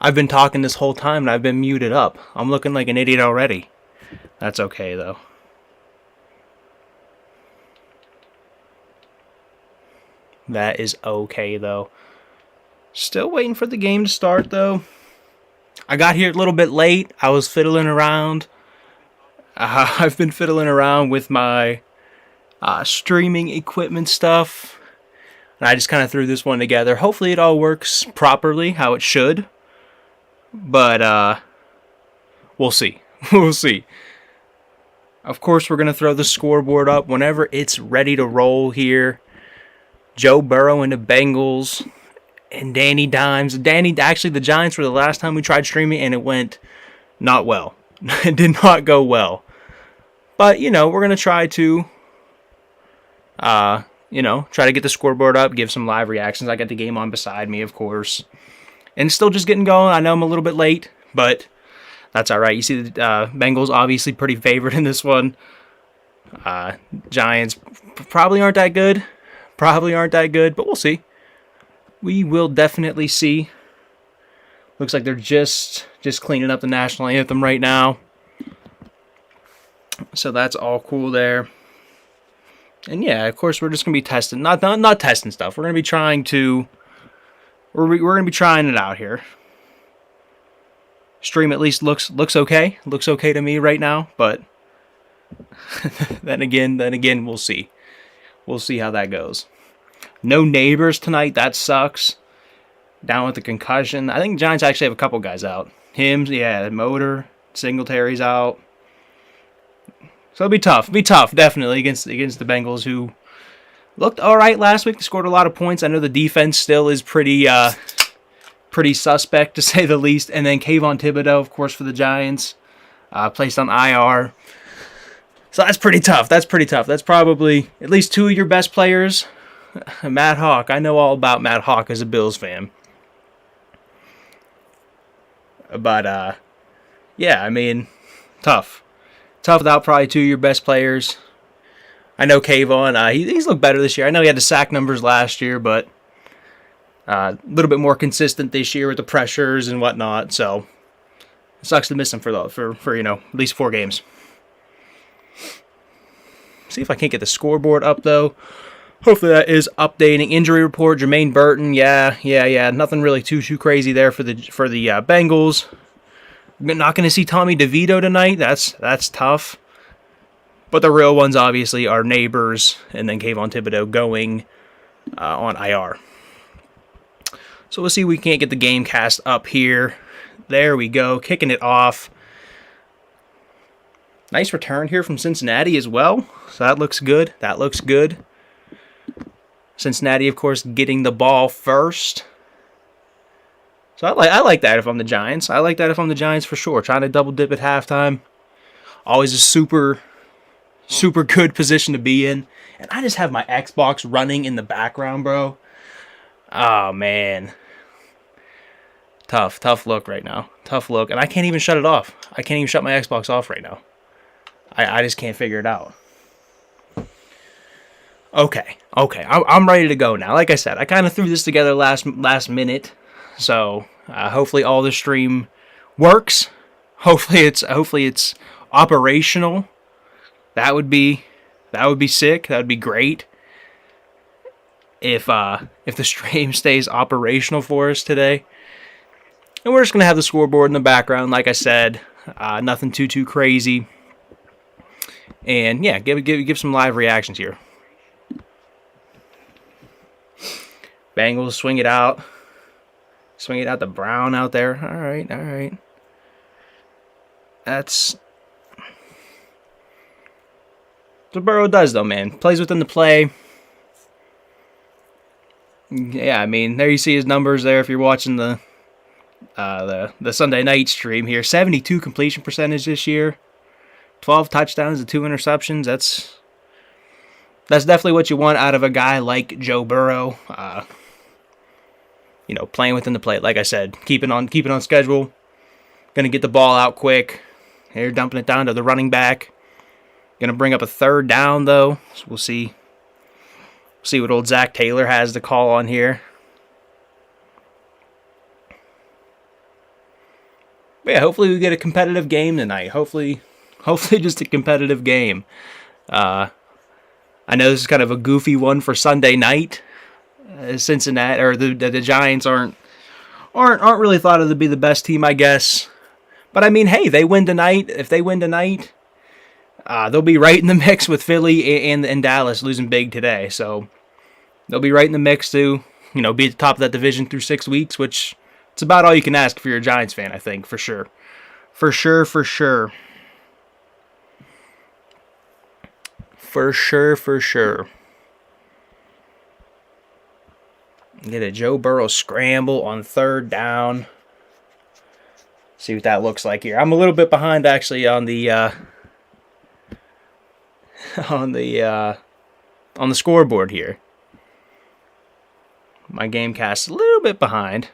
I've been talking this whole time and I've been muted up. I'm looking like an idiot already. That's okay, though. That is okay, though. Still waiting for the game to start, though. I got here a little bit late. I was fiddling around. I've been fiddling around with my streaming equipment stuff. And I just kind of threw this one together. Hopefully it all works properly, how it should. But we'll see. We'll see. Of course, we're going to throw the scoreboard up whenever it's ready to roll here. Joe Burrow and the Bengals and Danny Dimes. Actually, the Giants were the last time we tried streaming, and it went not well. It did not go well. But, we're going to try to, try to get the scoreboard up, give some live reactions. I got the game on beside me, of course. And still just getting going. I know I'm a little bit late, but that's all right. You see the Bengals obviously pretty favored in this one. Giants probably aren't that good. But we'll see. We will definitely see. Looks like they're just cleaning up the national anthem right now. So that's all cool there. And yeah, of course, we're just gonna be testing, not testing stuff. We're gonna be trying to. We're gonna be trying it out here. Stream at least looks okay. Looks okay to me right now, but then again, we'll see. We'll see how that goes. No Neighbors tonight. That sucks. Down with the concussion. I think the Giants actually have a couple guys out. Motor, Singletary's out. So it'll be tough. Definitely against the Bengals, who looked all right last week. They scored a lot of points. I know the defense still is pretty suspect, to say the least. And then Kayvon Thibodeau, of course, for the Giants, placed on IR. So that's pretty tough. That's probably at least two of your best players. Matt Hawk. I know all about Matt Hawk as a Bills fan. But, yeah, I mean, tough. Tough without probably two of your best players. I know Kayvon, he's looked better this year. I know he had the sack numbers last year, but a little bit more consistent this year with the pressures and whatnot. So it sucks to miss him for at least 4 games. See if I can't get the scoreboard up, though. Hopefully that is updating. Injury report, Jermaine Burton. Yeah. Nothing really too crazy there for the Bengals. Not going to see Tommy DeVito tonight. That's tough. But the real ones, obviously, are Neighbors and then Kayvon Thibodeau going on IR. So we'll see if we can't get the game cast up here. There we go. Kicking it off. Nice return here from Cincinnati as well. So that looks good. Cincinnati, of course, getting the ball first. So I like that if I'm the Giants. I like that if I'm the Giants for sure. Trying to double dip at halftime. Always a super good position to be in. And I just have my Xbox running in the background, bro. Oh, man. Tough look right now. Tough look. And I can't even shut it off. I can't even shut my Xbox off right now. I just can't figure it out. Okay. I'm ready to go now. Like I said, I kind of threw this together last minute. So hopefully all the stream works. Hopefully it's operational. That would be sick. That would be great. If the stream stays operational for us today. And we're just gonna have the scoreboard in the background, like I said. Nothing too crazy. And yeah, give some live reactions here. Bengals swing it out. Swing it out to Brown out there. All right. That's what Burrow does, though, man. Plays within the play. Yeah, I mean, there you see his numbers there if you're watching the Sunday night stream here. 72 completion percentage this year. 12 touchdowns and 2 interceptions. That's definitely what you want out of a guy like Joe Burrow. Playing within the plate. Like I said, keeping on schedule. Gonna get the ball out quick. Here, dumping it down to the running back. Gonna bring up a 3rd down, though. So we'll see. See what old Zach Taylor has to call on here. But yeah, hopefully we get a competitive game tonight. Hopefully just a competitive game. I know this is kind of a goofy one for Sunday night. Cincinnati or the Giants aren't really thought of to be the best team, I guess. But I mean, hey, they win tonight. If they win tonight, they'll be right in the mix with Philly and Dallas losing big today. So they'll be right in the mix to, be at the top of that division through 6 weeks, which it's about all you can ask if you're a Giants fan, I think, for sure. For sure. For sure. Get a Joe Burrow scramble on 3rd down. See what that looks like here. I'm a little bit behind actually on the on the scoreboard here. My game cast a little bit behind.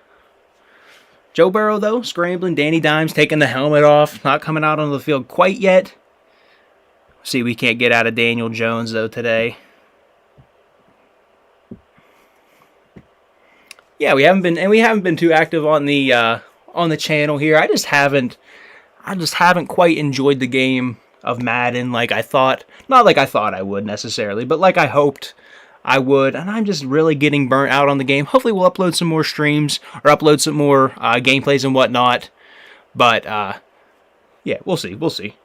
Joe Burrow though scrambling. Danny Dimes taking the helmet off, not coming out on the field quite yet. See, we can't get out of Daniel Jones though today. Yeah, we haven't been too active on the channel here. I just haven't quite enjoyed the game of Madden like I thought. Not like I thought I would necessarily, but like I hoped I would. And I'm just really getting burnt out on the game. Hopefully we'll upload some more streams or upload some more gameplays and whatnot. But yeah, we'll see.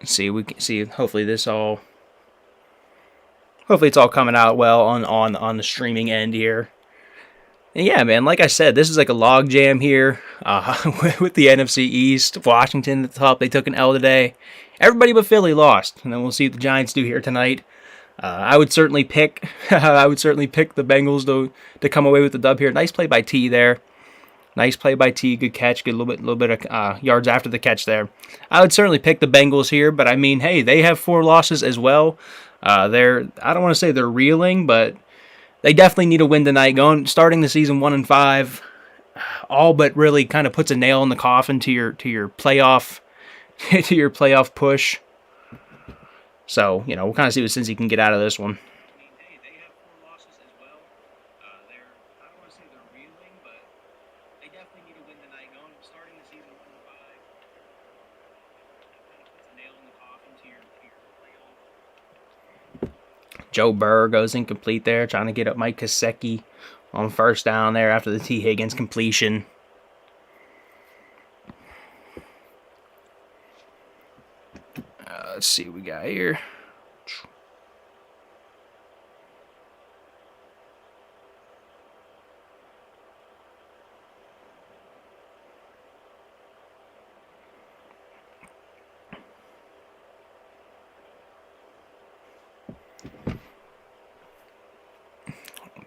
See, we can see. Hopefully it's all coming out well on the streaming end here. And yeah, man, like I said, this is like a log jam here with the NFC East. Washington at the top, they took an L today. Everybody but Philly lost, and then we'll see what the Giants do here tonight. I would certainly pick the Bengals to come away with the dub here. Nice play by T there. Nice play by T. Good catch. Good little bit of yards after the catch there. I would certainly pick the Bengals here, but I mean, hey, they have 4 losses as well. I don't want to say they're reeling, but they definitely need a win tonight. Starting the season 1-5, all but really kind of puts a nail in the coffin to your playoff push. So we'll kind of see what Cincy can get out of this one. Joe Burr goes incomplete there, trying to get up Mike Gesicki on 1st down there after the T. Higgins completion. Let's see what we got here.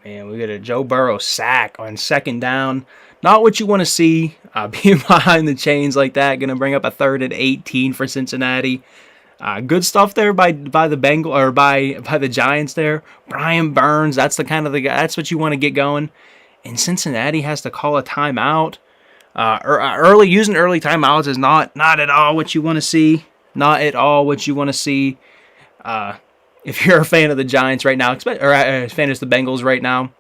And we get a Joe Burrow sack on 2nd down. Not what you want to see. Being behind the chains like that, going to bring up a 3rd and 18 for Cincinnati. Good stuff there by the Bengals or by the Giants there. Brian Burns, that's the kind of the guy. That's what you want to get going. And Cincinnati has to call a timeout. Using early timeouts is not at all what you want to see. Not at all what you want to see. If you're a fan of the Giants right now, or a fan of the Bengals right now,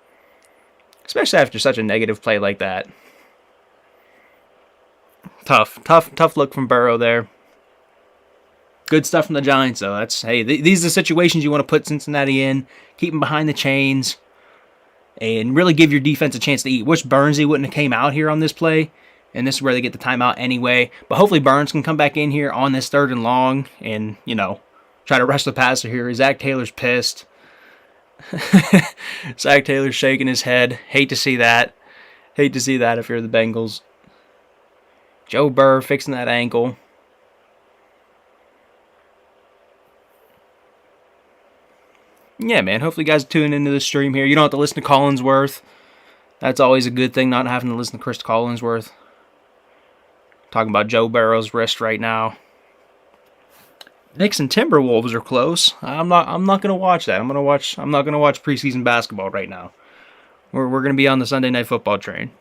especially after such a negative play like that. Tough look from Burrow there. Good stuff from the Giants, though. These are the situations you want to put Cincinnati in. Keep them behind the chains. And really give your defense a chance to eat. Wish Burnsy wouldn't have came out here on this play. And this is where they get the timeout anyway. But hopefully Burns can come back in here on this 3rd and long. And, try to rush the passer here. Zach Taylor's pissed. Zach Taylor's shaking his head. Hate to see that. Hate to see that if you're the Bengals. Joe Burr fixing that ankle. Yeah, man. Hopefully you guys tune into the stream here. You don't have to listen to Collinsworth. That's always a good thing, not having to listen to Chris Collinsworth. Talking about Joe Burrow's wrist right now. Knicks and Timberwolves are close. I'm not going to watch that. I'm not going to watch preseason basketball right now. We're going to be on the Sunday Night Football train.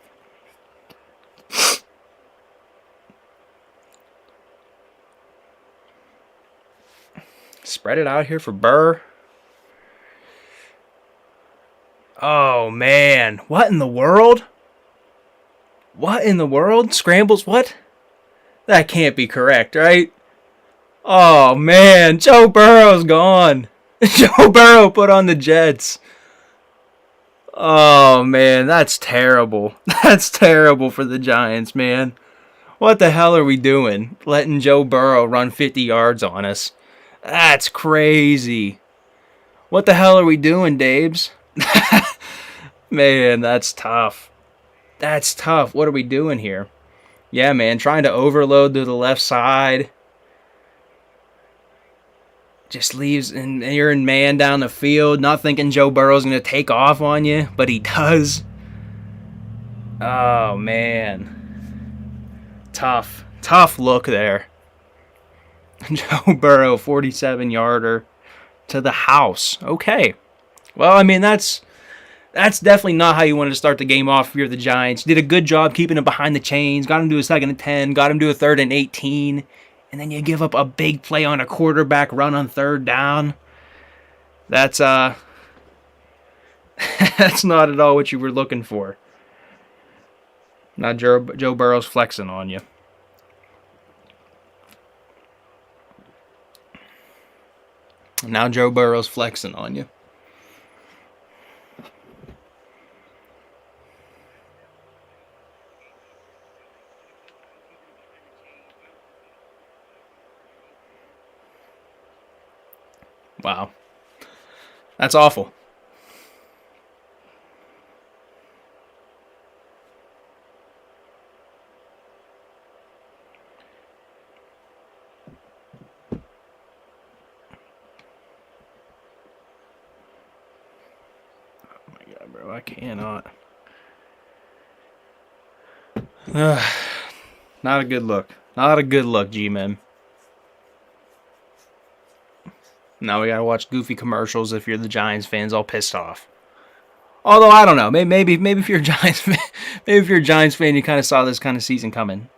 Spread it out here for Burr. Oh, man. What in the world? What in the world? Scrambles? What? That can't be correct, right? Oh, man. Joe Burrow's gone. Joe Burrow put on the Jets. Oh, man. That's terrible. That's terrible for the Giants, man. What the hell are we doing? Letting Joe Burrow run 50 yards on us. That's crazy. What the hell are we doing, Dabes? Man, that's tough. That's tough. What are we doing here? Yeah, man, trying to overload to the left side. Just leaves, and you're in man down the field, not thinking Joe Burrow's going to take off on you, but he does. Oh, man. Tough. Tough look there. Joe Burrow, 47-yarder to the house. Okay. Well, I mean, that's definitely not how you wanted to start the game off if you're the Giants. Did a good job keeping him behind the chains, got him to a 2nd and 10, got him to a 3rd and 18, and then you give up a big play on a quarterback run on 3rd down. That's that's not at all what you were looking for. Now Joe Burrow's flexing on you. Now Joe Burrow's flexing on you. Wow. That's awful. Oh my God, bro. I cannot. Not a good look. Not a good look, G-Men. Now we gotta watch goofy commercials if you're the Giants fans, all pissed off. Although I don't know, maybe if you're a Giants fan, maybe if you're a Giants fan, you kind of saw this kind of season coming.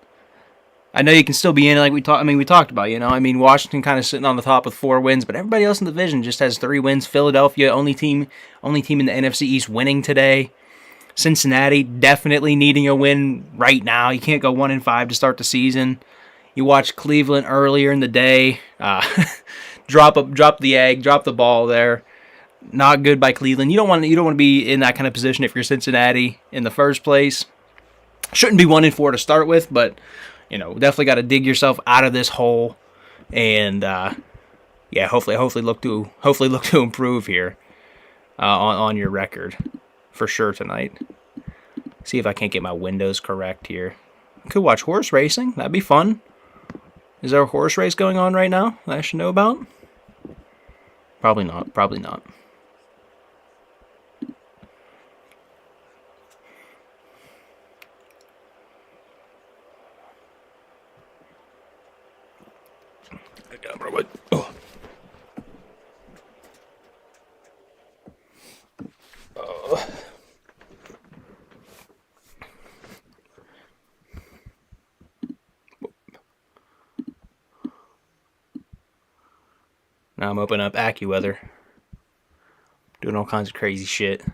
I know you can still be in it, like we talked. I mean, we talked about. I mean, Washington kind of sitting on the top with 4 wins, but everybody else in the division just has 3 wins. Philadelphia, only team in the NFC East winning today. Cincinnati definitely needing a win right now. You can't go 1-5 to start the season. You watched Cleveland earlier in the day. Drop the egg, drop the ball there. Not good by Cleveland. You don't want to be in that kind of position if you're Cincinnati in the first place. Shouldn't be 1-4 to start with, but definitely got to dig yourself out of this hole, and hopefully look to improve here on your record for sure tonight. See if I can't get my windows correct here. Could watch horse racing. That'd be fun. Is there a horse race going on right now that I should know about? Probably not. Probably not. Oh. Now I'm opening up AccuWeather. Doing all kinds of crazy shit.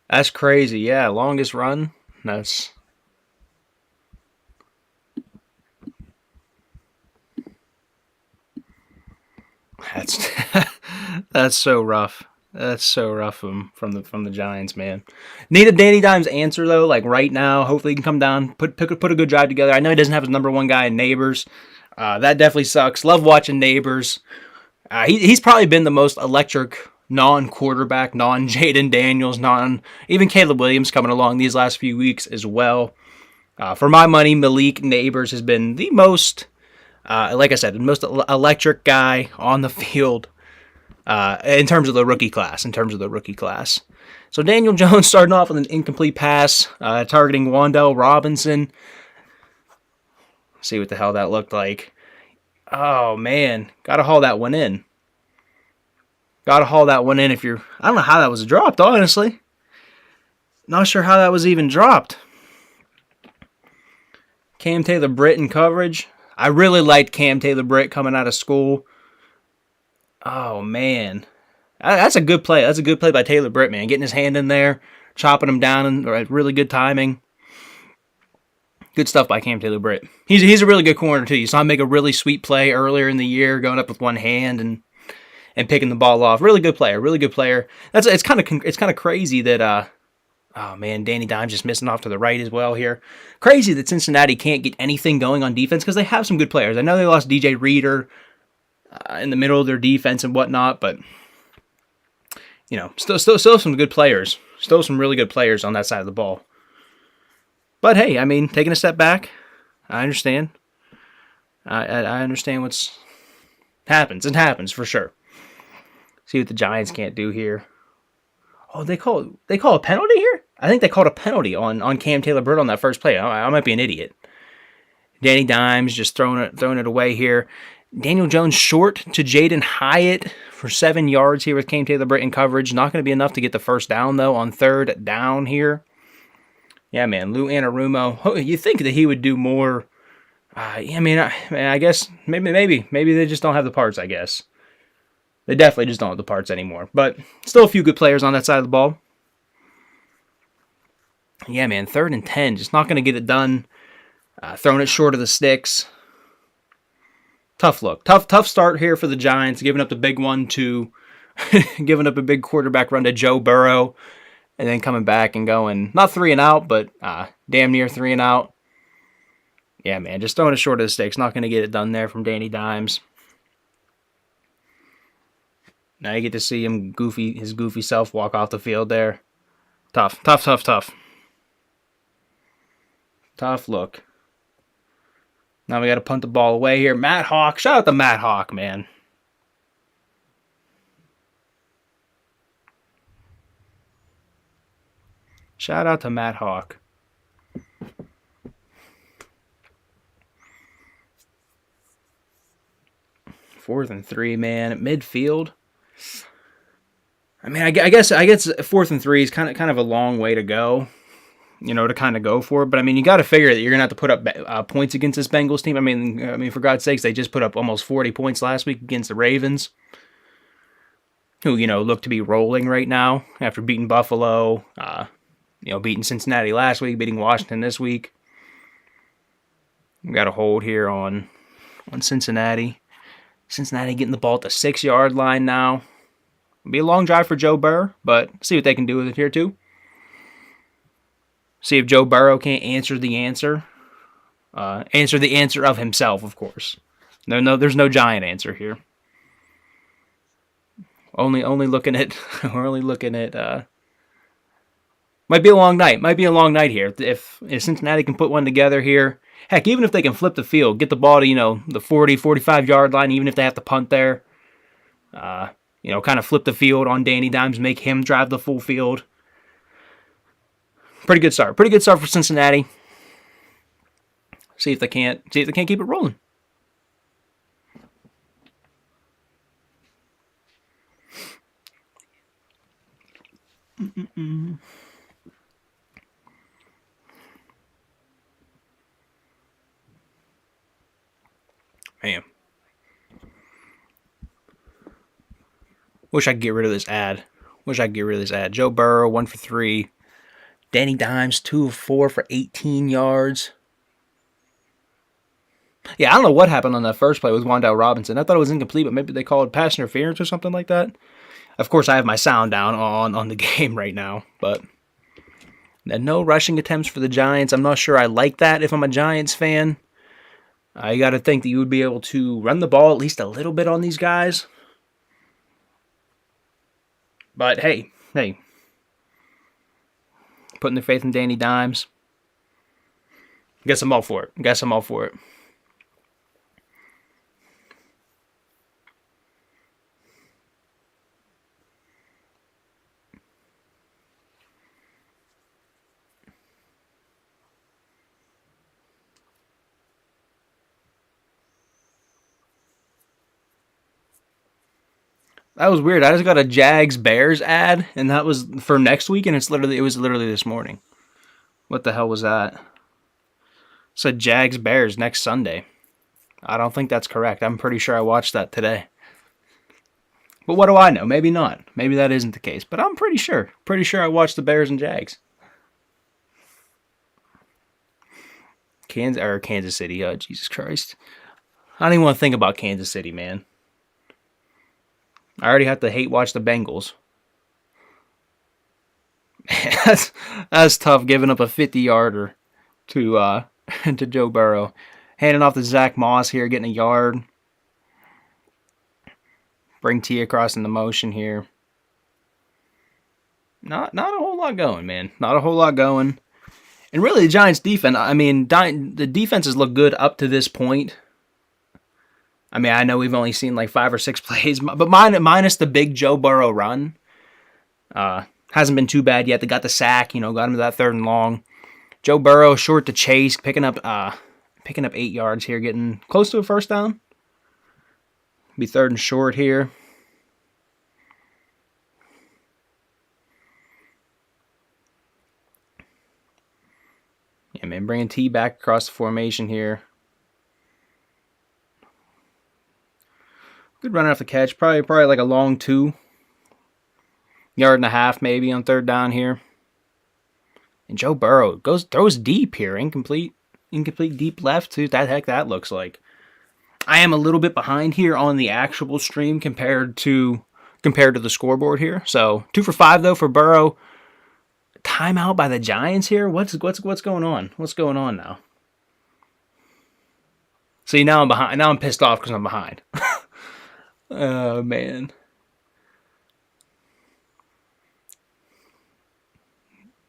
That's crazy. Yeah, longest run. That's that's so rough. That's so rough from the Giants, man. Need a Danny Dimes answer though, like right now. Hopefully he can come down, put a good drive together. I know he doesn't have his number 1 guy in Neighbors. That definitely sucks. Love watching Neighbors. He's probably been the most electric non-quarterback, non-Jaden Daniels, even Caleb Williams coming along these last few weeks as well. For my money, Malik Neighbors has been the most, like I said, the most electric guy on the field in terms of the rookie class. So Daniel Jones starting off with an incomplete pass, targeting Wan'Dale Robinson. See what the hell that looked like. Oh, man. Got to haul that one in. Got to haul that one in if you're... I don't know how that was dropped, honestly. Not sure how that was even dropped. Cam Taylor-Britt in coverage. I really liked Cam Taylor-Britt coming out of school. Oh, man. That's a good play. That's a good play by Taylor-Britt, man. Getting his hand in there, chopping him down, and really good timing. Good stuff by Cam Taylor-Britt. He's a really good corner, too. You saw him make a really sweet play earlier in the year, going up with one hand and picking the ball off. Really good player. Really good player. It's kind of crazy that oh man, Danny Dimes just missing off to the right as well here. Crazy that Cincinnati can't get anything going on defense because they have some good players. I know they lost DJ Reader in the middle of their defense and whatnot, but you know, still some good players. Still some really good players on that side of the ball. But hey, I mean, taking a step back, I understand. I understand what's happens. It happens for sure. See what the Giants can't do here. Oh, they call a penalty here? I think they called a penalty on Cam Taylor-Britt on that first play. I might be an idiot. Danny Dimes just throwing it away here. Daniel Jones short to Jaden Hyatt for 7 yards here with Cam Taylor-Britt in coverage. Not going to be enough to get the first down, though, on third down here. Yeah, man, Lou Anarumo. You think that he would do more. I guess maybe they just don't have the parts, I guess. They definitely just don't have the parts anymore. But still a few good players on that side of the ball. Yeah, man, 3rd and 10. Just not going to get it done. Throwing it short of the sticks. Tough look. Tough start here for the Giants. Giving up the big one to... giving up a big quarterback run to Joe Burrow. And then coming back and going... Not 3 and out, but damn near 3 and out. Yeah, man, just throwing it short of the sticks. Not going to get it done there from Danny Dimes. Now you get to see him his goofy self walk off the field there. Tough. Tough look. Now we got to punt the ball away here. Matt Hawk. Shout out to Matt Hawk, man. Shout out to Matt Hawk. Fourth and 3, man. At midfield. I mean, I guess 4th and 3 is kind of a long way to go, to kind of go for it. But I mean, you got to figure that you're gonna have to put up points against this Bengals team. I mean, for God's sakes, they just put up almost 40 points last week against the Ravens, who look to be rolling right now after beating Buffalo, beating Cincinnati last week, beating Washington this week. We got a hold here on Cincinnati. Cincinnati getting the ball at the 6-yard line now. It'll be a long drive for Joe Burrow, but see what they can do with it here too. See if Joe Burrow can't answer the answer. Answer the answer of himself, of course. There's no giant answer here. Only looking at we're only looking at might be a long night. Might be a long night here. If Cincinnati can put one together here. Heck, even if they can flip the field, get the ball to, the 40, 45-yard line, even if they have to punt there. Kind of flip the field on Danny Dimes, make him drive the full field. Pretty good start. Pretty good start for Cincinnati. See if they can't keep it rolling. Man. Wish I could get rid of this ad. Joe Burrow, 1 for 3. Danny Dimes, 2 of 4 for 18 yards. Yeah, I don't know what happened on that first play with Wan'Dale Robinson. I thought it was incomplete, but maybe they called pass interference or something like that. Of course, I have my sound down on the game right now, but no rushing attempts for the Giants. I'm not sure I like that if I'm a Giants fan. You got to think that you would be able to run the ball at least a little bit on these guys. But hey, putting their faith in Danny Dimes. Guess I'm all for it. That was weird. I just got a Jags Bears ad, and that was for next week, and it was literally this morning. What the hell was that? It said Jags Bears next Sunday. I don't think that's correct. I'm pretty sure I watched that today. But what do I know? Maybe not. Maybe that isn't the case. But I'm pretty sure. Pretty sure I watched the Bears and Jags. Kansas City. Oh, Jesus Christ. I don't even want to think about Kansas City, man. I already have to hate watch the Bengals. That's tough giving up a 50-yarder to to Joe Burrow. Handing off to Zach Moss here, getting a yard. Bring T across in the motion here. Not a whole lot going, man. Not a whole lot going. And really, the Giants' defense, I mean, the defenses look good up to this point. I mean, I know we've only seen like 5 or 6 plays, but minus the big Joe Burrow run. Hasn't been too bad yet. They got the sack, got him to that 3rd and long. Joe Burrow short to Chase, picking up 8 yards here, getting close to a first down. Be 3rd and short here. Yeah, man, bringing T back across the formation here. Good run off the catch. Probably like a long 2. 1.5 maybe on 3rd down here. And Joe Burrow throws deep here. Incomplete deep left too. That looks like. I am a little bit behind here on the actual stream compared to the scoreboard here. So 2 for 5 though for Burrow. Timeout by the Giants here. What's going on? What's going on now? See, now I'm behind. Now I'm pissed off because I'm behind. Oh man.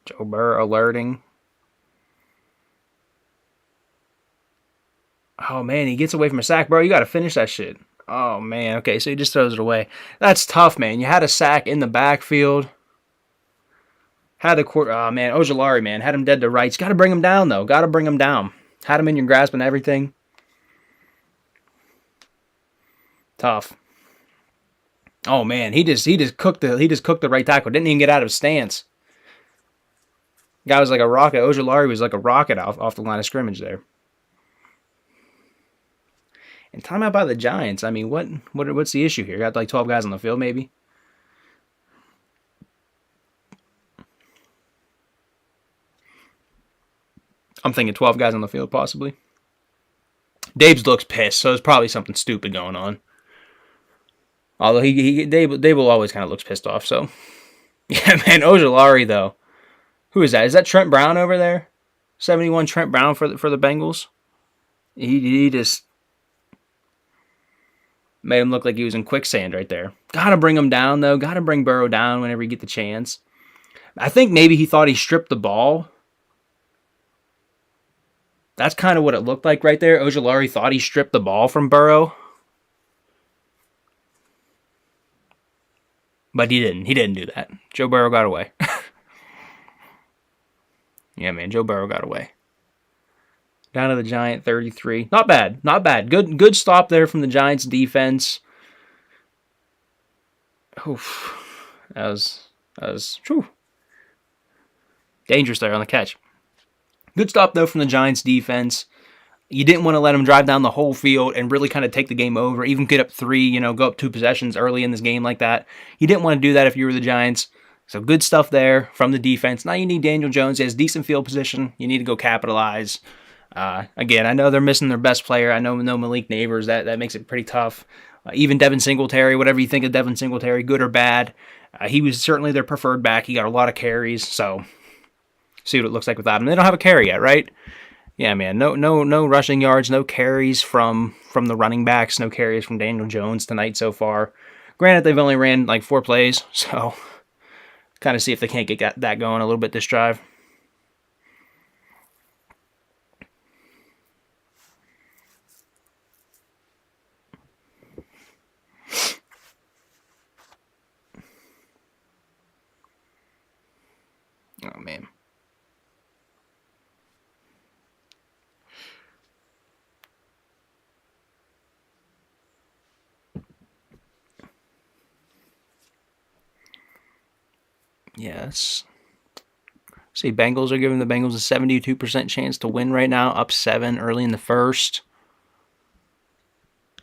Joe Burrow alerting. Oh man, he gets away from a sack, bro. You got to finish that shit. Oh man. Okay, so he just throws it away. That's tough, man. You had a sack in the backfield. Had the court. Oh man, Ojulari, man, had him dead to rights. Got to bring him down though. Got to bring him down. Had him in your grasp and everything. Tough. Oh man, he just cooked the right tackle. Didn't even get out of his stance. Guy was like a rocket. Ojulari was like a rocket off the line of scrimmage there. And timeout by the Giants. I mean, what's the issue here? Got like 12 guys on the field, maybe. I'm thinking 12 guys on the field, possibly. Dabes looks pissed, so there's probably something stupid going on. Although Dable always kind of looks pissed off. So, yeah, man, Ojulari though. Who is that? Is that Trent Brown over there? 71 Trent Brown for the Bengals. He just made him look like he was in quicksand right there. Gotta bring him down though. Gotta bring Burrow down whenever you get the chance. I think maybe he thought he stripped the ball. That's kind of what it looked like right there. Ojulari thought he stripped the ball from Burrow. But he didn't. He didn't do that. Joe Burrow got away. Yeah, man. Joe Burrow got away. Down to the Giant 33. Not bad. Not bad. Good stop there from the Giants defense. Oof. That was whew. Dangerous there on the catch. Good stop, though, from the Giants defense. You didn't want to let them drive down the whole field and really kind of take the game over, even get up 3, go up 2 possessions early in this game like that. You didn't want to do that if you were the Giants. So good stuff there from the defense. Now you need Daniel Jones. He has decent field position. You need to go capitalize. Again, I know they're missing their best player. I know Malik Neighbors. That makes it pretty tough. Even Devin Singletary, whatever you think of Devin Singletary, good or bad, he was certainly their preferred back. He got a lot of carries, so see what it looks like without him. They don't have a carry yet, right? Yeah, man. No rushing yards, no carries from the running backs, no carries from Daniel Jones tonight so far. Granted, they've only ran like 4 plays, so kind of see if they can't get that going a little bit this drive. Oh, man. Yes. See, Bengals are giving the Bengals a 72% chance to win right now, up 7 early in the first.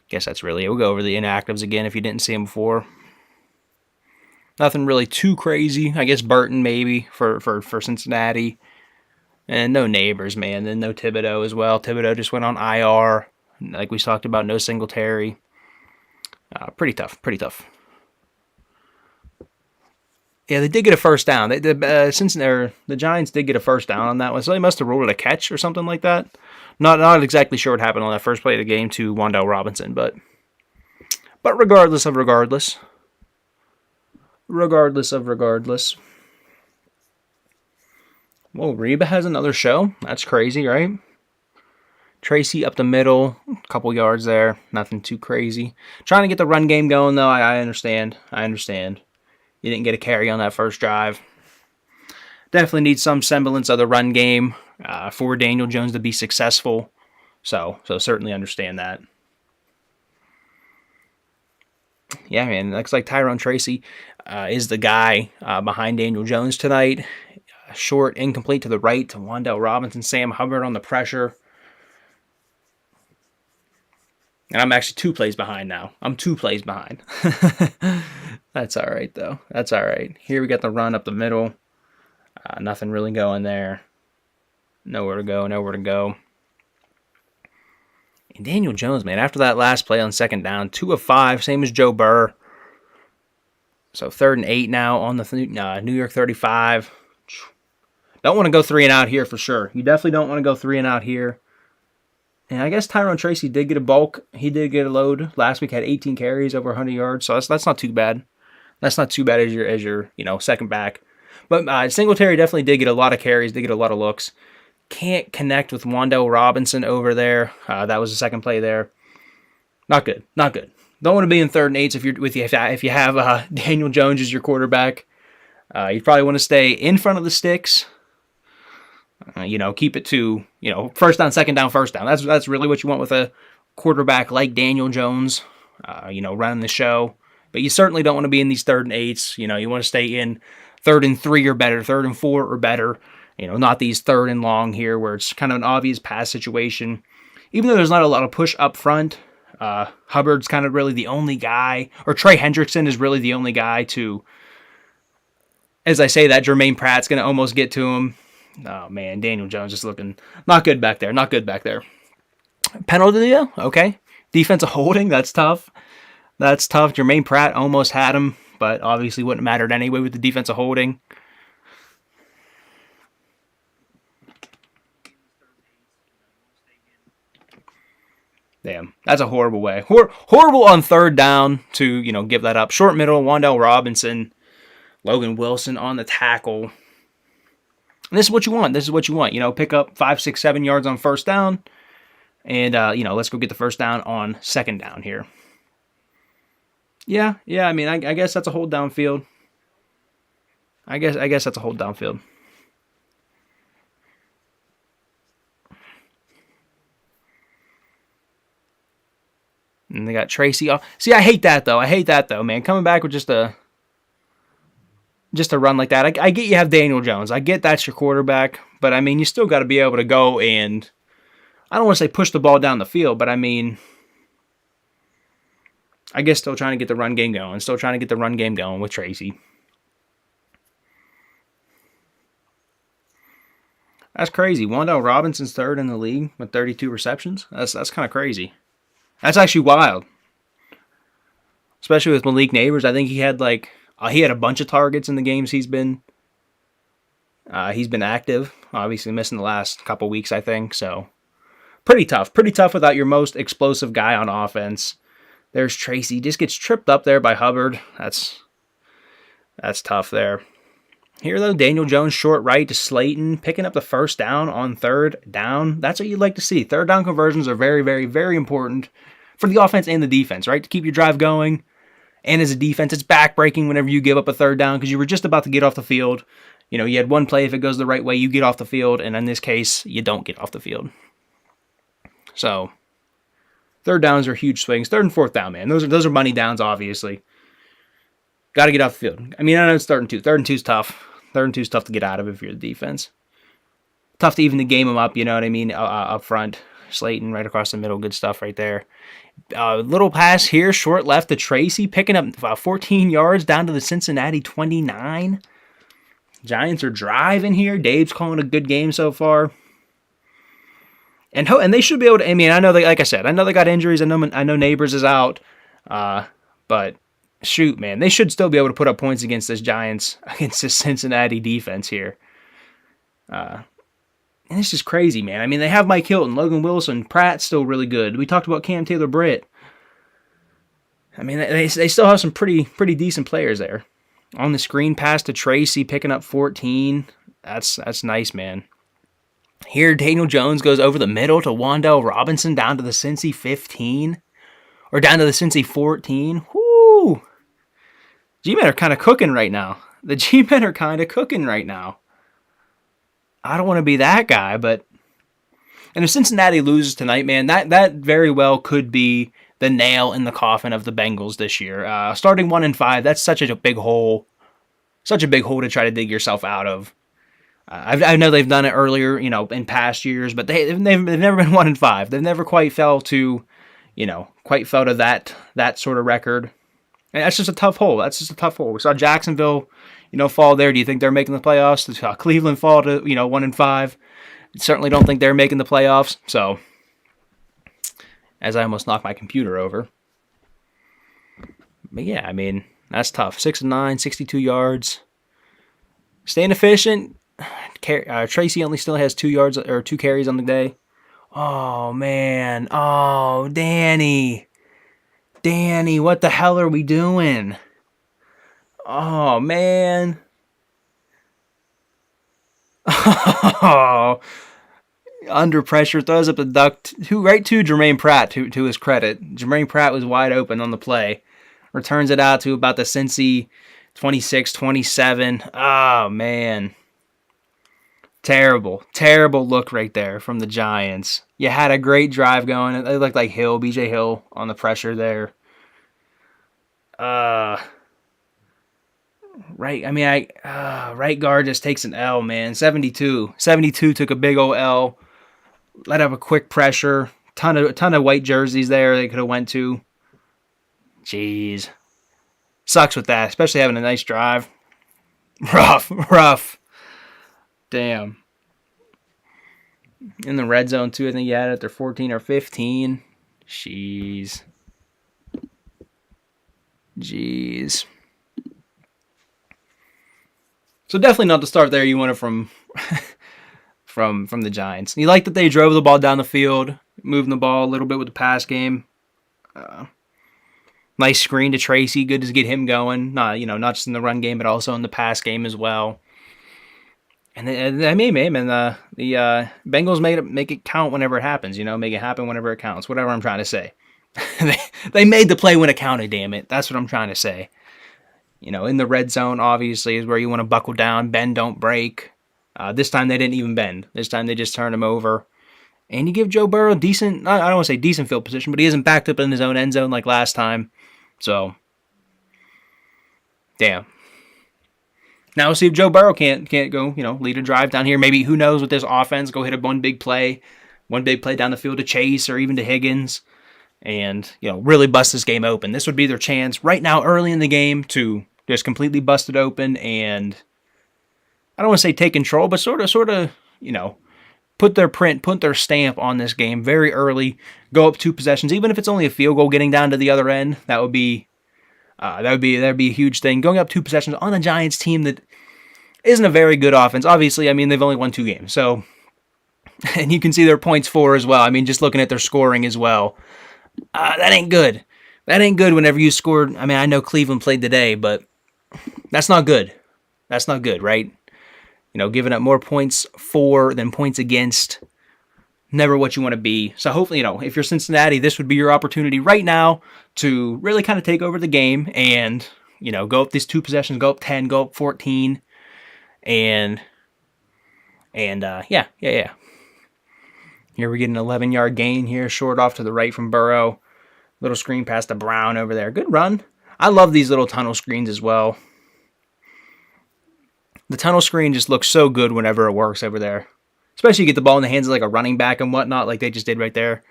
Guess that's really it. We'll go over the inactives again if you didn't see them before. Nothing really too crazy. I guess Burton maybe for Cincinnati. And no Neighbors, man. Then no Thibodeau as well. Thibodeau just went on IR. Like we talked about, no Singletary. Pretty tough. Pretty tough. Yeah, they did get a first down. The Giants did get a first down on that one, so they must have ruled it a catch or something like that. Not exactly sure what happened on that first play of the game to Wan'Dale Robinson, but regardless, Whoa, Reba has another show. That's crazy, right? Tracy up the middle, a couple yards there, nothing too crazy. Trying to get the run game going though. I understand. You didn't get a carry on that first drive. Definitely need some semblance of the run game for Daniel Jones to be successful. So certainly understand that. Yeah, man. Looks like Tyrone Tracy is the guy behind Daniel Jones tonight. Short, incomplete to the right to Wan'Dale Robinson. Sam Hubbard on the pressure. And I'm actually 2 plays behind now. I'm 2 plays behind. That's all right, though. That's all right. Here we got the run up the middle. Nothing really going there. Nowhere to go. And Daniel Jones, man, after that last play on second down, 2 of 5, same as Joe Burr. So 3rd and 8 now on the New York 35. Don't want to go 3 and out here for sure. You definitely don't want to go 3 and out here. And I guess Tyrone Tracy did get a bulk. He did get a load. Last week had 18 carries, over 100 yards. So that's not too bad. That's not too bad as your second back. But Singletary definitely did get a lot of carries, did get a lot of looks. Can't connect with Wan'Dale Robinson over there. That was the second play there. Not good. Don't want to be in 3rd and 8s if you have Daniel Jones as your quarterback. You probably want to stay in front of the sticks. Keep it to, first down, second down, first down. That's really what you want with a quarterback like Daniel Jones, running the show. But you certainly don't want to be in these 3rd and 8s. You want to stay in 3rd and 3 or better, 3rd and 4 or better. Not these 3rd and long here where it's kind of an obvious pass situation. Even though there's not a lot of push up front, Hubbard's kind of really the only guy, or Trey Hendrickson is really the only guy to, as I say that, Jermaine Pratt's going to almost get to him. Oh, man, Daniel Jones just looking not good back there. Penalty, though? Okay. Defensive holding, that's tough. Jermaine Pratt almost had him, but obviously wouldn't have mattered anyway with the defensive holding. Damn, that's a horrible way. Horrible on 3rd down to, give that up. Short middle, Wan'Dale Robinson, Logan Wilson on the tackle. And this is what you want. Pick up 5, 6, 7 yards on first down. And, let's go get the first down on second down here. Yeah. I mean, I guess that's a hold downfield. I guess that's a hold downfield. And they got Tracy off. See, I hate that though, man. Coming back with just a run like that. I get you have Daniel Jones. I get that's your quarterback. But, I mean, you still got to be able to go and, I don't want to say push the ball down the field, but, I mean, I guess still trying to get the run game going. With Tracy. That's crazy. Wan'Dale Robinson's 3rd in the league with 32 receptions. That's kind of crazy. That's actually wild. Especially with Malik Neighbors. I think he had he had a bunch of targets in the games he's been active. Obviously missing the last couple weeks, I think. So pretty tough without your most explosive guy on offense. There's Tracy. Just gets tripped up there by Hubbard. That's tough there. Here, though, Daniel Jones short right to Slayton, picking up the first down on 3rd down. That's what you'd like to see. 3rd down conversions are very, very, very important for the offense and the defense, right? To keep your drive going. And as a defense, it's backbreaking whenever you give up a 3rd down because you were just about to get off the field. You had one play. If it goes the right way, you get off the field. And in this case, you don't get off the field. So, 3rd downs are huge swings. 3rd and 4th down, man. Those are money downs, obviously. Got to get off the field. I mean, I know it's 3rd and 2. 3rd and 2 is tough. 3rd and 2 is tough to get out of if you're the defense. Tough to even to game them up, you know what I mean, up front. Slayton right across the middle, good stuff right there. Little pass here, short left to Tracy, picking up 14 yards down to the Cincinnati 29. Giants are driving here. Dave's calling a good game so far. And they should be able to, I mean, I know they, like I said, I know they got injuries. I know Neighbors is out. But shoot, man, they should still be able to put up points against this Cincinnati defense here. And it's just crazy, man. I mean, they have Mike Hilton, Logan Wilson, Pratt's still really good. We talked about Cam Taylor-Britt. I mean, they still have some pretty decent players there. On the screen pass to Tracy, picking up 14. That's nice, man. Here, Daniel Jones goes over the middle to Wan'Dale Robinson down to the Cincy 15. Or down to the Cincy 14. Whoo! G-Men are kind of cooking right now. The G-Men are kind of cooking right now. I don't want to be that guy, but... And if Cincinnati loses tonight, man, that very well could be the nail in the coffin of the Bengals this year. Starting 1-5, that's such a big hole. Such a big hole to try to dig yourself out of. I know they've done it earlier, you know, in past years, but they've never been 1-5. They've never quite fell to, you know, that sort of record. And that's just a tough hole. That's just a tough hole. We saw Jacksonville, you know, fall there. Do you think they're making the playoffs? We saw Cleveland fall to, you know, 1-5. Certainly don't think they're making the playoffs. So, as I almost knocked my computer over. But yeah, I mean, that's tough. 6-9, 62 yards. Staying efficient. Tracy only still has 2 yards or 2 carries on the day. Oh, man. Oh, Danny. Danny, what the hell are we doing? Oh, man. Oh. Under pressure, throws up the duck right to Jermaine Pratt, to his credit. Jermaine Pratt was wide open on the play. Returns it out to about the Cincy 26-27. Oh, man. Terrible look right there from the Giants. You had a great drive going. It looked like BJ Hill on the pressure there. Right guard just takes an L, man. 72 took a big old L. Let up a quick pressure. Ton of white jerseys there they could have went to. Jeez. Sucks with that, especially having a nice drive. Rough. Damn. In the red zone, too, I think you had it. They're 14 or 15. Jeez. So definitely not the start there you wanted from the Giants. You like that they drove the ball down the field, moving the ball a little bit with the pass game. Nice screen to Tracy. Good to get him going. Not just in the run game, but also in the pass game as well. And the Bengals make it count whenever it happens. You know, make it happen whenever it counts. Whatever I'm trying to say. They made the play when it counted. Damn it, that's what I'm trying to say. You know, in the red zone, obviously, is where you want to buckle down, bend, don't break. This time they didn't even bend. This time they just turned him over. And you give Joe Burrow decent, I don't want to say decent field position, but he isn't backed up in his own end zone like last time. So, damn. Now we'll see if Joe Burrow can't go, lead a drive down here. Maybe, who knows, with this offense, go hit one big play down the field to Chase or even to Higgins. And, really bust this game open. This would be their chance right now early in the game to just completely bust it open and, I don't want to say take control, but sort of, put their print, put their stamp on this game very early, go up 2 possessions, even if it's only a field goal getting down to the other end. That'd be a huge thing. Going up 2 possessions on a Giants team that isn't a very good offense. Obviously, I mean, they've only won 2 games. So, and you can see their points for as well. I mean, just looking at their scoring as well. That ain't good. That ain't good whenever you scored. I mean, I know Cleveland played today, but that's not good. That's not good, right? Giving up more points for than points against. Never what you want to be. So hopefully, if you're Cincinnati, this would be your opportunity right now to really kind of take over the game and, go up these 2 possessions, go up 10, go up 14. And yeah. Here we get an 11-yard gain here, short off to the right from Burrow. Little screen pass to Brown over there. Good run. I love these little tunnel screens as well. The tunnel screen just looks so good whenever it works over there. Especially you get the ball in the hands of like a running back and whatnot, like they just did right there.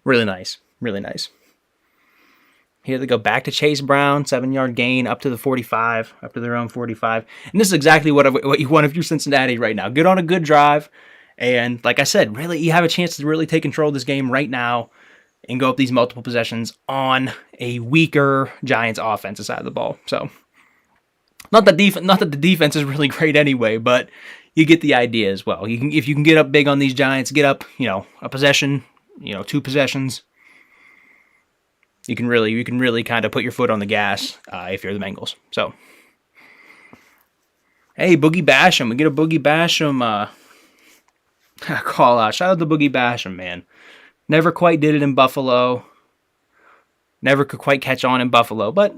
Really nice. Really nice. Here they go back to Chase Brown, 7-yard gain up to the 45, up to their own 45. And this is exactly what you want if you're Cincinnati right now. Get on a good drive. And like I said, really, you have a chance to really take control of this game right now and go up these multiple possessions on a weaker Giants offensive side of the ball. So, not that the defense is really great anyway, but you get the idea as well. If you can get up big on these Giants, get up, a possession, 2 possessions. You can really kind of put your foot on the gas if you're the Bengals. So, hey, Boogie Basham, we get a Boogie Basham call out. Shout out to Boogie Basham, man. Never quite did it in Buffalo. Never could quite catch on in Buffalo, but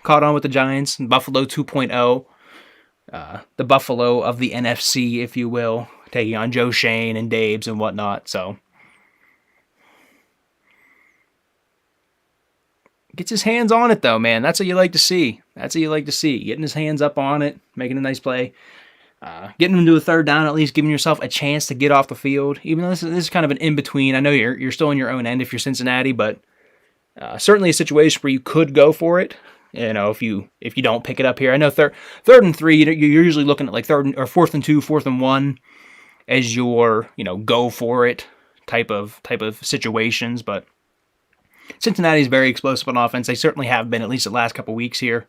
caught on with the Giants. Buffalo 2.0, the Buffalo of the NFC, if you will, taking on Joe Shane and Dabes and whatnot. So. Gets his hands on it, though, man. That's what you like to see. Getting his hands up on it, making a nice play. Getting him to a third down, at least giving yourself a chance to get off the field. Even though this is kind of an in-between. I know you're still on your own end if you're Cincinnati, but certainly a situation where you could go for it. If you don't pick it up here. I know third and 3, you're usually looking at like 4th and 2, 4th and 1 as your, go for it type of situations, but Cincinnati's very explosive on offense. They certainly have been, at least the last couple weeks here.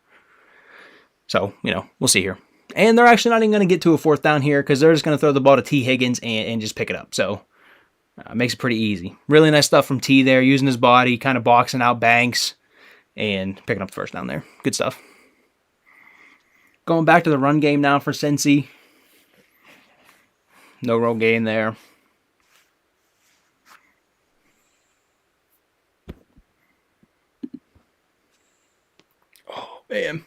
So, we'll see here. And they're actually not even going to get to a 4th down here because they're just going to throw the ball to T. Higgins and just pick it up. So, makes it pretty easy. Really nice stuff from T there, using his body, kind of boxing out Banks and picking up the first down there. Good stuff. Going back to the run game now for Cincy. No real gain there. Man.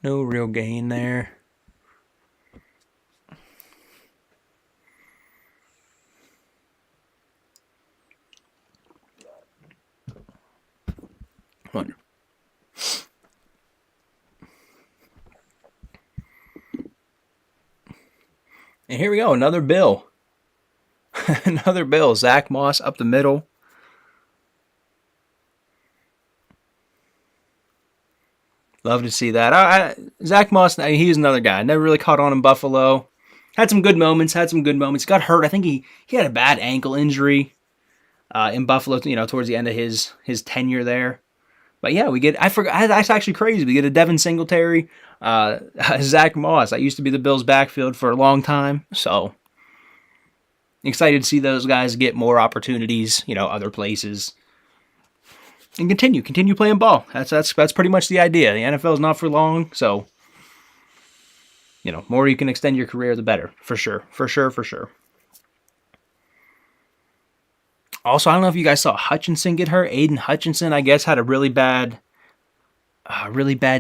No real gain there. Wonder. And here we go, another Bill. Another Bill. Zach Moss up the middle. Love to see that. Zach Moss, he's another guy. Never really caught on in Buffalo. Had some good moments. Got hurt. I think he had a bad ankle injury in Buffalo, towards the end of his tenure there. But yeah, I forgot. That's actually crazy. We get a Devin Singletary, Zach Moss. That used to be the Bills' backfield for a long time. So excited to see those guys get more opportunities, other places, and continue playing ball. That's pretty much the idea. The NFL is not for long, so more you can extend your career, the better, for sure. Also, I don't know if you guys saw Hutchinson get hurt. Aiden Hutchinson, I guess, had a really bad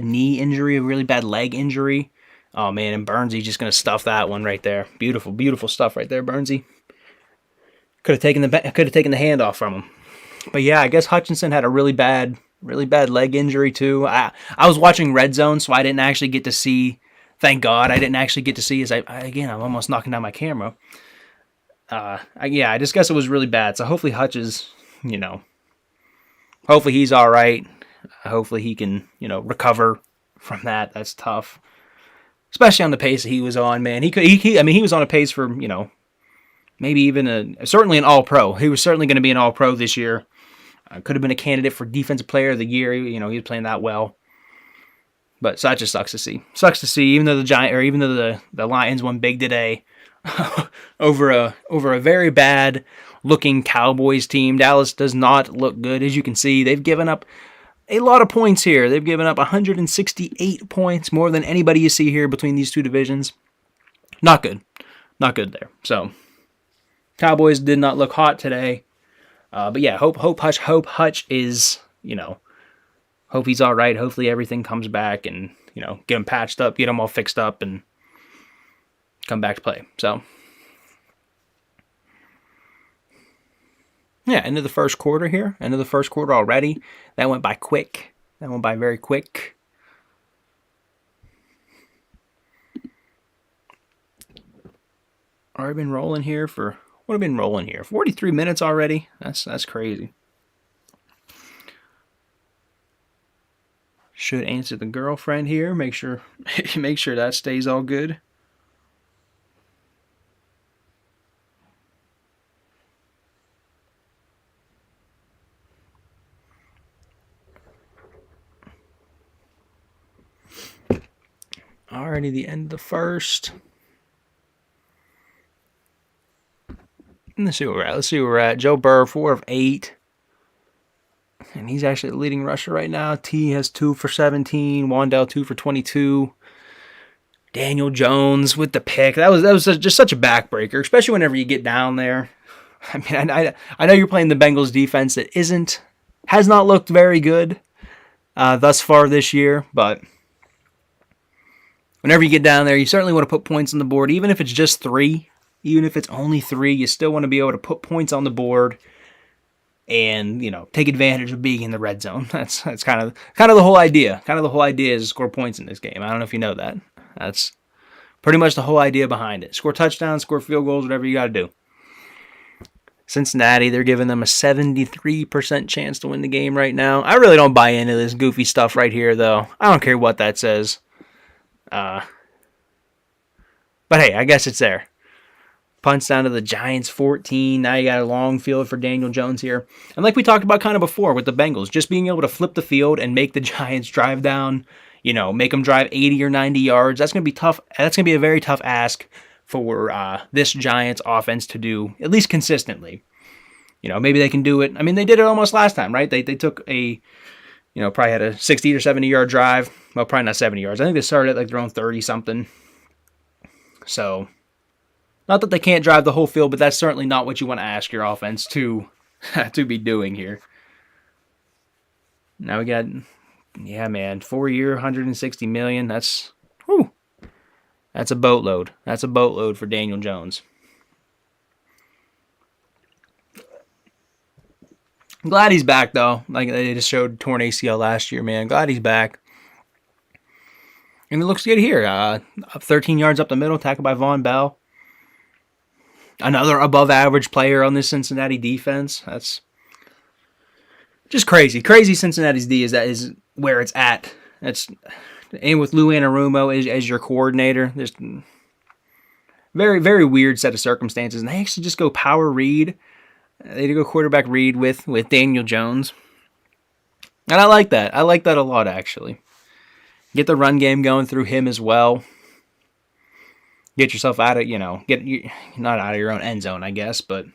knee injury, a really bad leg injury. Oh man, and Burnsy just gonna stuff that one right there. Beautiful stuff right there, Burnsy. Could have taken the handoff from him. But yeah, I guess Hutchinson had a really bad leg injury too. I was watching Red Zone, so I didn't actually get to see. Thank God I didn't actually get to see. I'm almost knocking down my camera. I just guess it was really bad. So hopefully Hutch is, hopefully he's all right. Hopefully he can, recover from that. That's tough, especially on the pace that he was on. Man, he was on a pace for, maybe even certainly an All-Pro. He was certainly going to be an All-Pro this year. Could have been a candidate for Defensive Player of the Year. He was playing that well. But so that just sucks to see. Sucks to see, even though the Lions won big today over a very bad looking Cowboys team. Dallas does not look good, as you can see. They've given up a lot of points here. They've given up 168 points, more than anybody you see here between these two divisions. Not good there. So Cowboys did not look hot today. But yeah, hope Hutch is, hope he's all right. Hopefully everything comes back and, get him patched up, get him all fixed up and come back to play. So Yeah, end of the first quarter here. End of the first quarter already. That went by quick. That went by very quick. Already been rolling here for, what have been rolling here? 43 minutes already? That's crazy. Should answer the girlfriend here. Make sure that stays all good. Already the end of the first. Let's see where we're at. Joe Burrow, 4 of 8. And he's actually the leading rusher right now. T has 2 for 17. Wandell 2 for 22. Daniel Jones with the pick. That was just such a backbreaker, especially whenever you get down there. I mean, I know you're playing the Bengals defense that has not looked very good thus far this year, but whenever you get down there, you certainly want to put points on the board, even if it's just 3. Even if it's only 3, you still want to be able to put points on the board and, take advantage of being in the red zone. That's kind of the whole idea. Kind of the whole idea is to score points in this game. I don't know if you know that. That's pretty much the whole idea behind it. Score touchdowns, score field goals, whatever you got to do. Cincinnati, they're giving them a 73% chance to win the game right now. I really don't buy into this goofy stuff right here, though. I don't care what that says. But hey, I guess it's there. Punts down to the Giants 14. Now you got a long field for Daniel Jones here. And like we talked about kind of before with the Bengals, just being able to flip the field and make the Giants drive down, make them drive 80 or 90 yards. That's going to be tough. That's going to be a very tough ask for this Giants offense to do, at least consistently. Maybe they can do it. I mean, they did it almost last time, right? They took a, probably had a 60 or 70 yard drive. Well, probably not 70 yards. I think they started at like their own 30 something. So, not that they can't drive the whole field, but that's certainly not what you want to ask your offense to be doing here. Now we got, 4-year, $160 million. That's a boatload. That's a boatload for Daniel Jones. I'm glad he's back, though. Like they just showed torn ACL last year, man. Glad he's back. And it looks good here. Up 13 yards up the middle, tackled by Von Bell. Another above-average player on this Cincinnati defense. That's just crazy. Crazy Cincinnati's D is where it's at. And with Lou Anarumo as your coordinator, there's very, very weird set of circumstances. And they actually just go power read. They go quarterback read with Daniel Jones. And I like that. I like that a lot, actually. Get the run game going through him as well. Get yourself out of, not out of your own end zone, I guess. But,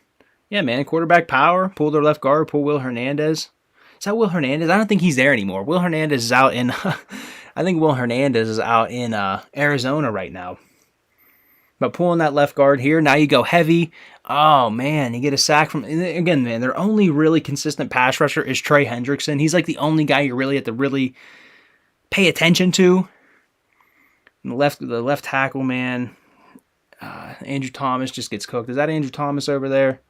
yeah, man, quarterback power. Pull their left guard. Pull Will Hernandez. Is that Will Hernandez? I don't think he's there anymore. Will Hernandez is out in, I think Will Hernandez is out in Arizona right now. But pulling that left guard here, now you go heavy. Oh, man, you get a sack from, again, man, their only really consistent pass rusher is Trey Hendrickson. He's like the only guy you really have to really pay attention to. And the left tackle, man. Andrew Thomas just gets cooked. Is that Andrew Thomas over there?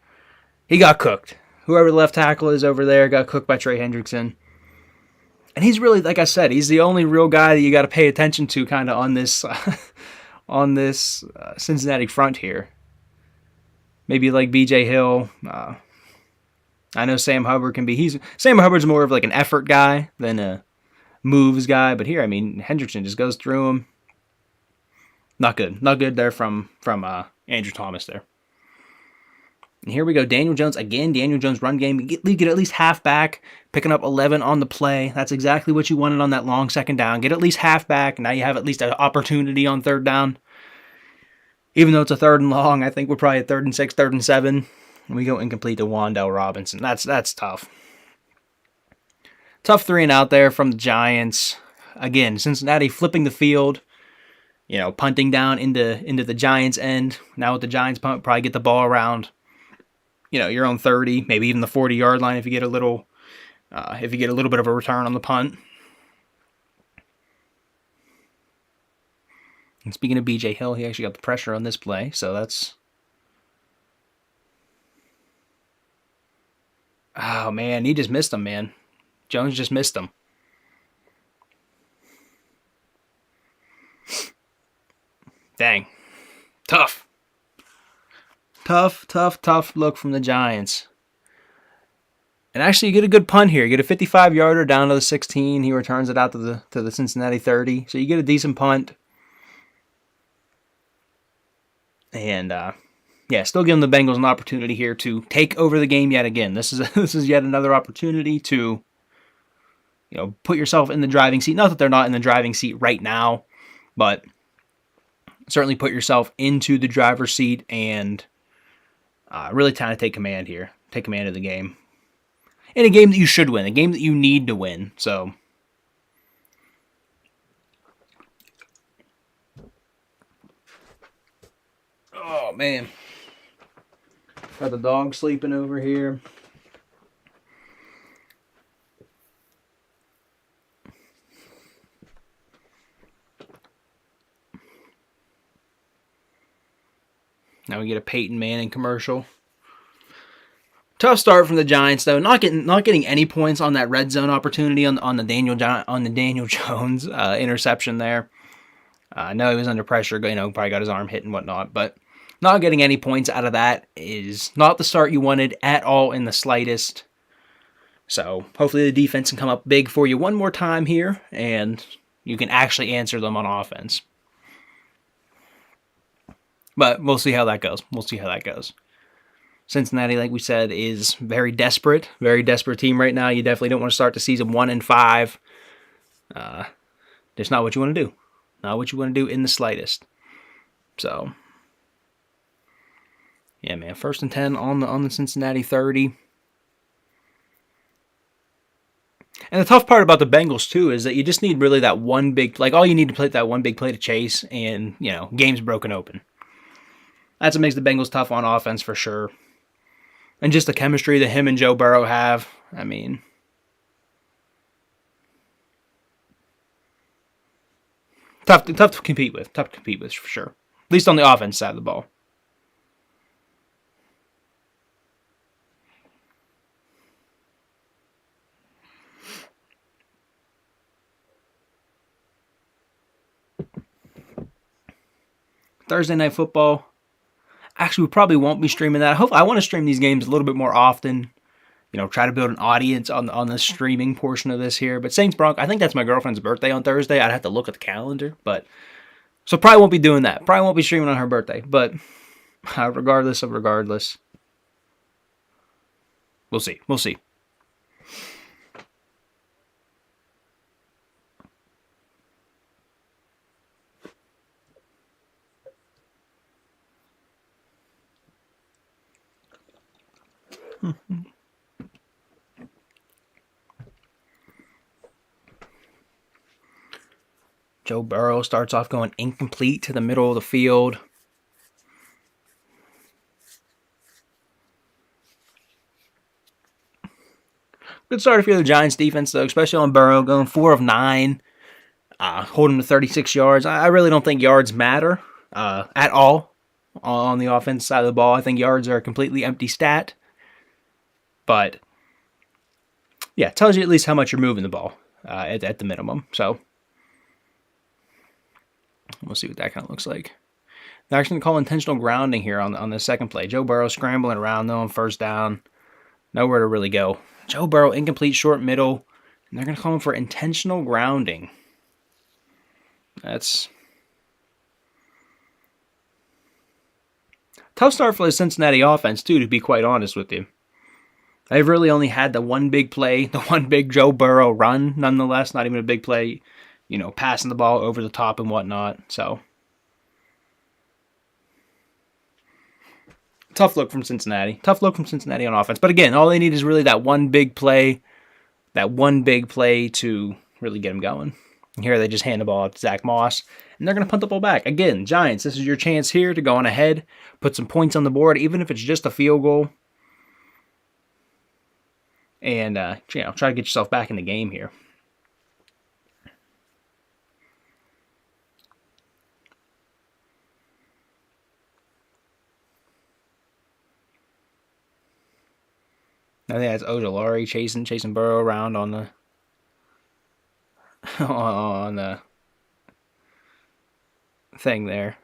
He got cooked. Whoever the left tackle is over there got cooked by Trey Hendrickson. And he's really, like I said, he's the only real guy that you got to pay attention to kind of on this Cincinnati front here. Maybe like B.J. Hill. I know Sam Hubbard Sam Hubbard's more of like an effort guy than a moves guy. But here, I mean, Hendrickson just goes through him. Not good. Not good there from Andrew Thomas there. And here we go. Daniel Jones again. Daniel Jones run game. You get at least half back, picking up 11 on the play. That's exactly what you wanted on that long second down. Get at least half back. Now you have at least an opportunity on third down. Even though it's a third and long, I think we're probably at 3rd and 6, 3rd and 7. And we go incomplete to Wandell Robinson. That's tough. Tough 3 and out there from the Giants. Again, Cincinnati flipping the field. Punting down into the Giants' end. Now with the Giants punt, probably get the ball around, your own 30, maybe even the 40-yard line if you get a little bit of a return on the punt. And speaking of B.J. Hill, he actually got the pressure on this play, so that's Oh, man, he just missed him, man. Jones just missed him. Dang. Tough. Tough look from the Giants. And actually, you get a good punt here. You get a 55-yarder down to the 16. He returns it out to the Cincinnati 30. So you get a decent punt. And yeah, still giving the Bengals an opportunity here to take over the game yet again. This is yet another opportunity to put yourself in the driving seat. Not that they're not in the driving seat right now, but certainly put yourself into the driver's seat and really trying to take command here. Take command of the game. In a game that you should win, a game that you need to win. So, oh man, got the dog sleeping over here. Now we get a Peyton Manning commercial. Tough start from the Giants, though. Not getting any points on that red zone opportunity on the Daniel Jones interception there. I know he was under pressure, probably got his arm hit and whatnot, but not getting any points out of that is not the start you wanted at all in the slightest. So hopefully the defense can come up big for you one more time here, and you can actually answer them on offense. But we'll see how that goes. Cincinnati, like we said, is very desperate team right now. You definitely don't want to start the season 1-5. Just not what you want to do. Not what you want to do in the slightest. So, yeah, man. 1st and 10 on the Cincinnati 30. And the tough part about the Bengals too is that you just need really that one big, all you need to play that one big play to chase, and game's broken open. That's what makes the Bengals tough on offense for sure. And just the chemistry that him and Joe Burrow have. I mean, tough to compete with. Tough to compete with for sure. At least on the offense side of the ball. Thursday Night Football. Actually, we probably won't be streaming that. I want to stream these games a little bit more often. Try to build an audience on the streaming portion of this here. But Saints Broncos, I think that's my girlfriend's birthday on Thursday. I'd have to look at the calendar, so probably won't be doing that. Probably won't be streaming on her birthday. But regardless, we'll see. Joe Burrow starts off going incomplete to the middle of the field. Good start if you're the Giants defense, though, especially on Burrow, going 4 of 9, holding to 36 yards. I really don't think yards matter at all on the offense side of the ball. I think yards are a completely empty stat. But, yeah, it tells you at least how much you're moving the ball at the minimum. So, we'll see what that kind of looks like. They're actually going to call intentional grounding here on the second play. Joe Burrow scrambling around, though, on 1st down. Nowhere to really go. Joe Burrow, incomplete, short, middle. And they're going to call him for intentional grounding. That's tough start for the Cincinnati offense, too, to be quite honest with you. They've really only had the one big play, the one big Joe Burrow run, nonetheless. Not even a big play, passing the ball over the top and whatnot. So, tough look from Cincinnati. Tough look from Cincinnati on offense. But again, all they need is really that one big play to really get them going. And here they just hand the ball to Zach Moss, and they're going to punt the ball back. Again, Giants, this is your chance here to go on ahead, put some points on the board, even if it's just a field goal. And, try to get yourself back in the game here. I think that's Ojolari chasing Burrow around on the on the thing there.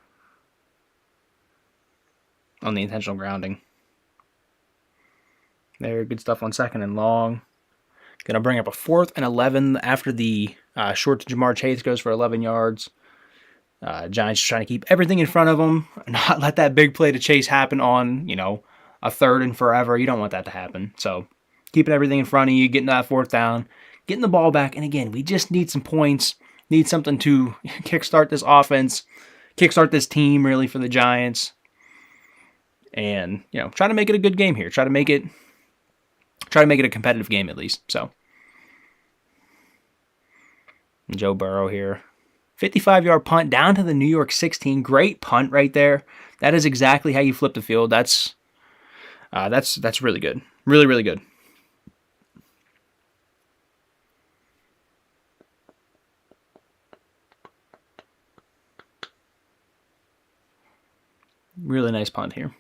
On the intentional grounding. There, good stuff on 2nd and long. Going to bring up a 4th and 11 after the short to Jamar Chase goes for 11 yards. Giants trying to keep everything in front of them, not let that big play to Chase happen on, a 3rd and forever. You don't want that to happen. So keeping everything in front of you, getting that 4th down, getting the ball back. And again, we just need some points, need something to kickstart this offense, kickstart this team really for the Giants. And, try to make it a good game here. Try to make it a competitive game at least. So Joe Burrow here. 55-yard punt down to the New York 16. Great punt right there. That is exactly how you flip the field. That's really good. Really, really good. Really nice punt here.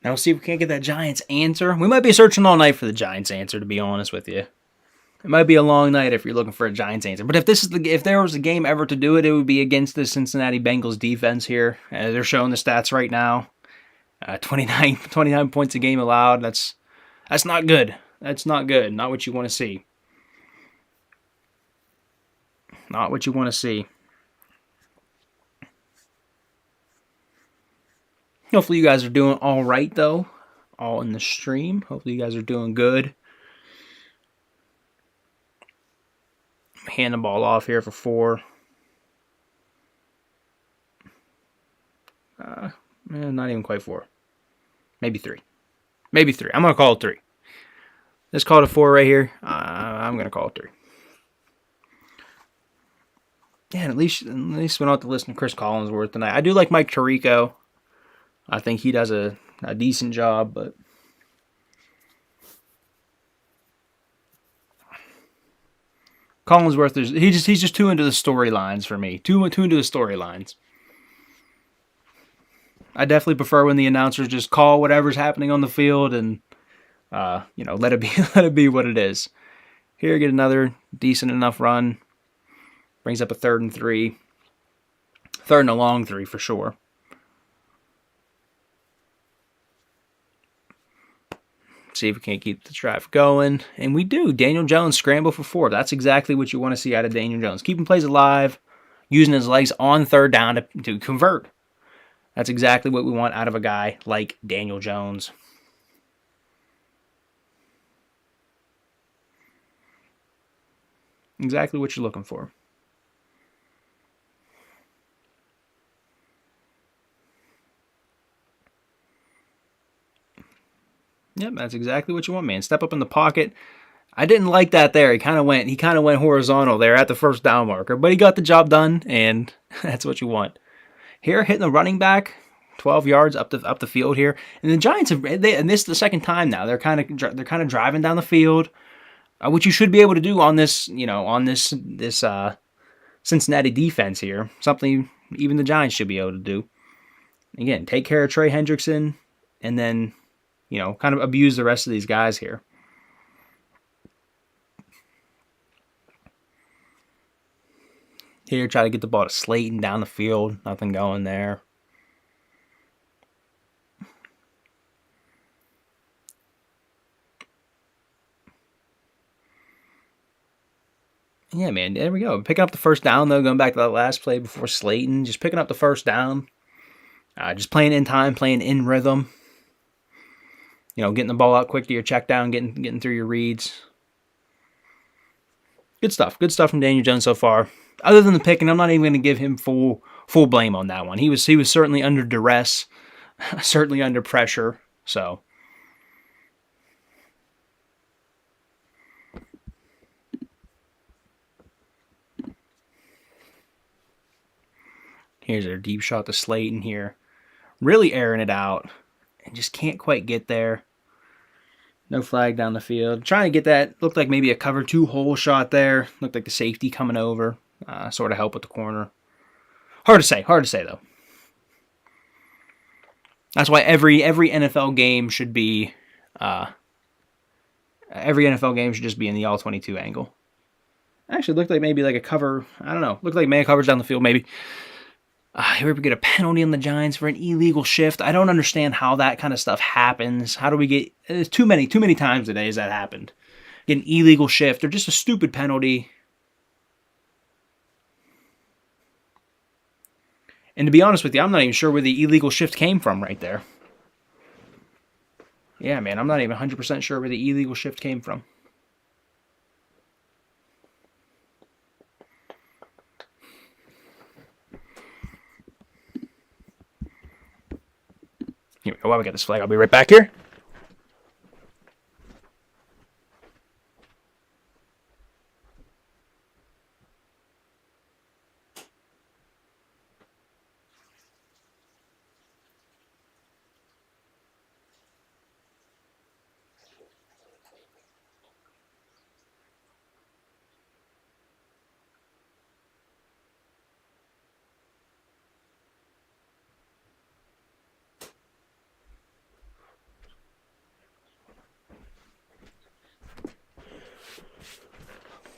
Now we'll see if we can't get that Giants answer. We might be searching all night for the Giants answer, to be honest with you. It might be a long night if you're looking for a Giants answer. But if there was a game ever to do it, it would be against the Cincinnati Bengals defense here. They're showing the stats right now. 29 points a game allowed. That's not good. That's not good. Not what you want to see. Not what you want to see. Hopefully you guys are doing all right, though. All in the stream. Hopefully you guys are doing good. Hand the ball off here for 4. Not even quite 4. Maybe 3. Maybe 3. I'm going to call it 3. Let's call it a 4 right here. I'm going to call it 3. Yeah, at least we don't have to listen to Chris Collinsworth tonight. I do like Mike Tirico. I think he does a decent job, but Collinsworth he's just too into the storylines for me. Too into the storylines. I definitely prefer when the announcers just call whatever's happening on the field and let it be what it is. Here, get another decent enough run. Brings up a 3rd and 3. 3rd and a long 3 for sure. See if we can't keep the drive going. And we do. Daniel Jones scramble for 4. That's exactly what you want to see out of Daniel Jones. Keeping plays alive, using his legs on 3rd down to convert. That's exactly what we want out of a guy like Daniel Jones. Exactly what you're looking for. Yep, that's exactly what you want, man. Step up in the pocket. I didn't like that there. He kind of went horizontal there at the 1st down marker, but he got the job done, and that's what you want. Here, hitting the running back, 12 yards up the field here, and the Giants and this is the 2nd time now. They're kind of driving down the field, which you should be able to do on this Cincinnati defense here. Something even the Giants should be able to do. Again, take care of Trey Hendrickson, and then kind of abuse the rest of these guys here. Here, try to get the ball to Slayton down the field. Nothing going there. Yeah, man, there we go. Picking up the 1st down, though, going back to that last play before Slayton. Just picking up the 1st down. Just playing in time, playing in rhythm. Getting the ball out quick to your check down, getting through your reads. Good stuff. Good stuff from Daniel Jones so far. Other than the pick, and I'm not even going to give him full blame on that one. He was certainly under duress, certainly under pressure. So Here's their deep shot to Slayton here. Really airing it out. And just can't quite get there. No flag down the field. Trying to get that. Looked like maybe a cover 2 hole shot there. Looked like the safety coming over. Sort of help with the corner. Hard to say. Hard to say, though. That's why every NFL game should be... every NFL game should just be in the all-22 angle. Actually, looked like maybe like a cover... I don't know. Looked like man coverage down the field, maybe. Here we get a penalty on the Giants for an illegal shift. I don't understand how that kind of stuff happens. How do we get... There's too many times today has that happened. Get an illegal shift or just a stupid penalty. And to be honest with you, I'm not even sure where the illegal shift came from right there. Yeah, man, I'm not even 100% sure where the illegal shift came from. Here we go. While we got this flag, I'll be right back here.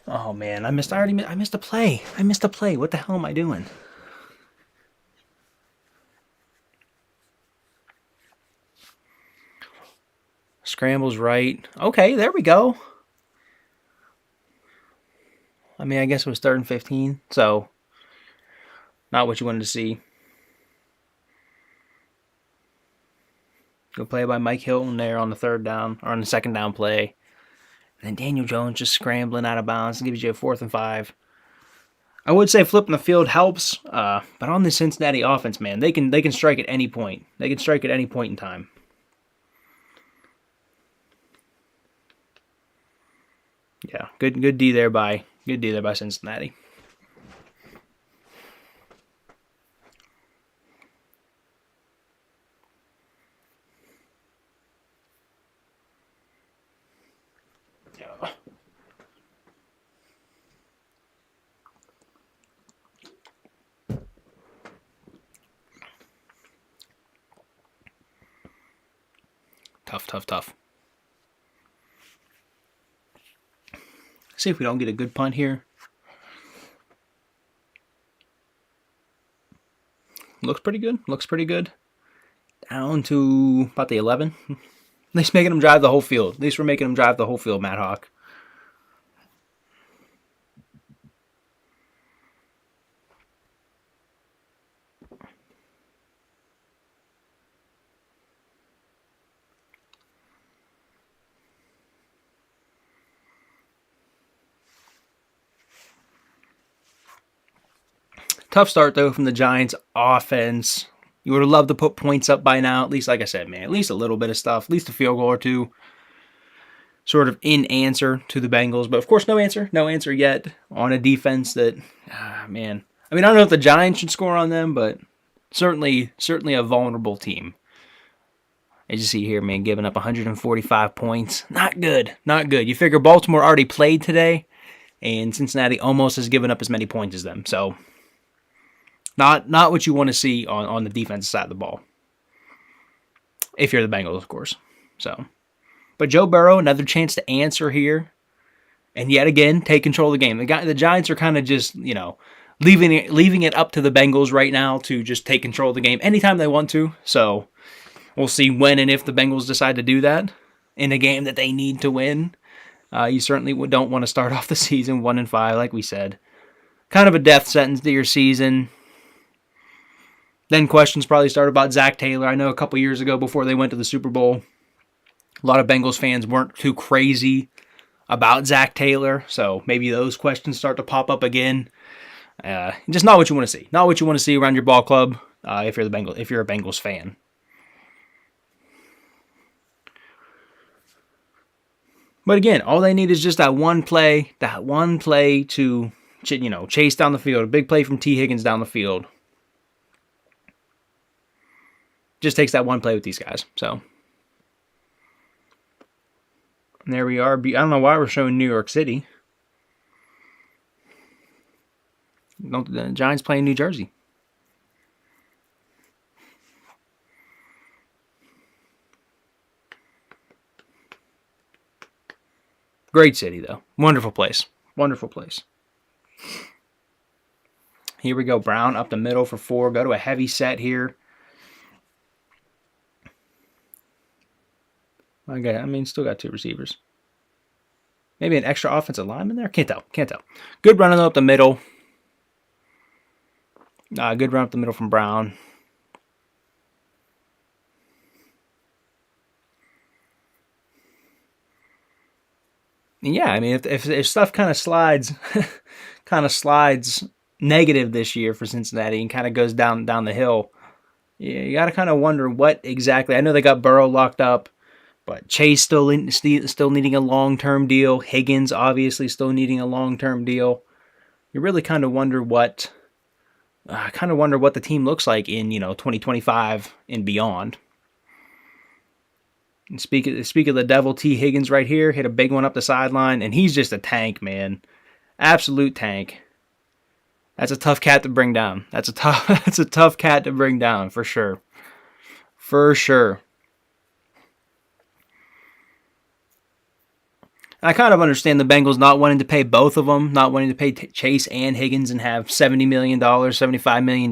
Oh man, I missed a play. I missed a play. What the hell am I doing? Scrambles right. Okay, there we go. I mean, I guess it was 3rd and 15, so not what you wanted to see. Good play by Mike Hilton there on the 3rd down, or on the 2nd down play. And then Daniel Jones just scrambling out of bounds and gives you a 4th and 5. I would say flipping the field helps, but on the Cincinnati offense, man, they can strike at any point. They can strike at any point in time. Yeah, good D there by Cincinnati. Yeah. Tough. See if we don't get a good punt here. Looks pretty good. Down to about the 11. At least making them drive the whole field. At least we're making them drive the whole field, Matt Hawk. Tough start, though, from the Giants offense. You would have loved to put points up by now. At least, like I said, man, at least a little bit of stuff. At least a field goal or two. Sort of in answer to the Bengals. But, of course, no answer. No answer yet on a defense that, man. I mean, I don't know if the Giants should score on them, but certainly a vulnerable team. As you see here, man, giving up 145 points. Not good. You figure Baltimore already played today, and Cincinnati almost has given up as many points as them. So, not what you want to see on the defensive side of the ball. If you're the Bengals, of course. So, but Joe Burrow, another chance to answer here. And yet again, take control of the game. The Giants are kind of just, leaving it up to the Bengals right now to just take control of the game anytime they want to. So, we'll see when and if the Bengals decide to do that in a game that they need to win. You certainly don't want to start off the season 1-5, like we said. Kind of a death sentence to your season. Then questions probably start about Zach Taylor. I know a couple years ago before they went to the Super Bowl, a lot of Bengals fans weren't too crazy about Zach Taylor. So maybe those questions start to pop up again. Just not what you want to see. Not what you want to see around your ball club if you're a Bengals fan. But again, all they need is just that one play to chase down the field. A big play from T. Higgins down the field. Just takes that one play with these guys. So and there we are. I don't know why we're showing New York City. The Giants playing New Jersey. Great city, though. Wonderful place. Wonderful place. Here we go. Brown up the middle for 4. Go to a heavy set here. Okay, I mean, still got 2 receivers. Maybe an extra offensive lineman there? Can't tell. Can't tell. Good running up the middle. Good run up the middle from Brown. And yeah, I mean, if stuff kind of slides negative this year for Cincinnati and kind of goes down the hill, you got to kind of wonder what exactly. I know they got Burrow locked up, but Chase still needing a long-term deal. Higgins obviously still needing a long-term deal. You really kind of wonder what the team looks like in 2025 and beyond. And speak of the devil, T. Higgins right here hit a big one up the sideline, and he's just a tank, man, absolute tank. That's a tough cat to bring down. That's a tough cat to bring down for sure. For sure. I kind of understand the Bengals not wanting to pay both of them, not wanting to pay Chase and Higgins and have $70 million, $75 million,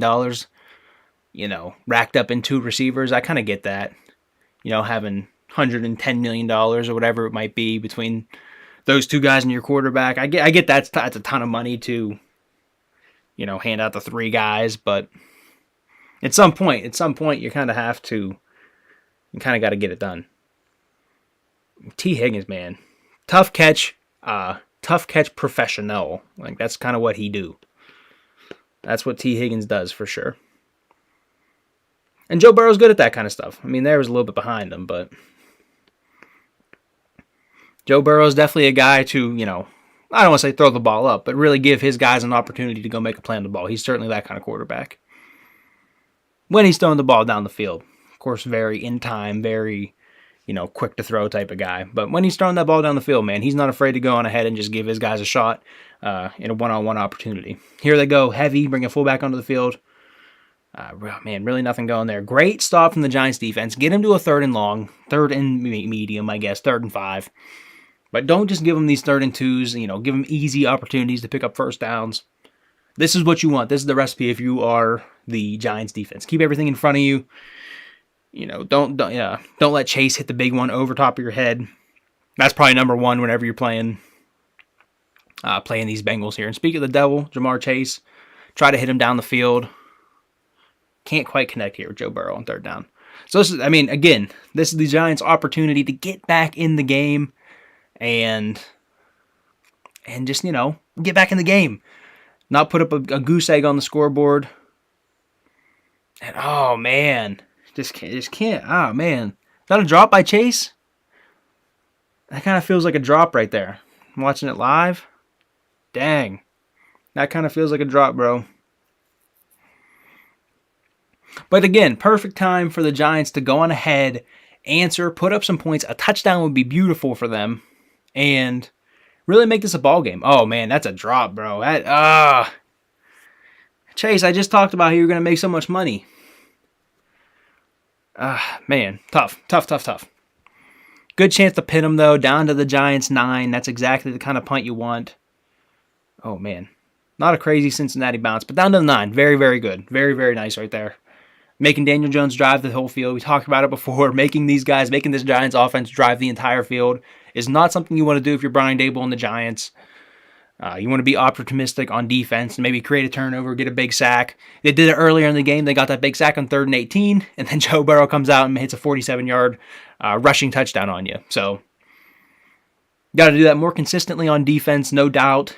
racked up in 2 receivers. I kind of get that. Having $110 million or whatever it might be between those 2 guys and your quarterback. I get that's a ton of money to, hand out the 3 guys, but at some point you kind of have to, you kind of got to get it done. T. Higgins, man. Tough catch professional. Like, that's kind of what he do. That's what T. Higgins does for sure. And Joe Burrow's good at that kind of stuff. I mean, there was a little bit behind him, but Joe Burrow's definitely a guy to, I don't want to say throw the ball up, but really give his guys an opportunity to go make a play on the ball. He's certainly that kind of quarterback. When he's throwing the ball down the field. Of course, very in time, very quick to throw type of guy. But when he's throwing that ball down the field, man, he's not afraid to go on ahead and just give his guys a shot in a one-on-one opportunity. Here they go, heavy, bring a fullback onto the field. Man, really nothing going there. Great stop from the Giants defense. Get him to a 3rd and long, 3rd and medium, I guess, 3rd and 5. But don't just give them these 3rd and 2s, give them easy opportunities to pick up first downs. This is what you want. This is the recipe if you are the Giants defense. Keep everything in front of you. Don't let Chase hit the big one over top of your head. That's probably number 1 whenever you're playing these Bengals here. And speak of the devil, Jamar Chase, try to hit him down the field. Can't quite connect here with Joe Burrow on 3rd down. So this is the Giants' opportunity to get back in the game and just, get back in the game. Not put up a goose egg on the scoreboard. And oh man. Just can't. Oh, man. Is that a drop by Chase? That kind of feels like a drop right there. I'm watching it live. Dang. That kind of feels like a drop, bro. But again, perfect time for the Giants to go on ahead, answer, put up some points. A touchdown would be beautiful for them. And really make this a ball game. Oh, man, that's a drop, bro. Chase, I just talked about how you're going to make so much money. Man, tough. Good chance to pin him, though. Down to the Giants 9. That's exactly the kind of punt you want. Oh, man. Not a crazy Cincinnati bounce, but down to the 9. Very, very good. Very, very nice right there. Making Daniel Jones drive the whole field. We talked about it before. Making this Giants offense drive the entire field is not something you want to do if you're Brian Daboll and the Giants. You want to be opportunistic on defense and maybe create a turnover, get a big sack. They did it earlier in the game. They got that big sack on 3rd and 18, and then Joe Burrow comes out and hits a 47-yard rushing touchdown on you. So, got to do that more consistently on defense, no doubt.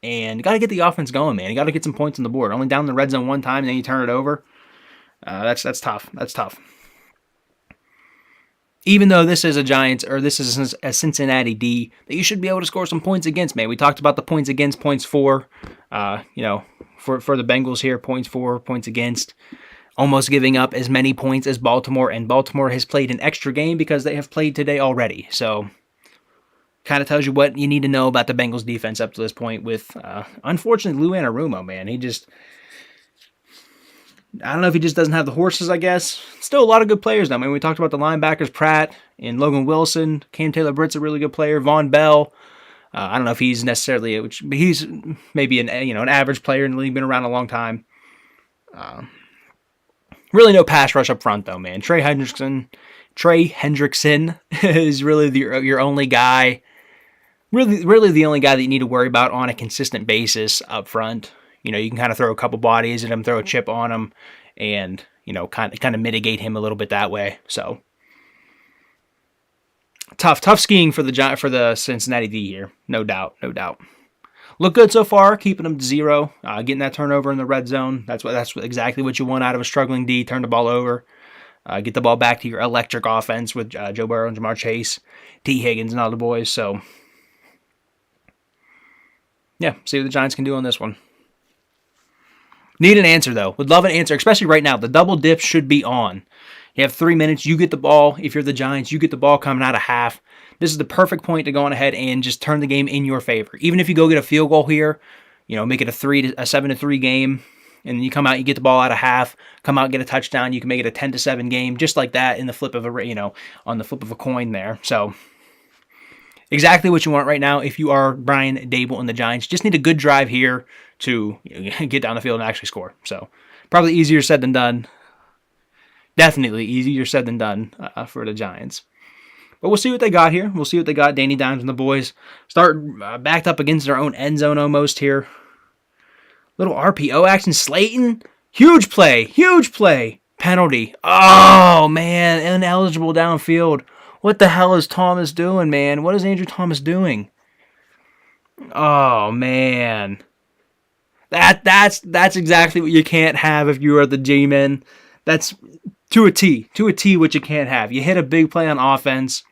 And got to get the offense going, man. You got to get some points on the board. Only down in the red zone one time, and then you turn it over. That's tough. That's tough. Even though this is a Cincinnati D that you should be able to score some points against, man. We talked about the points against, points for, for the Bengals here, points for, points against. almost giving up as many points as Baltimore, and Baltimore has played an extra game because they have played today already. So kind of tells you what you need to know about the Bengals defense up to this point with, unfortunately, Lou Anarumo, man. I don't know if he just doesn't have the horses, I guess. Still a lot of good players, though. I mean, we talked about the linebackers, Pratt and Logan Wilson. Cam Taylor-Britt's a really good player. Von Bell. I don't know if he's necessarily, but he's maybe an average player in the league, been around a long time. Really no pass rush up front, though, man. Trey Hendrickson is really your only guy. Really the only guy that you need to worry about on a consistent basis up front. You can kind of throw a couple bodies at him, throw a chip on him, and, kind of mitigate him a little bit that way. So tough skiing for the Cincinnati D here. No doubt. Look good so far, keeping them to 0, getting that turnover in the red zone. That's exactly what you want out of a struggling D. Turn the ball over, get the ball back to your electric offense with Joe Burrow and Jamar Chase, T. Higgins, and all the boys. So yeah, see what the Giants can do on this one. Need an answer, though. Would love an answer, especially right now. The double dip should be on. You have 3 minutes. You get the ball. If you're the Giants, you get the ball coming out of half. This is the perfect point to go on ahead and just turn the game in your favor. Even if you go get a field goal here, make it a 7-3 game, and you come out, you get the ball out of half, come out, get a touchdown. You can make it a 10-7 game, just like that in the flip of on the flip of a coin there. So exactly what you want right now if you are Brian Daboll and the Giants. Just need a good drive here to get down the field and actually score. So probably easier said than done. Definitely easier said than done for the Giants. But we'll see what they got here. We'll see what they got. Danny Dimes and the boys start backed up against their own end zone almost here. Little RPO action. Slayton. Huge play. Penalty. Oh, man. Ineligible downfield. What the hell is Thomas doing, man? What is Andrew Thomas doing? Oh, man. That's exactly what you can't have if you are the G-men. That's to a T what you can't have. You hit a big play on offense,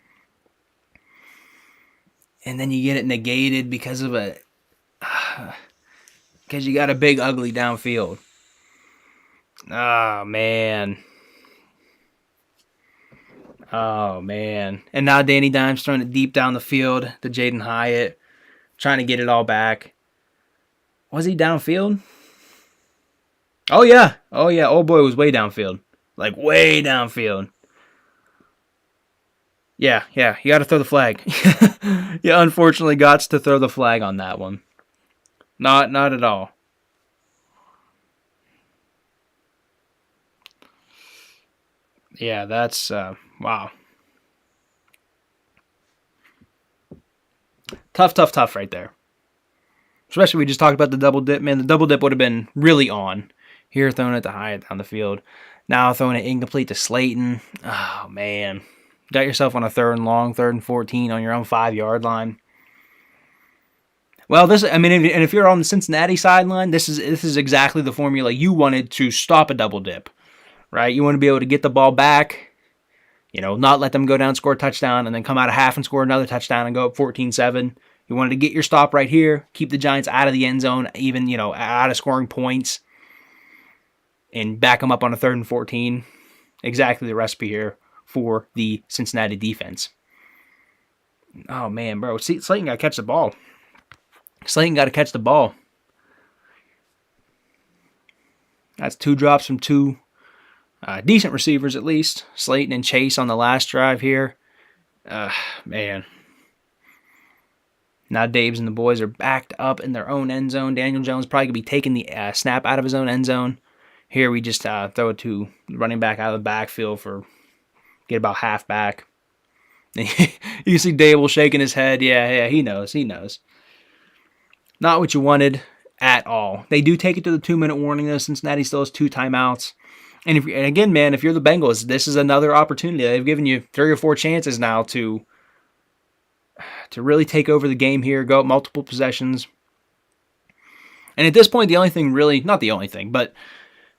and then you get it negated because you got a big ugly downfield. Oh, man. And now Danny Dimes throwing it deep down the field to Jaden Hyatt, trying to get it all back. Was he downfield? Oh, yeah. Old boy was way downfield. Like, way downfield. Yeah. You got to throw the flag. You unfortunately got to throw the flag on that one. Not at all. Yeah, that's, wow. Tough right there. Especially we just talked about the double dip. Man, the double dip would have been really on. Here throwing it to Hyatt down the field. Now throwing it incomplete to Slayton. Oh, man. Got yourself on a 3rd and long, 3rd and 14 on your own 5-yard line. Well, if you're on the Cincinnati sideline, this is exactly the formula you wanted to stop a double dip, right? You want to be able to get the ball back, not let them go down, score a touchdown, and then come out of half and score another touchdown and go up 14-7. You wanted to get your stop right here, keep the Giants out of the end zone, even, out of scoring points, and back them up on a 3rd and 14. Exactly the recipe here for the Cincinnati defense. Oh, man, bro. Slayton got to catch the ball. That's 2 drops from 2 decent receivers, at least. Slayton and Chase on the last drive here. Man. Now Daves and the boys are backed up in their own end zone. Daniel Jones probably going to be taking the snap out of his own end zone. Here we just throw it to running back out of the backfield get about half back. You can see Dable shaking his head. Yeah, he knows. Not what you wanted at all. They do take it to the 2-minute warning, though. Cincinnati still has 2 timeouts. And again, man, if you're the Bengals, this is another opportunity. They've given you 3 or 4 chances now to really take over the game here, go up multiple possessions. And at this point, the only thing really, not the only thing, but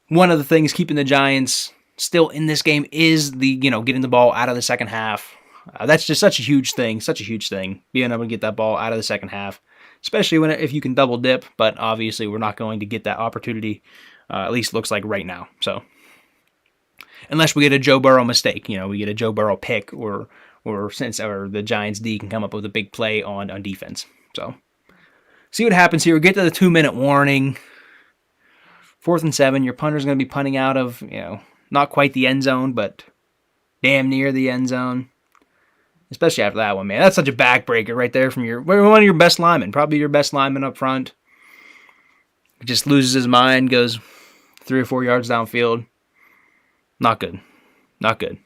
one of the things keeping the Giants still in this game is the, getting the ball out of the second half. That's just such a huge thing, being able to get that ball out of the second half, especially if you can double dip, but obviously we're not going to get that opportunity, at least looks like right now. So unless we get a Joe Burrow mistake. We get a Joe Burrow pick, or the Giants D can come up with a big play on defense. So see what happens here. We get to the 2-minute warning. 4th and 7. Your punter's going to be punting out of, not quite the end zone, but damn near the end zone. Especially after that one, man. That's such a backbreaker right there from one of your best linemen. Probably your best lineman up front. He just loses his mind, goes 3 or 4 yards downfield. Not good. Not good.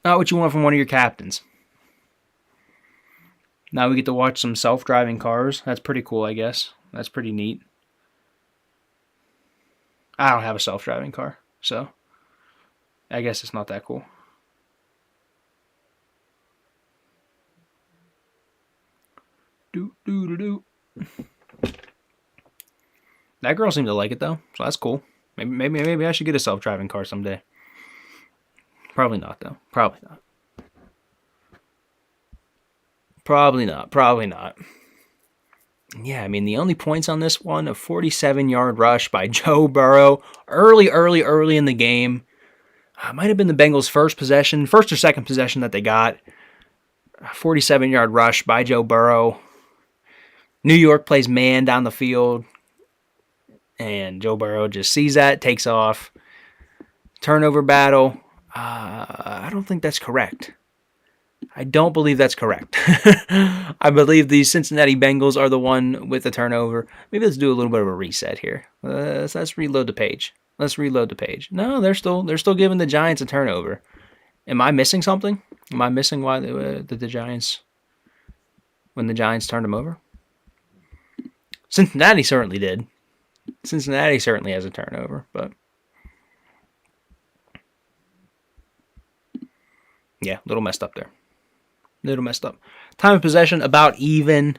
Not what you want from one of your captains. Now we get to watch some self-driving cars. That's pretty cool, I guess. That's pretty neat. I don't have a self-driving car, so I guess it's not that cool. That girl seemed to like it though, so that's cool. Maybe I should get a self-driving car someday. Probably not though. Probably not. Yeah, I mean, the only points on this one, a 47-yard rush by Joe Burrow early in the game. Might have been the Bengals' first or second possession that they got. A 47-yard rush by Joe Burrow. New York plays man down the field, and Joe Burrow just sees that, takes off. Turnover battle. I don't think that's correct. I don't believe that's correct. I believe the Cincinnati Bengals are the one with the turnover. Maybe let's do a little bit of a reset here. Let's reload the page. No, they're still giving the Giants a turnover. Am I missing something? Am I missing why the Giants, when the Giants turned them over? Cincinnati certainly did. Cincinnati certainly has a turnover, but yeah, a little messed up there. Time of possession about even.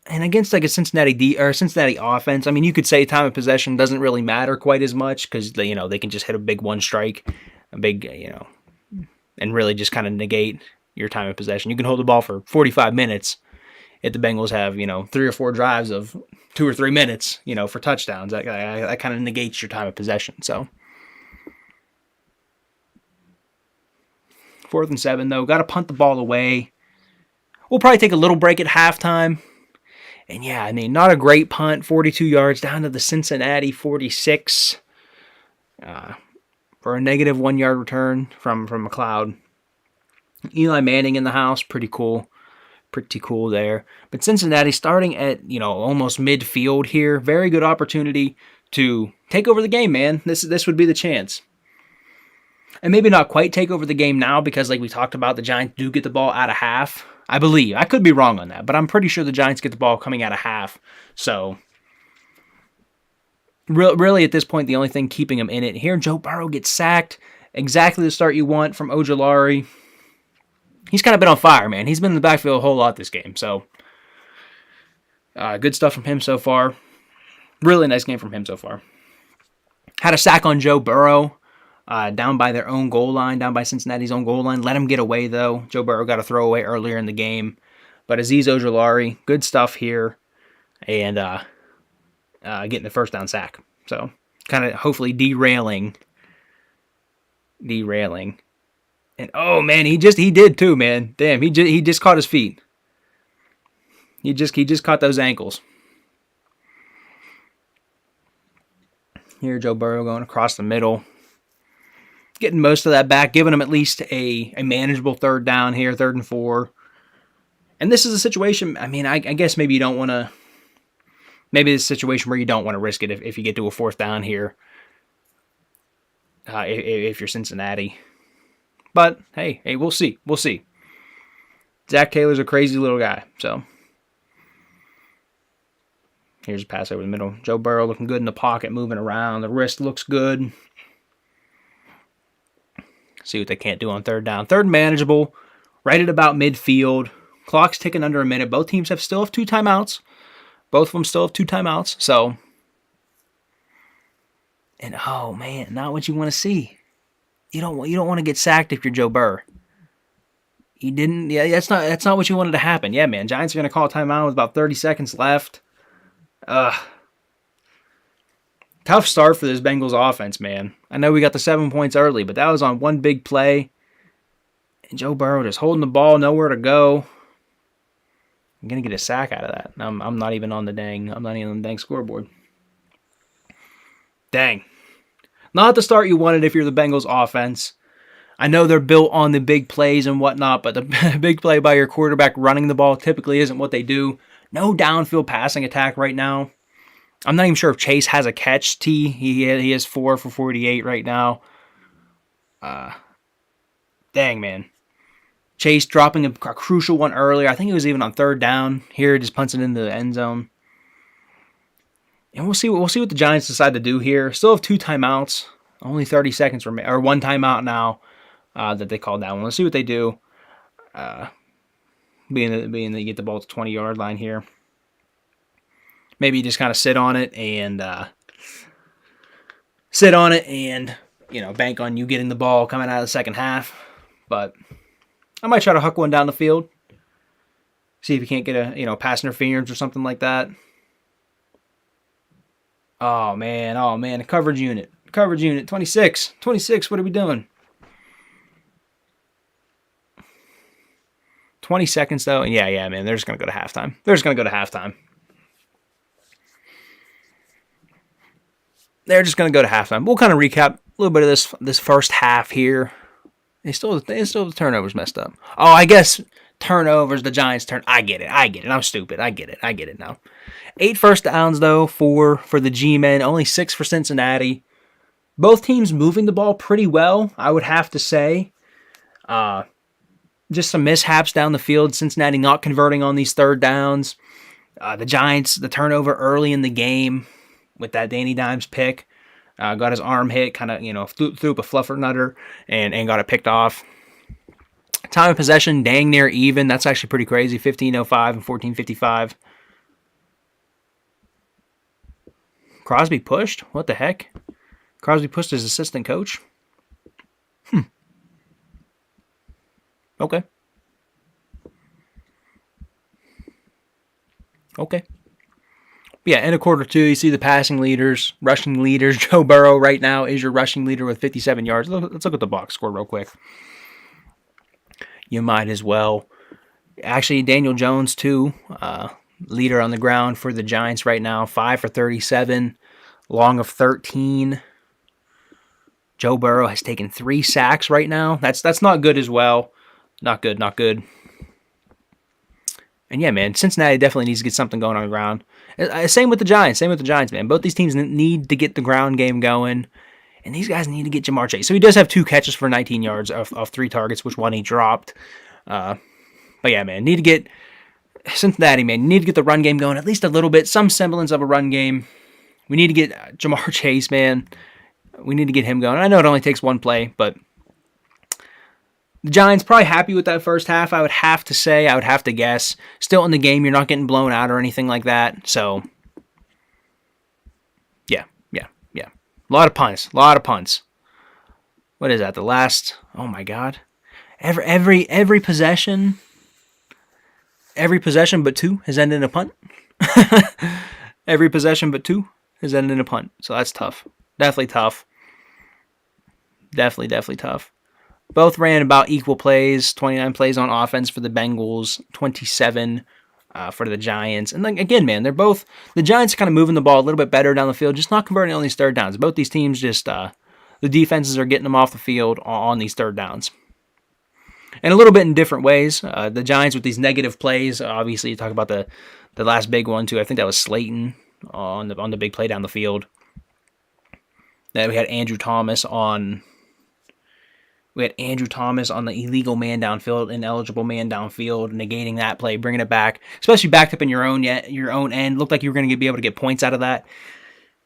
And against like a Cincinnati offense, I mean, you could say time of possession doesn't really matter quite as much because they can just hit a big one strike, and really just kind of negate your time of possession. You can hold the ball for 45 minutes if the Bengals have 3 or 4 drives of 2 or 3 minutes, for touchdowns. That kind of negates your time of possession. So 4th and 7 though, got to punt the ball away. We'll probably take a little break at halftime. And yeah, I mean, not a great punt, 42 yards down to the Cincinnati 46 for a negative 1-yard return from McLeod. Eli Manning in the house, pretty cool there. But Cincinnati starting at, almost midfield here. Very good opportunity to take over the game, man. This would be the chance. And maybe not quite take over the game now because, like we talked about, the Giants do get the ball out of half. I believe. I could be wrong on that, but I'm pretty sure the Giants get the ball coming out of half. So, really at this point, the only thing keeping them in it here, Joe Burrow gets sacked. Exactly the start you want from Ojulari. He's kind of been on fire, man. He's been in the backfield a whole lot this game. So, good stuff from him so far. Really nice game from him so far. Had a sack on Joe Burrow. Down by their own goal line, down by Cincinnati's own goal line. Let him get away, though. Joe Burrow got a throwaway earlier in the game. But Azeez Ojulari, good stuff here. And getting the first down sack. So, kind of hopefully derailing. And, oh, man, he did too, man. Damn, he just caught his feet. He just caught those ankles. Here, Joe Burrow going across the middle. Getting most of that back, giving them at least a manageable 3rd down here, 3rd and 4. And this is a situation, I mean, I guess maybe you don't want to, maybe it's a situation where you don't want to risk it if you get to a 4th down here, if you're Cincinnati. But, hey, we'll see. Zach Taylor's a crazy little guy, so. Here's a pass over the middle. Joe Burrow looking good in the pocket, moving around. The wrist looks good. See what they can't do on 3rd down. 3rd manageable, right at about midfield. Clock's ticking under a minute. Both teams still have 2 timeouts. Both of them still have 2 timeouts. So, and oh man, not what you want to see. You don't want to get sacked if you're Joe Burrow. You didn't. Yeah, that's not what you wanted to happen. Yeah, man. Giants are gonna call a timeout with about 30 seconds left. Tough start for this Bengals offense, man. I know we got the 7 points early, but that was on one big play. And Joe Burrow just holding the ball, nowhere to go. I'm going to get a sack out of that. I'm not even on the dang scoreboard. Dang. Not the start you wanted if you're the Bengals offense. I know they're built on the big plays and whatnot, but the big play by your quarterback running the ball typically isn't what they do. No downfield passing attack right now. I'm not even sure if Chase has a catch. He has 4 for 48 right now. Dang, man. Chase dropping a crucial one earlier. I think it was even on 3rd down. Here, just punts it into the end zone. And we'll see what the Giants decide to do here. Still have 2 timeouts. Only 30 seconds remain, or 1 timeout now that they called that one. Let's see what they do. Being that you get the ball to the 20-yard line here. Maybe you just kind of sit on it and bank on you getting the ball coming out of the second half. But I might try to huck one down the field. See if you can't get a pass interference or something like that. Oh man, a coverage unit. 26, what are we doing? 20 seconds though, and yeah, man, they're just gonna go to halftime. They're just going to go to halftime. We'll kind of recap a little bit of this first half here. They still the turnovers messed up. Oh, I guess turnovers, the Giants turn. I get it. I'm stupid. I get it now. 8 first downs, though, for the G-Men. Only 6 for Cincinnati. Both teams moving the ball pretty well, I would have to say. Just some mishaps down the field. Cincinnati not converting on these 3rd downs. The Giants, the turnover early in the game with that Danny Dimes pick. Got his arm hit, kind of, threw up a fluffer nutter and got it picked off. Time of possession, dang near even. That's actually pretty crazy. 15:05 and 14:55. Crosby pushed? What the heck? Crosby pushed his assistant coach? Okay. Yeah, in a quarter 2, you see the passing leaders, rushing leaders. Joe Burrow right now is your rushing leader with 57 yards. Let's look at the box score real quick. You might as well. Actually, Daniel Jones, too, leader on the ground for the Giants right now. 5 for 37, long of 13. Joe Burrow has taken 3 sacks right now. That's not good as well. Not good. And yeah, man, Cincinnati definitely needs to get something going on the ground. Same with the Giants, man. Both these teams need to get the ground game going, and these guys need to get Jamar Chase. So he does have 2 catches for 19 yards off 3 targets, which one he dropped. But yeah, man, need to get Cincinnati, man, need to get the run game going, at least a little bit, some semblance of a run game. We need to get Jamar Chase, man. We need to get him going. I know it only takes 1 play, but the Giants probably happy with that first half, I would have to guess. Still in the game, you're not getting blown out or anything like that. So, yeah. A lot of punts. What is that? The last, oh my God. Every possession but 2 has ended in a punt. Every possession but 2 has ended in a punt. So that's tough. Definitely tough. Definitely tough. Both ran about equal plays, 29 plays on offense for the Bengals, 27 for the Giants. And then again, man, the Giants are kind of moving the ball a little bit better down the field, just not converting on these 3rd downs. Both these teams the defenses are getting them off the field on these 3rd downs. And a little bit in different ways. The Giants with these negative plays, obviously you talk about the last big one too. I think that was Slayton on the big play down the field. Then we had Andrew Thomas on the illegal man downfield, ineligible man downfield, negating that play, bringing it back, especially backed up in your own end. Looked like you were going to be able to get points out of that,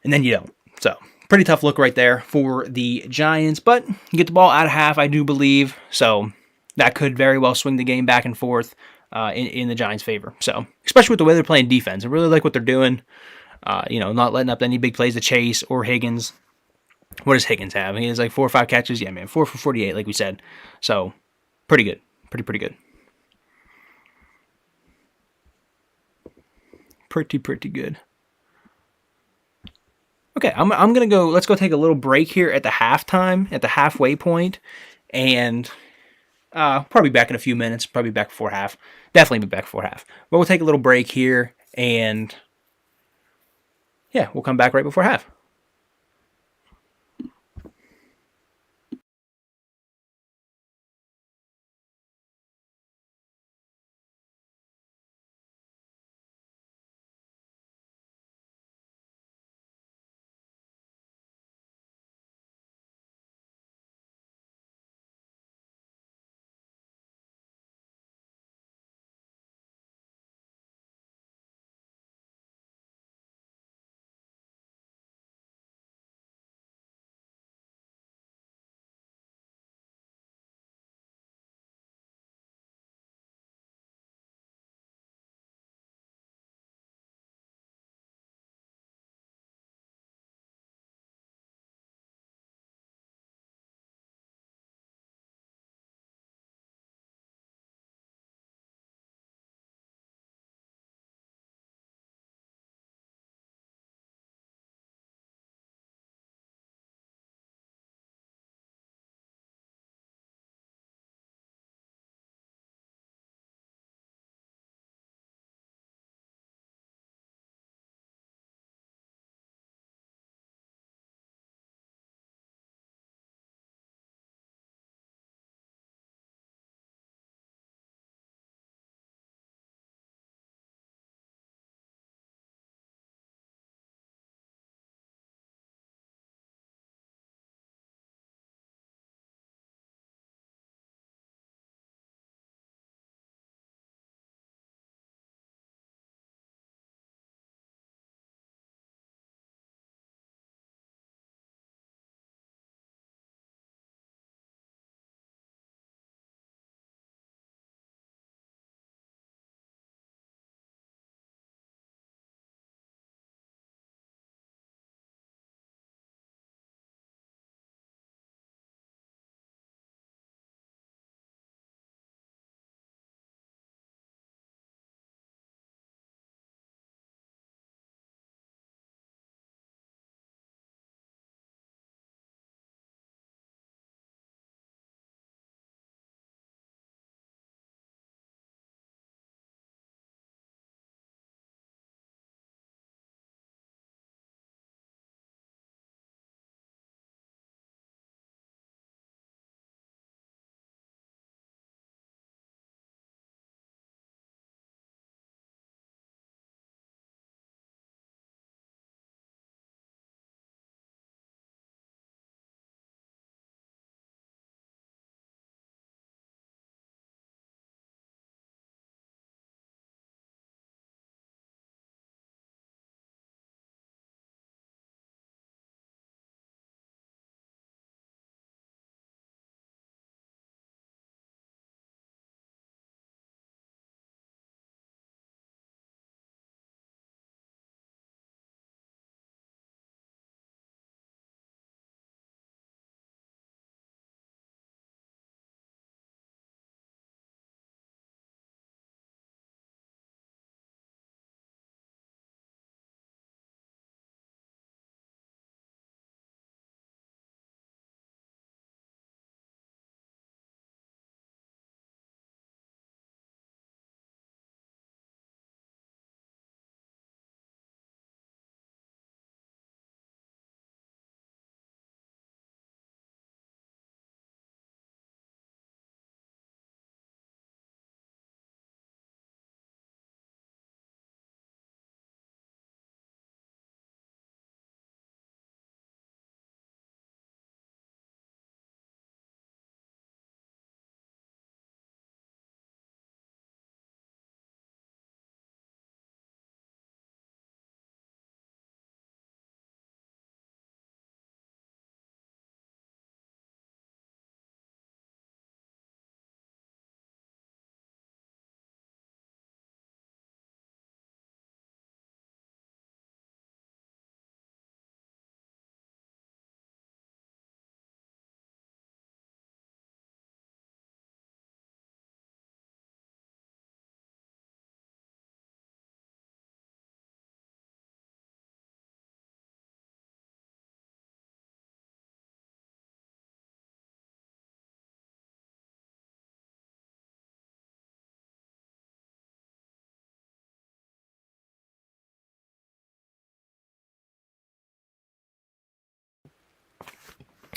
and then you don't. So, pretty tough look right there for the Giants, but you get the ball out of half, I do believe, so that could very well swing the game back and forth in the Giants' favor. So, especially with the way they're playing defense. I really like what they're doing, not letting up any big plays to Chase or Higgins. What does Higgins have? He has like 4 or 5 catches. Yeah, man, 4 for 48, like we said. So, pretty good. Pretty good. Pretty good. Okay, I'm gonna go. Let's go take a little break here at the halftime, at the halfway point, and probably back in a few minutes. Probably back before half. Definitely be back before half. But we'll take a little break here, and yeah, we'll come back right before half.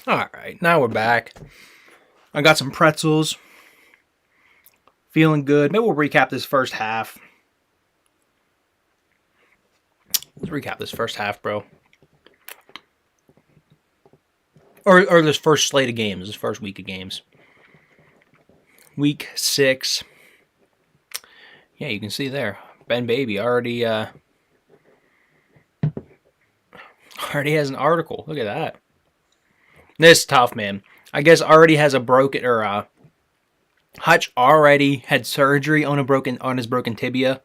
All right, now we're back. I got some pretzels. Feeling good. Maybe we'll recap this first half. Let's recap this first half, bro. Or this first slate of games, this first week of games. Week 6. Yeah, you can see there. Ben Baby already has an article. Look at that. This is tough, man. I guess already has a broken, or Hutch already had surgery on his broken tibia.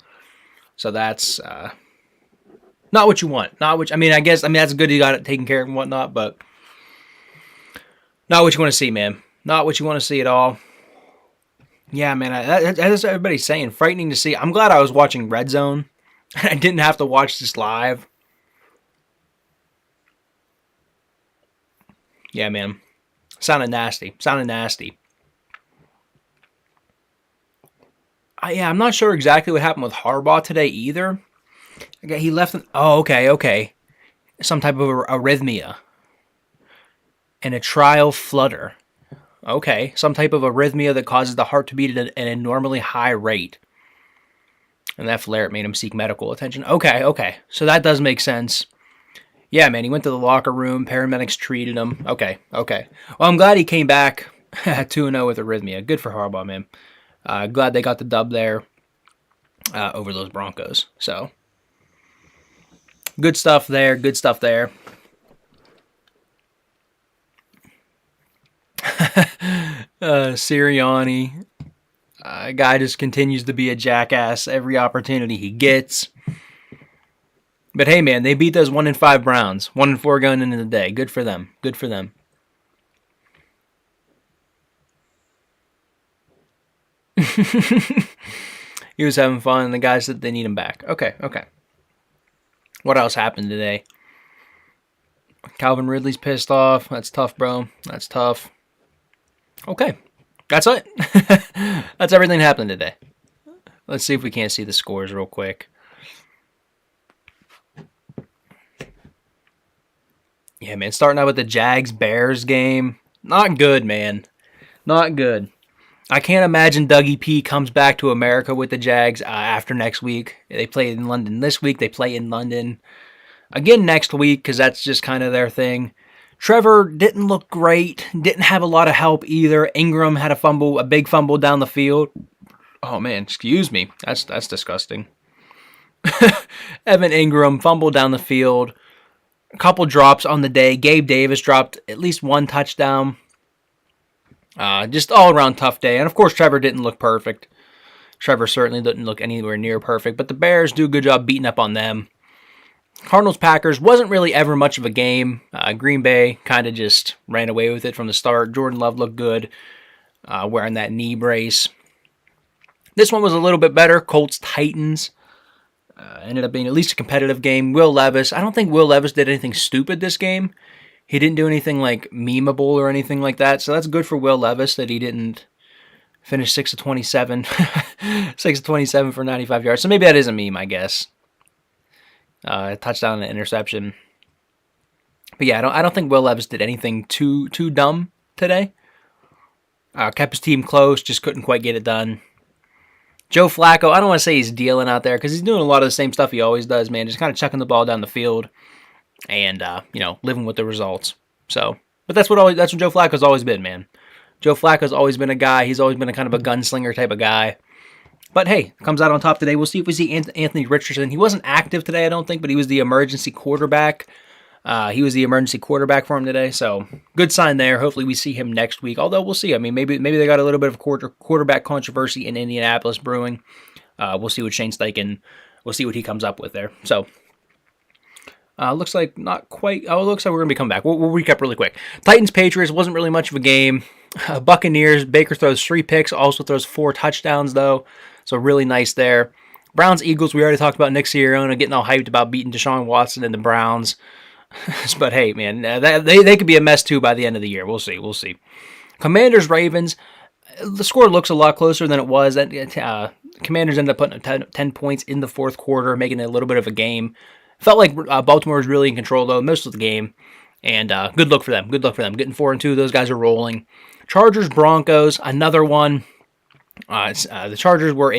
So that's not what you want. I guess that's good, you got it taken care of and whatnot, but not what you want to see, man. Not what you want to see at all. Yeah, man, that's everybody's saying. Frightening to see. I'm glad I was watching Red Zone. I didn't have to watch this live. Yeah, man. Sounded nasty. I'm not sure exactly what happened with Harbaugh today either. Okay, he left. Okay. Some type of arrhythmia. And a trial flutter. Okay, some type of arrhythmia that causes the heart to beat at an abnormally high rate. And that flare made him seek medical attention. Okay. So that does make sense. Yeah, man, he went to the locker room. Paramedics treated him. Okay. Well, I'm glad he came back 2-0 with arrhythmia. Good for Harbaugh, man. Glad they got the dub there over those Broncos. So, good stuff there. Sirianni, guy just continues to be a jackass every opportunity he gets. But hey, man, they beat those 1-5 Browns, 1-4 going into the day. Good for them. He was having fun, and the guys said they need him back. Okay. What else happened today? Calvin Ridley's pissed off. That's tough, bro. That's tough. Okay. That's it. That's everything happened today. Let's see if we can't see the scores real quick. Yeah, man. Starting out with the Jags-Bears game. Not good, man. Not good. I can't imagine Dougie P comes back to America with the Jags after next week. They play in London this week. They play in London again next week because that's just kind of their thing. Trevor didn't look great. Didn't have a lot of help either. Ingram had a big fumble down the field. Oh, man, excuse me. That's disgusting. Evan Ingram fumbled down the field. A couple drops on the day. Gabe Davis dropped at least one touchdown. Just all around tough day. And of course, Trevor didn't look perfect. Trevor certainly didn't look anywhere near perfect. But the Bears do a good job beating up on them. Cardinals-Packers wasn't really ever much of a game. Green Bay kind of just ran away with it from the start. Jordan Love looked good wearing that knee brace. This one was a little bit better. Colts-Titans ended up being at least a competitive game. Will Levis, I don't think Will Levis did anything stupid this game. He didn't do anything like memeable or anything like that. So that's good for Will Levis that he didn't finish 6 of 27. 6 of 27 for 95 yards. So maybe that is a meme, I guess. A touchdown and interception. But yeah, I don't think Will Levis did anything too dumb today. Kept his team close, just couldn't quite get it done. Joe Flacco, I don't want to say he's dealing out there because he's doing a lot of the same stuff he always does, man. Just kind of chucking the ball down the field and living with the results. So, but that's what Joe Flacco's always been, man. Joe Flacco's always been a guy. He's always been a kind of a gunslinger type of guy. But hey, comes out on top today. We'll see if we see Anthony Richardson. He wasn't active today, I don't think, but he was the emergency quarterback. He was the emergency quarterback for him today, so good sign there. Hopefully we see him next week, although we'll see. I mean, maybe they got a little bit of quarterback controversy in Indianapolis brewing. We'll see what Shane Steichen, we'll see what he comes up with there. So, looks like not quite. Oh, it looks like we're going to be coming back. We'll recap really quick. Titans-Patriots wasn't really much of a game. Buccaneers, Baker throws 3 picks, also throws 4 touchdowns, though. So really nice there. Browns-Eagles, we already talked about Nick Sirianni getting all hyped about beating Deshaun Watson and the Browns. But hey, man, they could be a mess too by the end of the year. We'll see. Commanders-Ravens, the score looks a lot closer than it was. Commanders ended up putting 10 points in the fourth quarter, making it a little bit of a game. Felt like Baltimore was really in control, though, most of the game. And good luck for them. Good luck for them. Getting 4-2. Those guys are rolling. Chargers, Broncos, another one. The Chargers were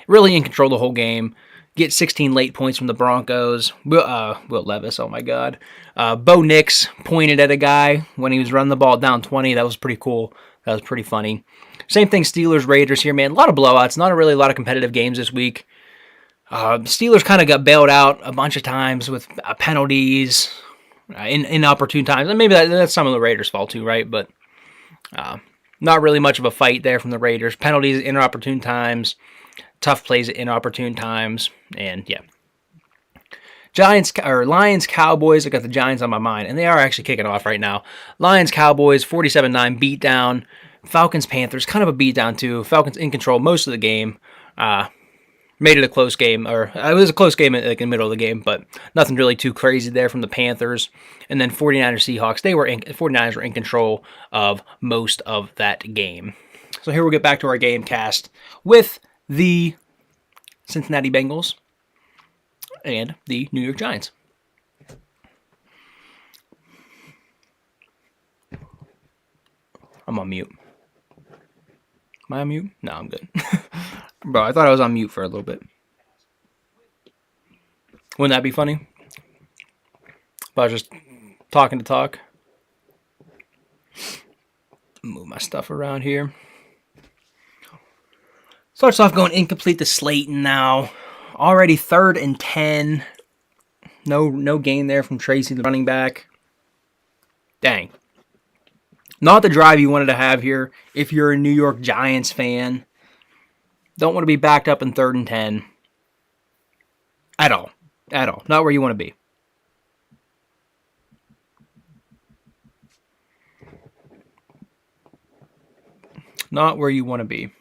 really in control the whole game. Get 16 late points from the Broncos. Will Levis, oh my God. Bo Nix pointed at a guy when he was running the ball down 20. That was pretty cool. That was pretty funny. Same thing, Steelers, Raiders here, man. A lot of blowouts. Not really a lot of competitive games this week. Steelers kind of got bailed out a bunch of times with penalties in inopportune times. And maybe that's some of the Raiders' fault too, right? But not really much of a fight there from the Raiders. Penalties at inopportune times. Tough plays at inopportune times. And yeah. Lions, Cowboys. I got the Giants on my mind, and they are actually kicking off right now. Lions, Cowboys, 47-9 beatdown. Falcons, Panthers, kind of a beatdown too. Falcons in control most of the game. Made it a close game, or it was a close game in the middle of the game, but nothing really too crazy there from the Panthers. And then 49ers, Seahawks. 49ers were in control of most of that game. So here we'll get back to our game cast with the Cincinnati Bengals and the New York Giants. I'm on mute. Am I on mute? No, I'm good. Bro, I thought I was on mute for a little bit. Wouldn't that be funny? If I was just talking to talk. Move my stuff around here. Starts off going incomplete to Slayton now. Already 3rd and 10. No gain there from Tracy, the running back. Dang. Not the drive you wanted to have here if you're a New York Giants fan. Don't want to be backed up in 3rd and 10. At all. At all. Not where you want to be. Not where you want to be.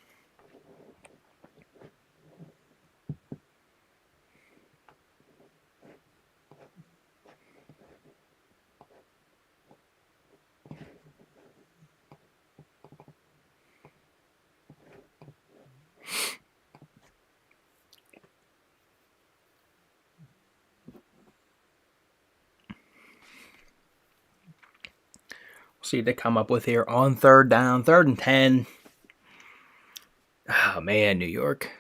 See what they come up with here on 3rd down, 3rd and 10. Oh, man, New York.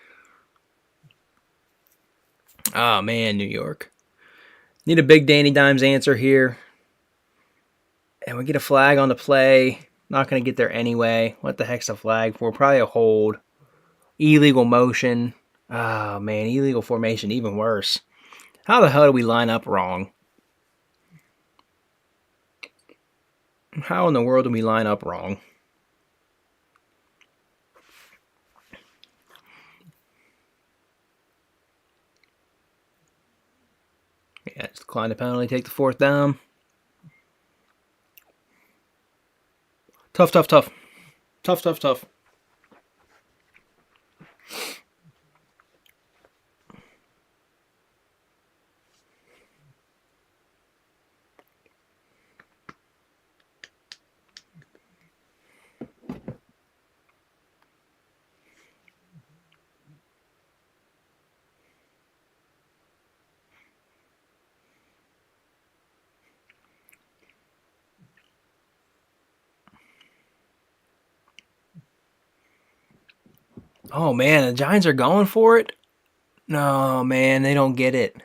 Oh, man, New York. Need a big Danny Dimes answer here. And we get a flag on the play. Not going to get there anyway. What the heck's the flag for? Probably a hold. Illegal motion. Oh, man, illegal formation, even worse. How the hell do we line up wrong? How in the world do we line up wrong? Yeah, just decline the penalty, take the 4th down. Tough. Tough. Oh, man, the Giants are going for it? No, man, they don't get it.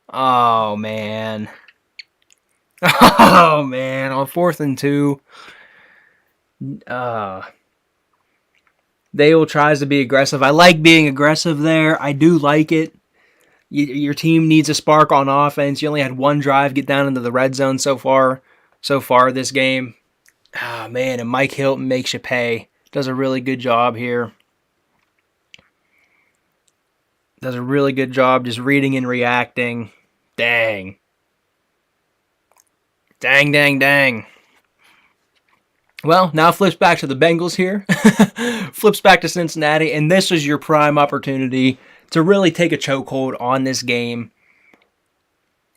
Oh, man. Oh, man, on 4th and 2. Dale tries to be aggressive. I like being aggressive there. I do like it. Your team needs a spark on offense. You only had one drive get down into the red zone so far this game. Oh, man, and Mike Hilton makes you pay. Does a really good job here. Does a really good job just reading and reacting. Dang. Well, now flips back to the Bengals here. Flips back to Cincinnati, and this is your prime opportunity to really take a chokehold on this game.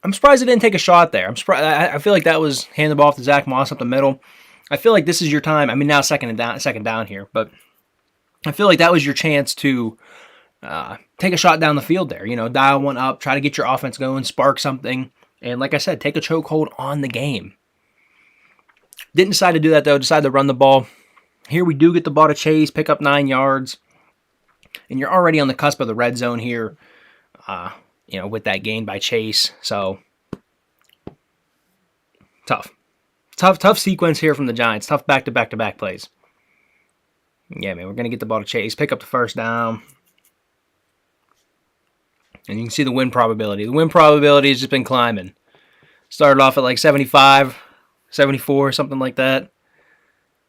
I'm surprised they didn't take a shot there. I feel like that was hand the ball off to Zach Moss up the middle. I feel like this is your time. I mean, now second down here, but I feel like that was your chance to take a shot down the field there. You know, dial one up, try to get your offense going, spark something. And like I said, take a chokehold on the game. Didn't decide to do that, though. Decided to run the ball. Here we do get the ball to Chase, pick up 9 yards. And you're already on the cusp of the red zone here, with that gain by Chase. So, tough sequence here from the Giants. Tough back-to-back-to-back plays. Yeah, man, we're going to get the ball to Chase, pick up the first down. And you can see the win probability. The win probability has just been climbing. Started off at like 75, 74, something like that.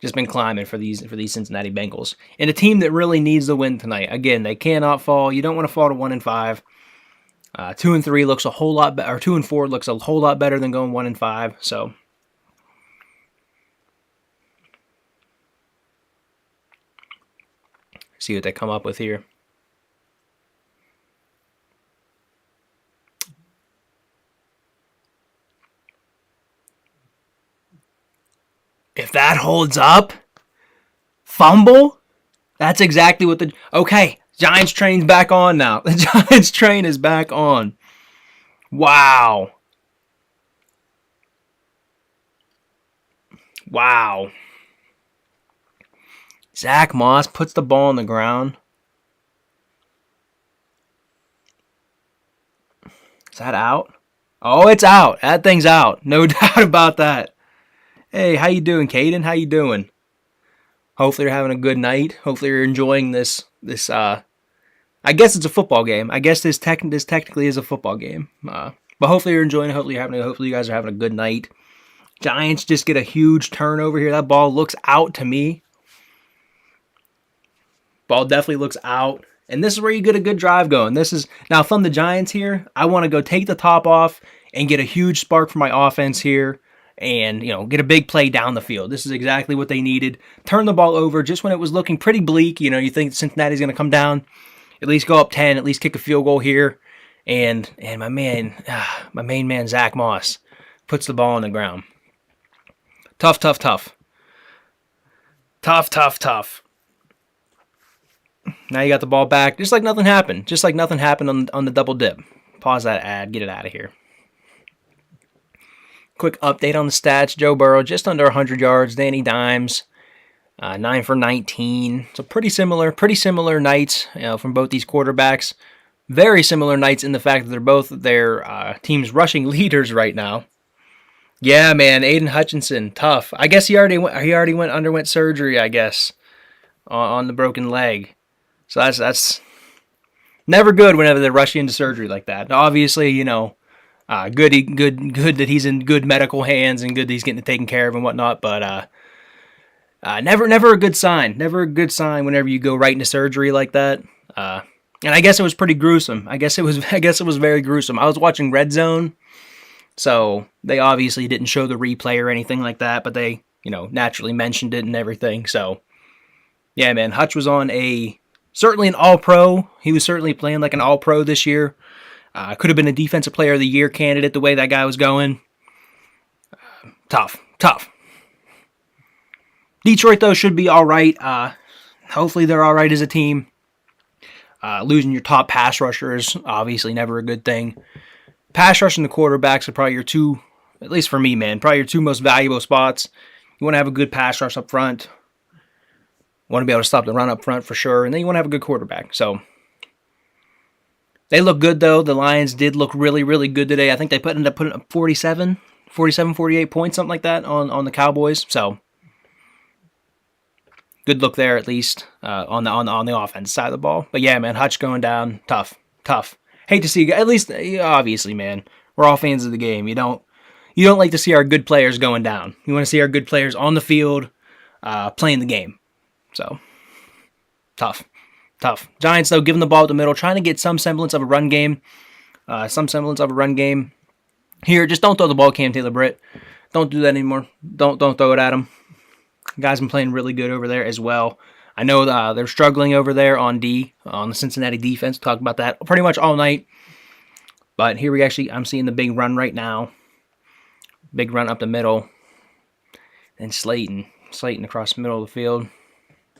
Just been climbing for these Cincinnati Bengals. And a team that really needs the win tonight. Again, they cannot fall. You don't want to fall to 1-5. 2-3 looks a whole lot better, or 2-4 looks a whole lot better than going 1-5. So see what they come up with here. If that holds up, fumble, that's exactly what okay, Giants train's back on now. The Giants train is back on. Wow. Zach Moss puts the ball on the ground. Is that out? Oh, it's out. That thing's out. No doubt about that. Hey, how you doing, Caden? How you doing? Hopefully you're having a good night. Hopefully you're enjoying this. I guess it's a football game. I guess this technically is a football game. But hopefully you're enjoying it. Hopefully you guys are having a good night. Giants just get a huge turnover here. That ball looks out to me. Ball definitely looks out. And this is where you get a good drive going. This is now, if I'm the Giants here, I want to go take the top off and get a huge spark for my offense here. And, get a big play down the field. This is exactly what they needed. Turn the ball over just when it was looking pretty bleak. You think Cincinnati's going to come down, at least go up 10, at least kick a field goal here. And my main man, Zach Moss, puts the ball on the ground. Tough. Now you got the ball back. Just like nothing happened. Just like nothing happened on the double dip. Pause that ad. Get it out of here. Quick update on the stats. Joe Burrow, just under 100 yards. Danny Dimes, 9 for 19. So pretty similar nights from both these quarterbacks. Very similar nights in the fact that they're both their team's rushing leaders right now. Yeah, man, Aiden Hutchinson, tough. I guess he underwent surgery, I guess, on the broken leg. So that's never good whenever they rush you into surgery like that. Now, obviously, good that he's in good medical hands and good that he's getting it taken care of and whatnot. But never a good sign. Never a good sign whenever you go right into surgery like that. And I guess it was pretty gruesome. I guess it was very gruesome. I was watching Red Zone, so they obviously didn't show the replay or anything like that, but they naturally mentioned it and everything. So yeah, man, Hutch was on certainly an All-Pro. He was certainly playing like an All-Pro this year. Could have been a Defensive Player of the Year candidate the way that guy was going. Tough. Detroit, though, should be all right. Hopefully they're all right as a team. Losing your top pass rusher is obviously never a good thing. Pass rush and the quarterbacks are probably your two, at least for me, man, probably your two most valuable spots. You want to have a good pass rush up front. Want to be able to stop the run up front for sure. And then you want to have a good quarterback. So they look good, though. The Lions did look really, really good today. I think they ended up putting up 47, 48 points, something like that on the Cowboys. So good look there, at least, on the offense side of the ball. But yeah, man, Hutch going down, tough. Hate to see, at least, obviously, man, we're all fans of the game. You don't like to see our good players going down. You want to see our good players on the field, playing the game. So tough. Giants, though, giving the ball at the middle, trying to get some semblance of a run game. Here, just don't throw the ball, Cam Taylor-Britt. Don't do that anymore. Don't throw it at him. Guys been playing really good over there as well. I know they're struggling over there on the Cincinnati defense. Talk about that pretty much all night. But here I'm seeing the big run right now. Big run up the middle. And Slayton across the middle of the field.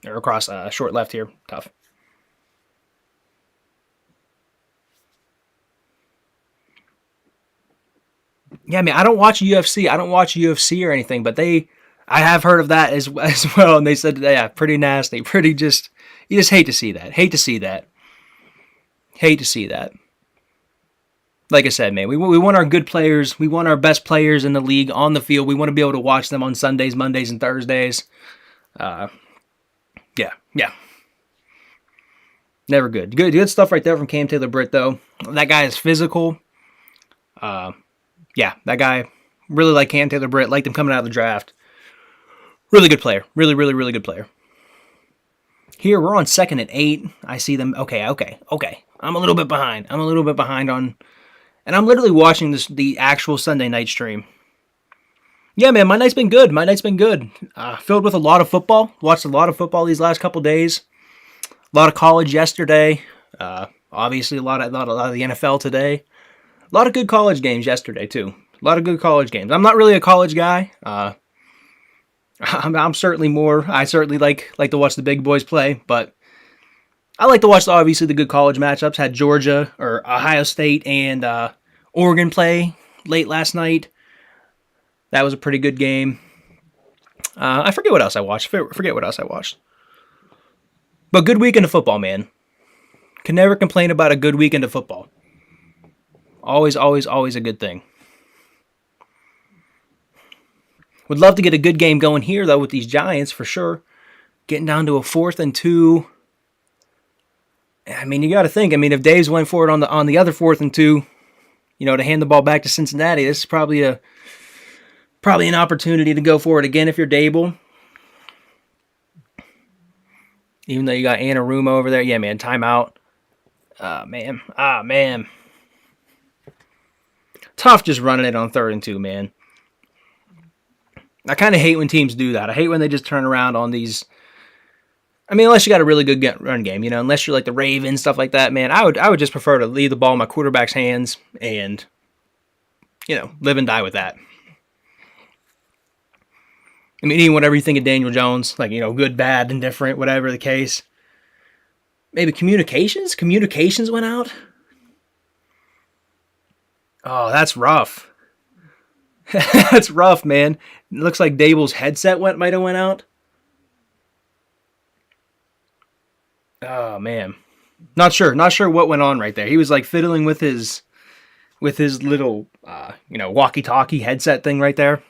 Or across short left here. Tough. Yeah, I mean, I don't watch UFC. I don't watch UFC or anything, but I have heard of that as well, and they said, yeah, pretty nasty, pretty just, you just hate to see that. Hate to see that. Hate to see that. Like I said, man, we want our good players. We want our best players in the league on the field. We want to be able to watch them on Sundays, Mondays, and Thursdays. Yeah. Never good. Good stuff right there from Cam Taylor-Britt, though. That guy is physical. Yeah, that guy, really like Cam Taylor-Britt. Liked him coming out of the draft. Really good player. Really, really, really good player. Here, we're on 2nd and 8. I see them. Okay. I'm a little bit behind. On... And I'm literally watching the actual Sunday night stream. Yeah, man, my night's been good. Filled with a lot of football. Watched a lot of football these last couple days. A lot of college yesterday. Obviously, a lot of the NFL today. A lot of good college games yesterday, too. A lot of good college games. I'm not really a college guy. I'm certainly more. I certainly like to watch the big boys play, but I like to watch, obviously, the good college matchups. Had Georgia or Ohio State and Oregon play late last night. That was a pretty good game. I forget what else I watched. But good weekend of football, man. Can never complain about a good weekend of football. Always a good thing. Would love to get a good game going here, though, with these Giants, for sure. Getting down to a 4th and 2. I mean, you got to think. I mean, if Dave's went for it on the other 4th and 2, to hand the ball back to Cincinnati, this is probably an opportunity to go for it again if you're Dable. Even though you got Anarumo over there. Yeah, man, timeout. Man. Tough just running it on 3rd and 2, man. I kind of hate when teams do that. I hate when they just turn around on these. I mean, unless you got a really good run game, unless you're like the Ravens, stuff like that, man. I would just prefer to leave the ball in my quarterback's hands and, live and die with that. I mean, even whatever you think of Daniel Jones, like, good, bad, indifferent, whatever the case. Maybe communications? Communications went out? Oh, that's rough. That's rough, man. It looks like Dable's headset might have went out. Oh, man. Not sure what went on right there. He was like fiddling with his little, walkie-talkie headset thing right there.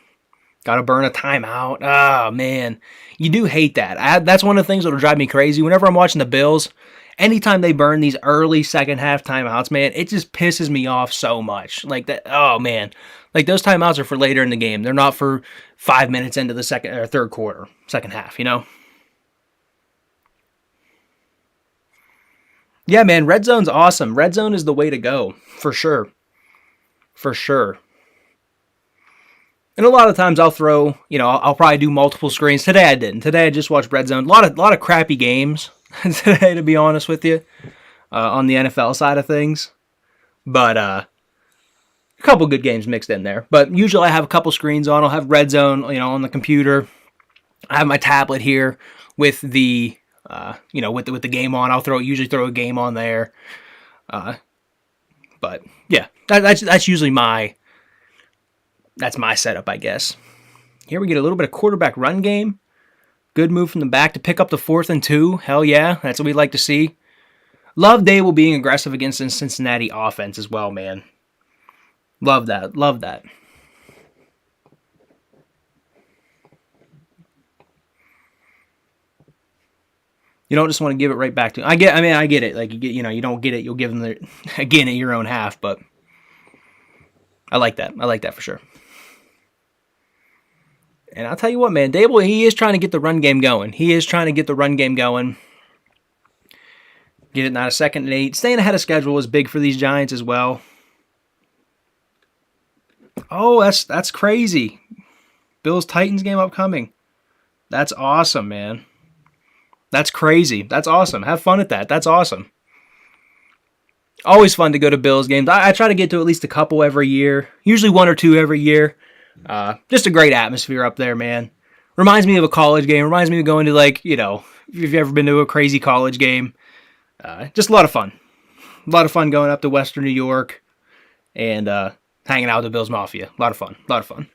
Got to burn a timeout. Oh, man. You do hate that. That's one of the things that'll drive me crazy. Whenever I'm watching the Bills, anytime they burn these early second half timeouts, man, it just pisses me off so much. Like that. Oh, man. Like those timeouts are for later in the game. They're not for 5 minutes into the second or third quarter, second half, Yeah, man, red zone's awesome. Red zone is the way to go, for sure. For sure. And a lot of times I'll throw, I'll probably do multiple screens. Today I didn't. Today I just watched red zone. A lot of crappy games today, to be honest with you, on the NFL side of things. But a couple good games mixed in there. But usually I have a couple screens on. I'll have red zone, on the computer. I have my tablet here with the, with the game on. I'll usually throw a game on there. But yeah, that's usually that's my setup, I guess. Here we get a little bit of quarterback run game. Good move from the back to pick up the 4th and 2. Hell yeah, that's what we like to see. Love Dable being aggressive against the Cincinnati offense as well, man. Love that. You don't just want to give it right back to him. I get it. Like you don't get it, you'll give them again at your own half, but I like that. I like that for sure. And I'll tell you what, man, Dable, he is trying to get the run game going. Get it now to 2nd and 8. Staying ahead of schedule is big for these Giants as well. Oh, that's crazy. Bills-Titans game upcoming. That's awesome, man. That's crazy. That's awesome. Have fun at that. That's awesome. Always fun to go to Bills games. I try to get to at least a couple every year. Usually 1 or 2 every year. Just a great atmosphere up there, man. Reminds me of a college game. Reminds me of going to, if you've ever been to a crazy college game. Just a lot of fun. A lot of fun going up to Western New York. And, hanging out with the Bills Mafia. A lot of fun. A lot of fun.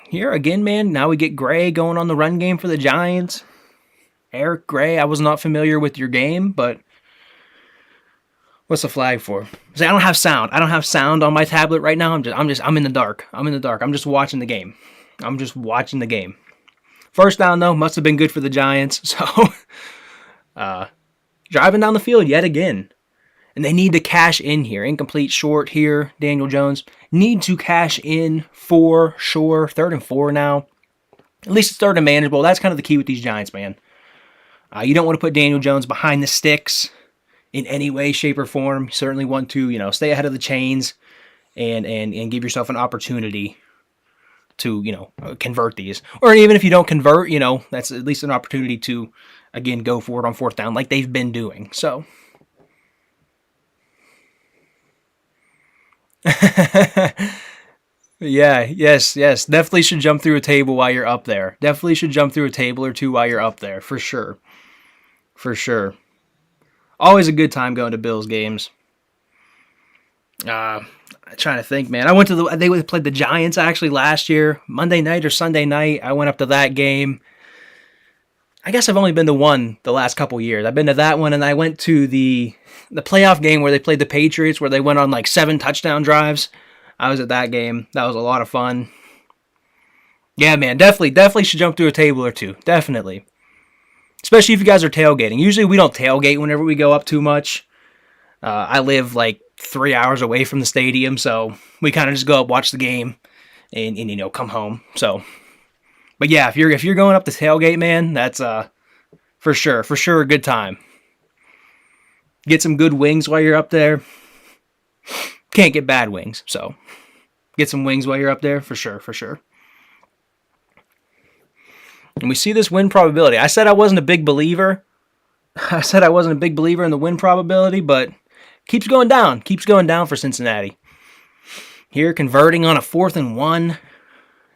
Here again, man, now we get Gray going on the run game for the Giants. Eric Gray, I was not familiar with your game, but what's the flag for? See, I don't have sound. I don't have sound on my tablet right now. I'm in the dark. I'm in the dark. I'm just watching the game. I'm just watching the game. First down, though, must have been good for the Giants. So, driving down the field yet again. And they need to cash in here. Incomplete short here, Daniel Jones. Need to cash in for sure. 3rd and 4 now. At least it's 3rd and manageable. That's kind of the key with these Giants, man. You don't want to put Daniel Jones behind the sticks in any way, shape, or form. You certainly want to, stay ahead of the chains and give yourself an opportunity to, convert these. Or even if you don't convert, that's at least an opportunity to, again, go for it on 4th down like they've been doing. So, yeah, yes. Definitely should jump through a table while you're up there. Definitely should jump through a table or two while you're up there, for sure. For sure. Always a good time going to Bills games. I'm trying to think, man. I went to they played the Giants actually last year, Monday night or Sunday night. I went up to that game. I guess I've only been to one the last couple years. I've been to that one, and I went to the playoff game where they played the Patriots, where they went on like 7 touchdown drives. I was at that game. That was a lot of fun. Yeah, man, definitely should jump through a table or two. Definitely. Especially if you guys are tailgating. Usually we don't tailgate whenever we go up too much. I live like 3 hours away from the stadium, so we kind of just go up, watch the game, and come home. So, but yeah, if you're going up to tailgate, man, that's for sure a good time. Get some good wings while you're up there. Can't get bad wings, so get some wings while you're up there, for sure. And we see this win probability. I said I wasn't a big believer. in the win probability, but keeps going down for Cincinnati. Here, converting on a 4th and 1.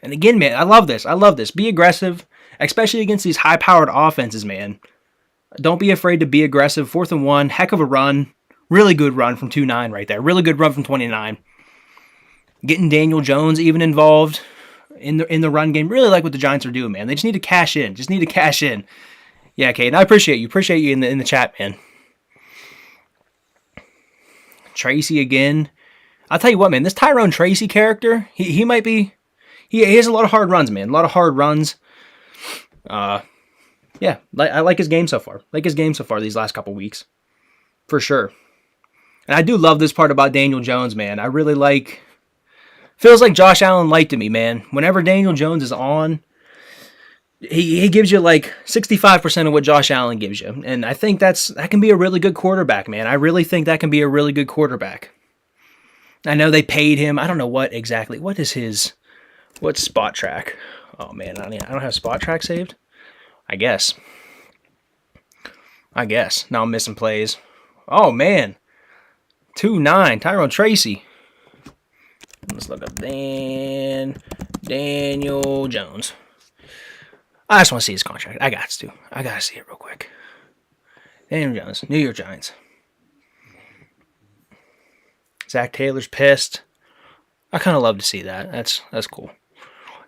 And again, man, I love this. Be aggressive, especially against these high-powered offenses, man. Don't be afraid to be aggressive. 4th and 1, heck of a run. Really good run from 2-9 right there. Really good run from 29. Getting Daniel Jones even involved in the run game. Really like what the Giants are doing, man. They just need to cash in. Yeah, Kate, and I appreciate you in the chat, man. Tracy again. I'll tell you what, man. This Tyrone Tracy character, he might be. He has a lot of hard runs, man. A lot of hard runs. Yeah, I like his game so far. These last couple weeks, for sure. And I do love this part about Daniel Jones, man. I really like. Feels like Josh Allen light to me, man. Whenever Daniel Jones is on, he gives you like 65% of what Josh Allen gives you. And I think that can be a really good quarterback, man. I really think that can be a really good quarterback. I know they paid him. I don't know what exactly. What's Spot Track? Oh, man. I don't have Spot Track saved? I guess. Now I'm missing plays. Oh, man. 2-9. Tyrone Tracy. Let's look up Daniel Jones. I just want to see his contract. I got to see it real quick. Daniel Jones, New York Giants. Zach Taylor's pissed. I kind of love to see that. That's cool.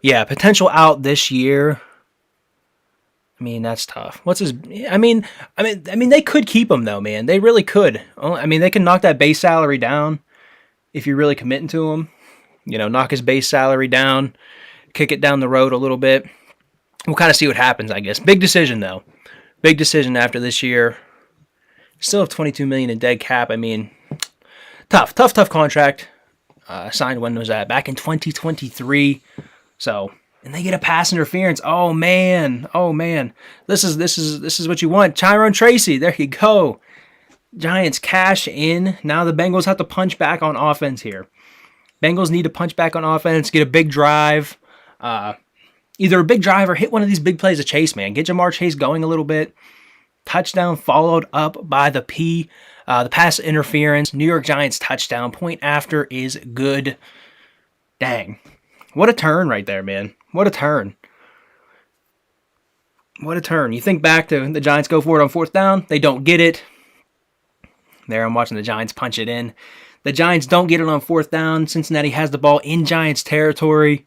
Yeah, potential out this year. I mean, that's tough. What's his? I mean, they could keep him though, man. They really could. I mean, they can knock that base salary down if you're really committing to him. Knock his base salary down, kick it down the road a little bit. We'll kind of see what happens, I guess. Big decision, though. Big decision after this year. Still have $22 million in dead cap. I mean, tough contract. Signed when was that? Back in 2023. So, and they get a pass interference. Oh man. This is what you want. Tyrone Tracy. There you go. Giants cash in. Now the Bengals have to punch back on offense here. Bengals need to punch back on offense, get a big drive. Either a big drive or hit one of these big plays of Chase, man. Get Jamar Chase going a little bit. Touchdown followed up by the pass interference. New York Giants touchdown. Point after is good. Dang. What a turn right there, man. What a turn. You think back to the Giants go for it on 4th down. They don't get it. There, I'm watching the Giants punch it in. The Giants don't get it on fourth down. Cincinnati has the ball in Giants territory.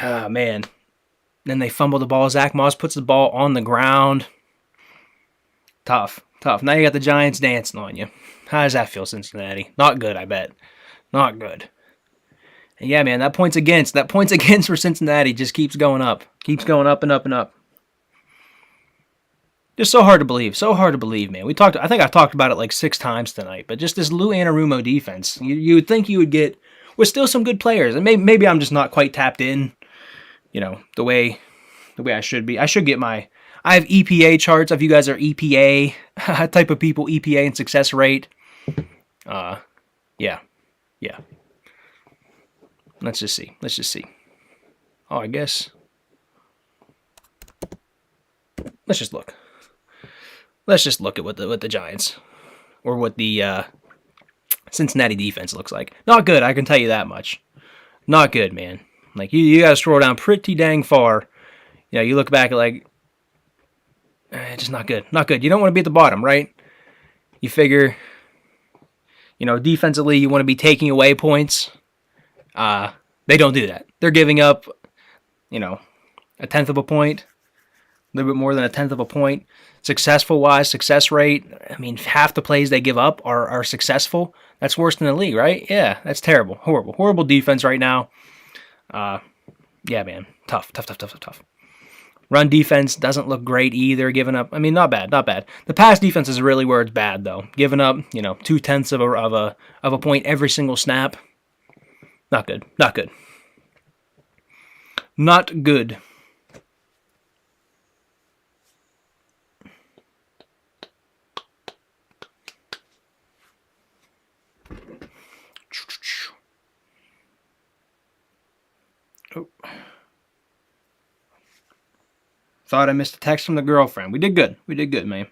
Ah, man. Then they fumble the ball. Zach Moss puts the ball on the ground. Tough. Now you got the Giants dancing on you. How does that feel, Cincinnati? Not good, I bet. Not good. And yeah, man, that points against for Cincinnati just keeps going up. Keeps going up and up and up. Just so hard to believe. So hard to believe, man. I think I've talked about it like 6 times tonight, but just this Lou Anarumo defense, you would think you would get with still some good players. And maybe I'm just not quite tapped in, the way I should be. I have EPA charts. If you guys are EPA type of people, EPA and success rate. Yeah. Let's just see. Oh, I guess. Let's just look. Let's just look at what the Giants or what the Cincinnati defense looks like. Not good, I can tell you that much. Not good, man. Like you got to scroll down pretty dang far. You look back at like, just not good. Not good. You don't want to be at the bottom, right? You figure, defensively you want to be taking away points. They don't do that. They're giving up, a tenth of a point, a little bit more than a tenth of a point. Success rate, half the plays they give up are successful. That's worse than the league, right? Yeah, that's terrible. Horrible defense right now. Yeah, man. Tough. Run defense doesn't look great either, giving up. Not bad. The pass defense is really where it's bad, though. Giving up, 0.2 of a point every single snap. Not good. Oh. Thought I missed a text from the girlfriend. We did good, man.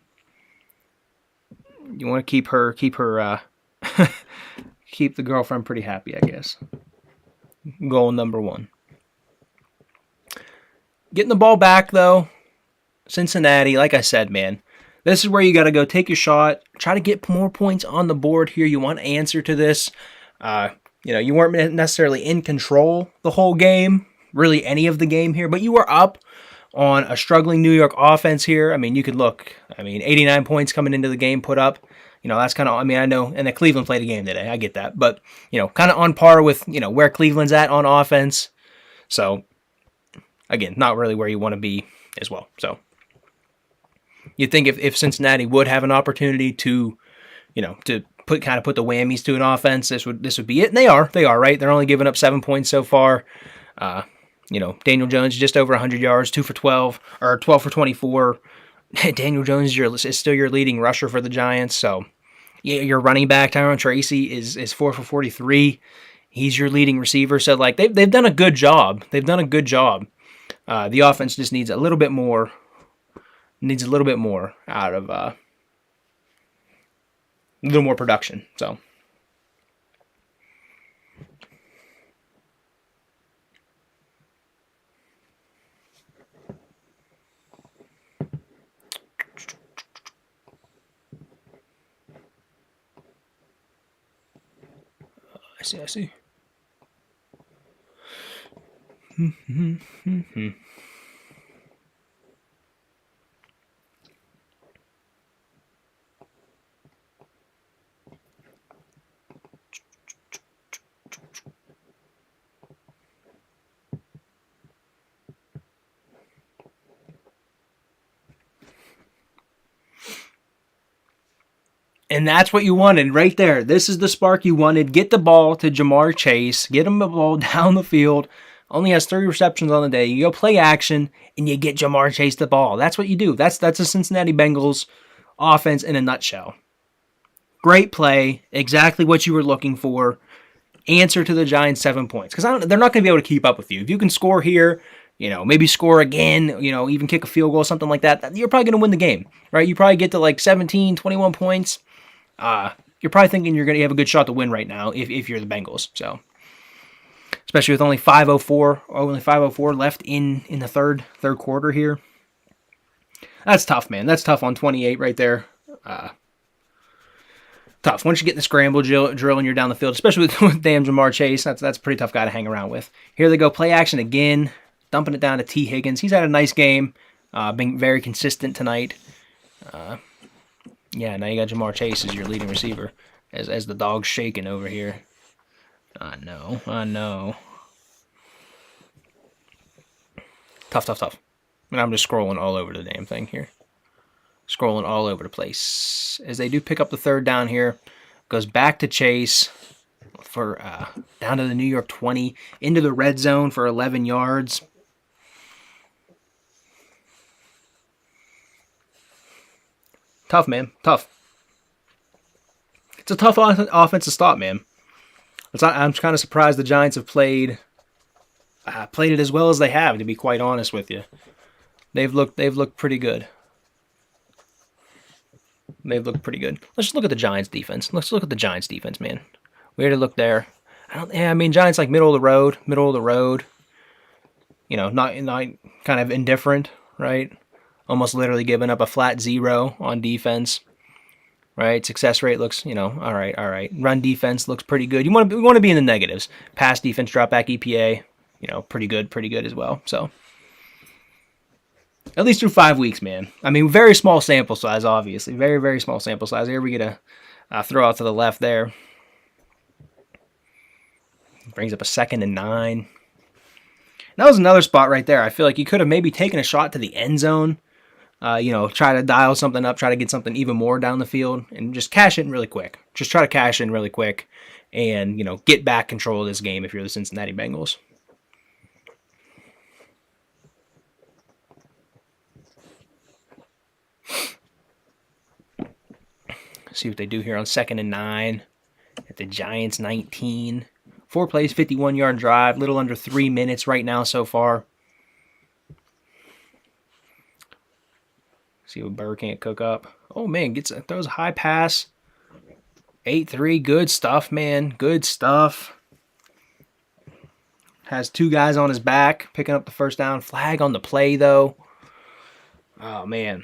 You want to keep keep the girlfriend pretty happy, I guess. Goal number 1. Getting the ball back, though. Cincinnati, like I said, man. This is where you got to go take your shot. Try to get more points on the board here. You want to answer to this. You weren't necessarily in control the whole game, really any of the game here, but you were up on a struggling New York offense here. You could look. 89 points coming into the game put up. That's kind of, I know, and the Cleveland played a game today. I get that. But, kind of on par with, where Cleveland's at on offense. So, again, not really where you want to be as well. So, you'd think if Cincinnati would have an opportunity to, to put the whammies to an offense, this would be it. And they are, right? They're only giving up 7 points so far. Daniel Jones just over 100 yards, 2 for 12, or 12 for 24. Daniel Jones is still your leading rusher for the Giants. So, yeah, your running back, Tyron Tracy, is 4 for 43. He's your leading receiver. So, like, they've done a good job. The offense just needs a little bit more. Out of a little more production. So. I see. And that's what you wanted right there. This is the spark you wanted. Get the ball to Jamar Chase. Get him the ball down the field. Only has 3 receptions on the day. You go play action, and you get Jamar Chase the ball. That's what you do. That's the Cincinnati Bengals offense in a nutshell. Great play. Exactly what you were looking for. Answer to the Giants 7 points. Because they're not going to be able to keep up with you. If you can score here, maybe score again, even kick a field goal, something like that, you're probably going to win the game, right? You probably get to like 17, 21 points. You're probably thinking you're going to have a good shot to win right now if you're the Bengals. So, especially with only 5:04 left in the third quarter here. That's tough, man. That's tough on 28 right there. Tough. Once you get in the scramble drill and you're down the field, especially with damn Jamar Chase, that's a pretty tough guy to hang around with. Here they go, play action again, dumping it down to T. Higgins. He's had a nice game, being very consistent tonight. Yeah, now you got Jamar Chase as your leading receiver, as the dog's shaking over here. I know. Tough. And I'm just scrolling all over the damn thing here. Scrolling all over the place. As they do pick up the third down here. Goes back to Chase for down to the New York 20. Into the red zone for 11 yards. Tough, man. Tough. It's a tough offense to stop, man. I'm kind of surprised the Giants have played it as well as they have, to be quite honest with you. They've looked pretty good. They've looked pretty good. Let's just look at the Giants defense. Let's look at the Giants defense, man. We had to look there. Giants like middle of the road. You know, not kind of indifferent, right? Almost literally giving up a flat 0 on defense. Right, success rate looks, all right. Run defense looks pretty good. We want to be in the negatives. Pass defense, drop back EPA, pretty good as well. So at least through 5 weeks, man. I mean, very small sample size, obviously, very very small sample size. Here we get a throw out to the left there. Brings up a 2nd and 9. That was another spot right there. I feel like you could have maybe taken a shot to the end zone. Try to dial something up, try to get something even more down the field, and just cash in really quick. Just try to cash in really quick and, get back control of this game if you're the Cincinnati Bengals. See what they do here on 2nd and 9 at the Giants 19. 4 plays, 51-yard drive, little under 3 minutes right now so far. See what Burr can't cook up. Oh, man, throws a high pass. 8-3, good stuff, man. Good stuff. Has 2 guys on his back, picking up the first down. Flag on the play, though. Oh, man.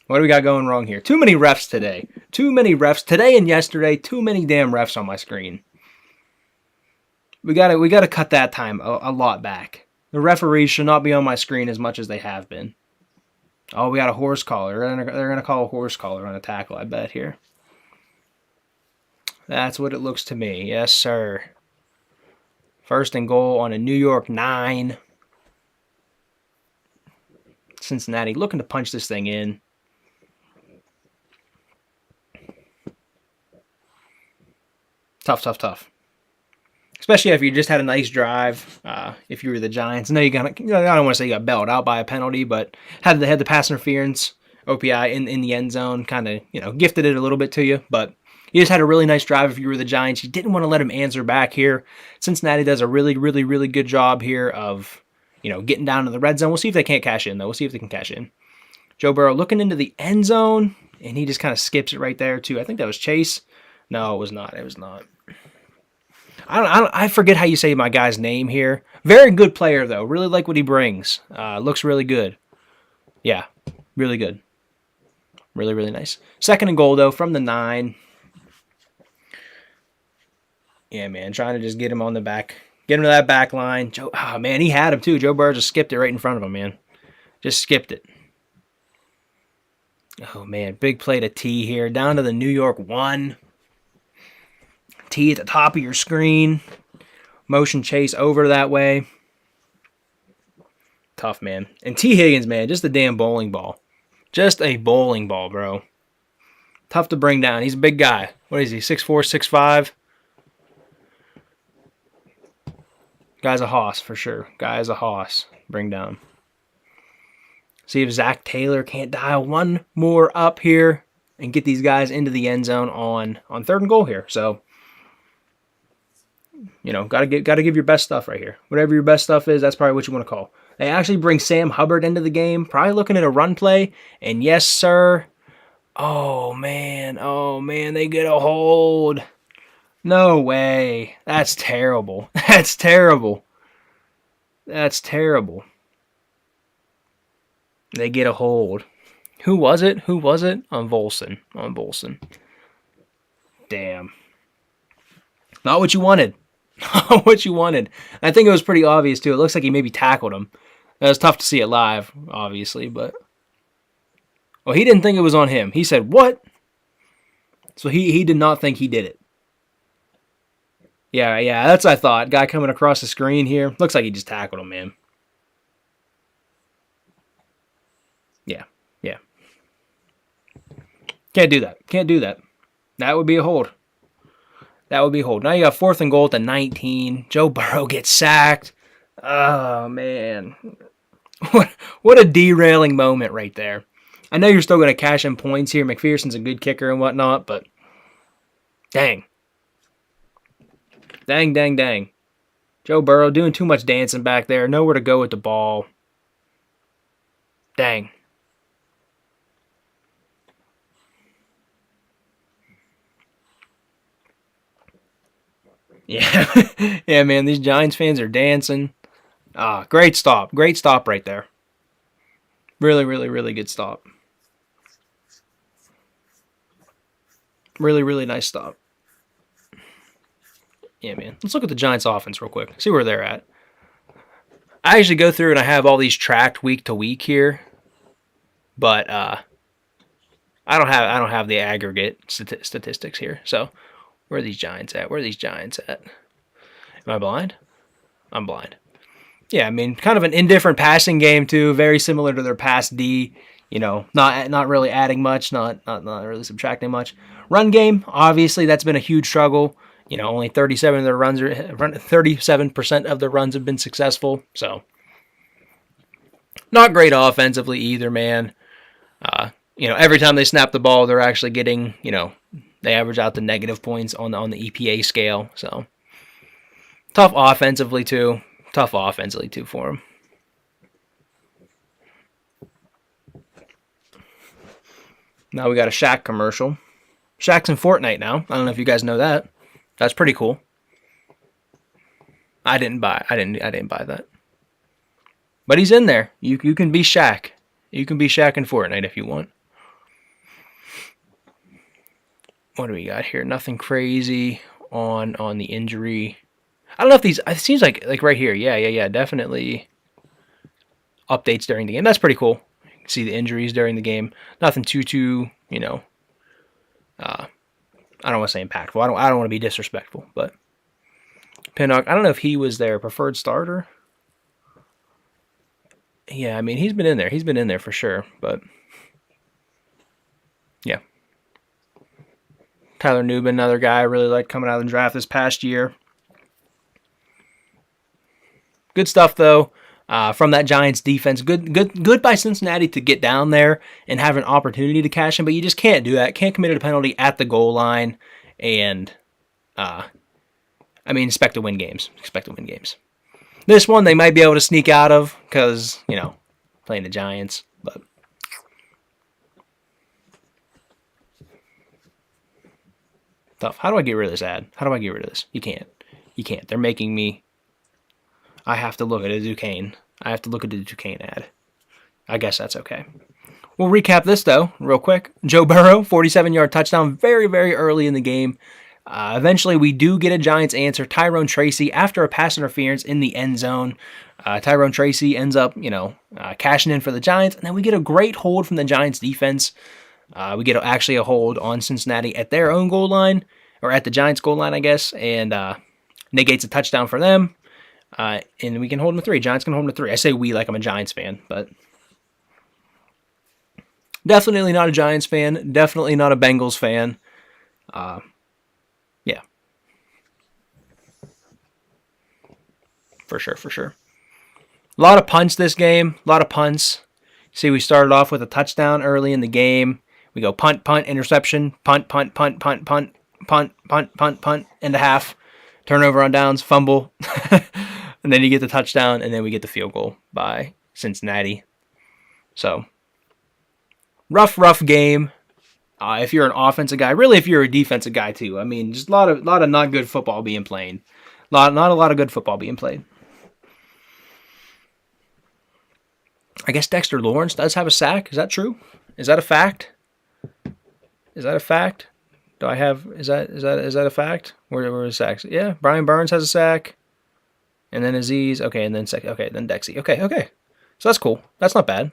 What do we got going wrong here? Too many refs today. Too many refs. Today and yesterday, too many damn refs on my screen. We gotta cut that time a lot back. The referees should not be on my screen as much as they have been. Oh, we got a horse collar. They're going to call a horse collar on a tackle, I bet, here. That's what it looks to me. Yes, sir. 1st and goal on a New York 9. Cincinnati looking to punch this thing in. Tough. Especially if you just had a nice drive, if you were the Giants. I know I don't want to say you got bailed out by a penalty, but had the pass interference, OPI in the end zone, kind of, gifted it a little bit to you. But you just had a really nice drive if you were the Giants. You didn't want to let him answer back here. Cincinnati does a really, really, really good job here of, getting down to the red zone. We'll see if they can't cash in, though. We'll see if they can cash in. Joe Burrow looking into the end zone, and he just kind of skips it right there, too. I think that was Chase. No, it was not. It was not. I forget how you say my guy's name here. Very good player, though. Really like what he brings. Looks really good. Yeah, really good. Really, really nice. 2nd and goal, though, from the 9. Yeah, man, trying to just get him on the back. Get him to that back line. Man, he had him, too. Joe Burrow just skipped it right in front of him, man. Just skipped it. Oh, man, big play to T here. Down to the New York 1. T at the top of your screen. Motion chase over that way. Tough, man. And T. Higgins, man, just a damn bowling ball. Just a bowling ball, bro. Tough to bring down. He's a big guy. What is he, 6'4", 6'5"? Guy's a hoss, for sure. Guy's a hoss. Bring down. See if Zach Taylor can't dial one more up here and get these guys into the end zone on 3rd and goal here. So, gotta give your best stuff right here. Whatever your best stuff is, that's probably what you want to call. They actually bring Sam Hubbard into the game, probably looking at a run play. And yes, sir. Oh, man, they get a hold. No way. That's terrible. That's terrible. That's terrible. They get a hold. Who was it? On Volson. Damn. Not what you wanted. Not what you wanted. I think it was pretty obvious, too. It looks like he maybe tackled him. It was tough to see it live, obviously, but... Well, he didn't think it was on him. He said, what? So he did not think he did it. Yeah, that's what I thought. Guy coming across the screen here. Looks like he just tackled him, man. Yeah. Can't do that. That would be a hold. Now you got 4th and goal at the 19. Joe Burrow gets sacked. Oh, man. What a derailing moment right there. I know you're still going to cash in points here. McPherson's a good kicker and whatnot, but dang. Dang. Joe Burrow doing too much dancing back there. Nowhere to go with the ball. Dang. Yeah. Yeah, man, these Giants fans are dancing. Great stop. Great stop right there. Really good stop. Really nice stop. Yeah, man. Let's look at the Giants offense real quick. See where they're at. I actually go through and I have all these tracked week to week here, but I don't have the aggregate statistics here. So, where are these Giants at? Am I blind? I'm blind. Yeah, I mean, kind of an indifferent passing game too, very similar to their pass D. You know, not really adding much, not really subtracting much. Run game, obviously, that's been a huge struggle. You know, only 37% of their runs have been successful. So, not great offensively either, man. You know, every time they snap the ball, they're actually getting, you know, they average out the negative points on the EPA scale. So, tough offensively too for them. Now we got a Shaq commercial. Shaq's in Fortnite now. I don't know if you guys know that. That's pretty cool. I didn't buy that. But he's in there. You can be Shaq. You can be Shaq in Fortnite if you want. What do we got here? Nothing crazy on the injury. I don't know if these. It seems like right here. Yeah. Definitely updates during the game. That's pretty cool. You can see the injuries during the game. Nothing too. You know. I don't want to say impactful. I don't want to be disrespectful, but Pinnock. I don't know if he was their preferred starter. Yeah, I mean he's been in there. He's been in there for sure, but yeah. Tyler Nubin, another guy I really liked coming out of the draft this past year. Good stuff though from that Giants defense. Good by Cincinnati to get down there and have an opportunity to cash in, but you just can't do that. Can't commit a penalty at the goal line, and expect to win games. This one they might be able to sneak out of because you know playing the Giants, but. Tough. How do I get rid of this ad? How do I get rid of this? You can't. They're making me. I have to look at a Duquesne. I have to look at the Duquesne ad. I guess that's okay. We'll recap this, though, real quick. Joe Burrow, 47-yard touchdown very early in the game. Eventually, we do get a Giants answer. Tyrone Tracy, after a pass interference in the end zone. Tyrone Tracy ends up, cashing in for the Giants. And then we get a great hold from the Giants defense. We get actually a hold on Cincinnati at their own goal line, or at the Giants' goal line, I guess, and negates a touchdown for them. And we can hold them to 3. Giants can hold them to 3. I say we like I'm a Giants fan, but definitely not a Giants fan. Definitely not a Bengals fan. Yeah. For sure. A lot of punts this game. See, we started off with a touchdown early in the game. We go punt, interception, punt, and a half. Turnover on downs, fumble. And then you get the touchdown, and then we get the field goal by Cincinnati. So, rough game. If you're an offensive guy, really if you're a defensive guy too. I mean, just a lot of not good football being played. Not a lot of good football being played. I guess Dexter Lawrence does have a sack. Is that true? Is that a fact? Do I have, is that a fact? Where is sacks? Yeah, Brian Burns has a sack. And then Aziz. Okay, and then then Dexy. Okay. So that's cool. That's not bad.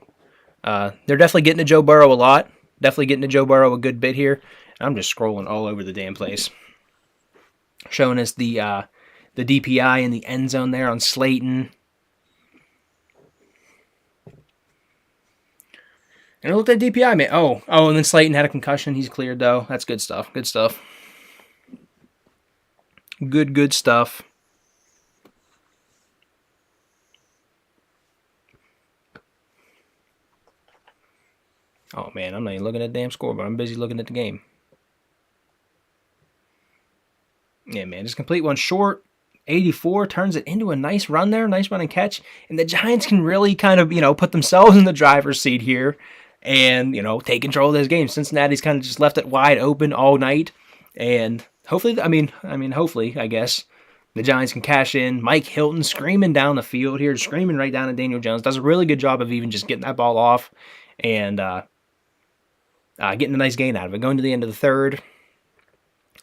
They're definitely getting to Joe Burrow a lot. Definitely getting to Joe Burrow a good bit here. I'm just scrolling all over the damn place. Showing us the DPI in the end zone there on Slayton. And I looked at DPI, man. Oh, and then Slayton had a concussion. He's cleared, though. That's good stuff. Good stuff. Good stuff. Oh, man, I'm not even looking at the damn scoreboard. I'm busy looking at the game. Yeah, man, just complete one short. 84 turns it into a nice run there. Nice run and catch. And the Giants can really kind of, put themselves in the driver's seat here and, take control of this game. Cincinnati's kind of just left it wide open all night. And hopefully, hopefully, I guess, the Giants can cash in. Mike Hilton screaming down the field here, screaming right down at Daniel Jones. Does a really good job of even just getting that ball off and getting a nice gain out of it. Going to the end of the third.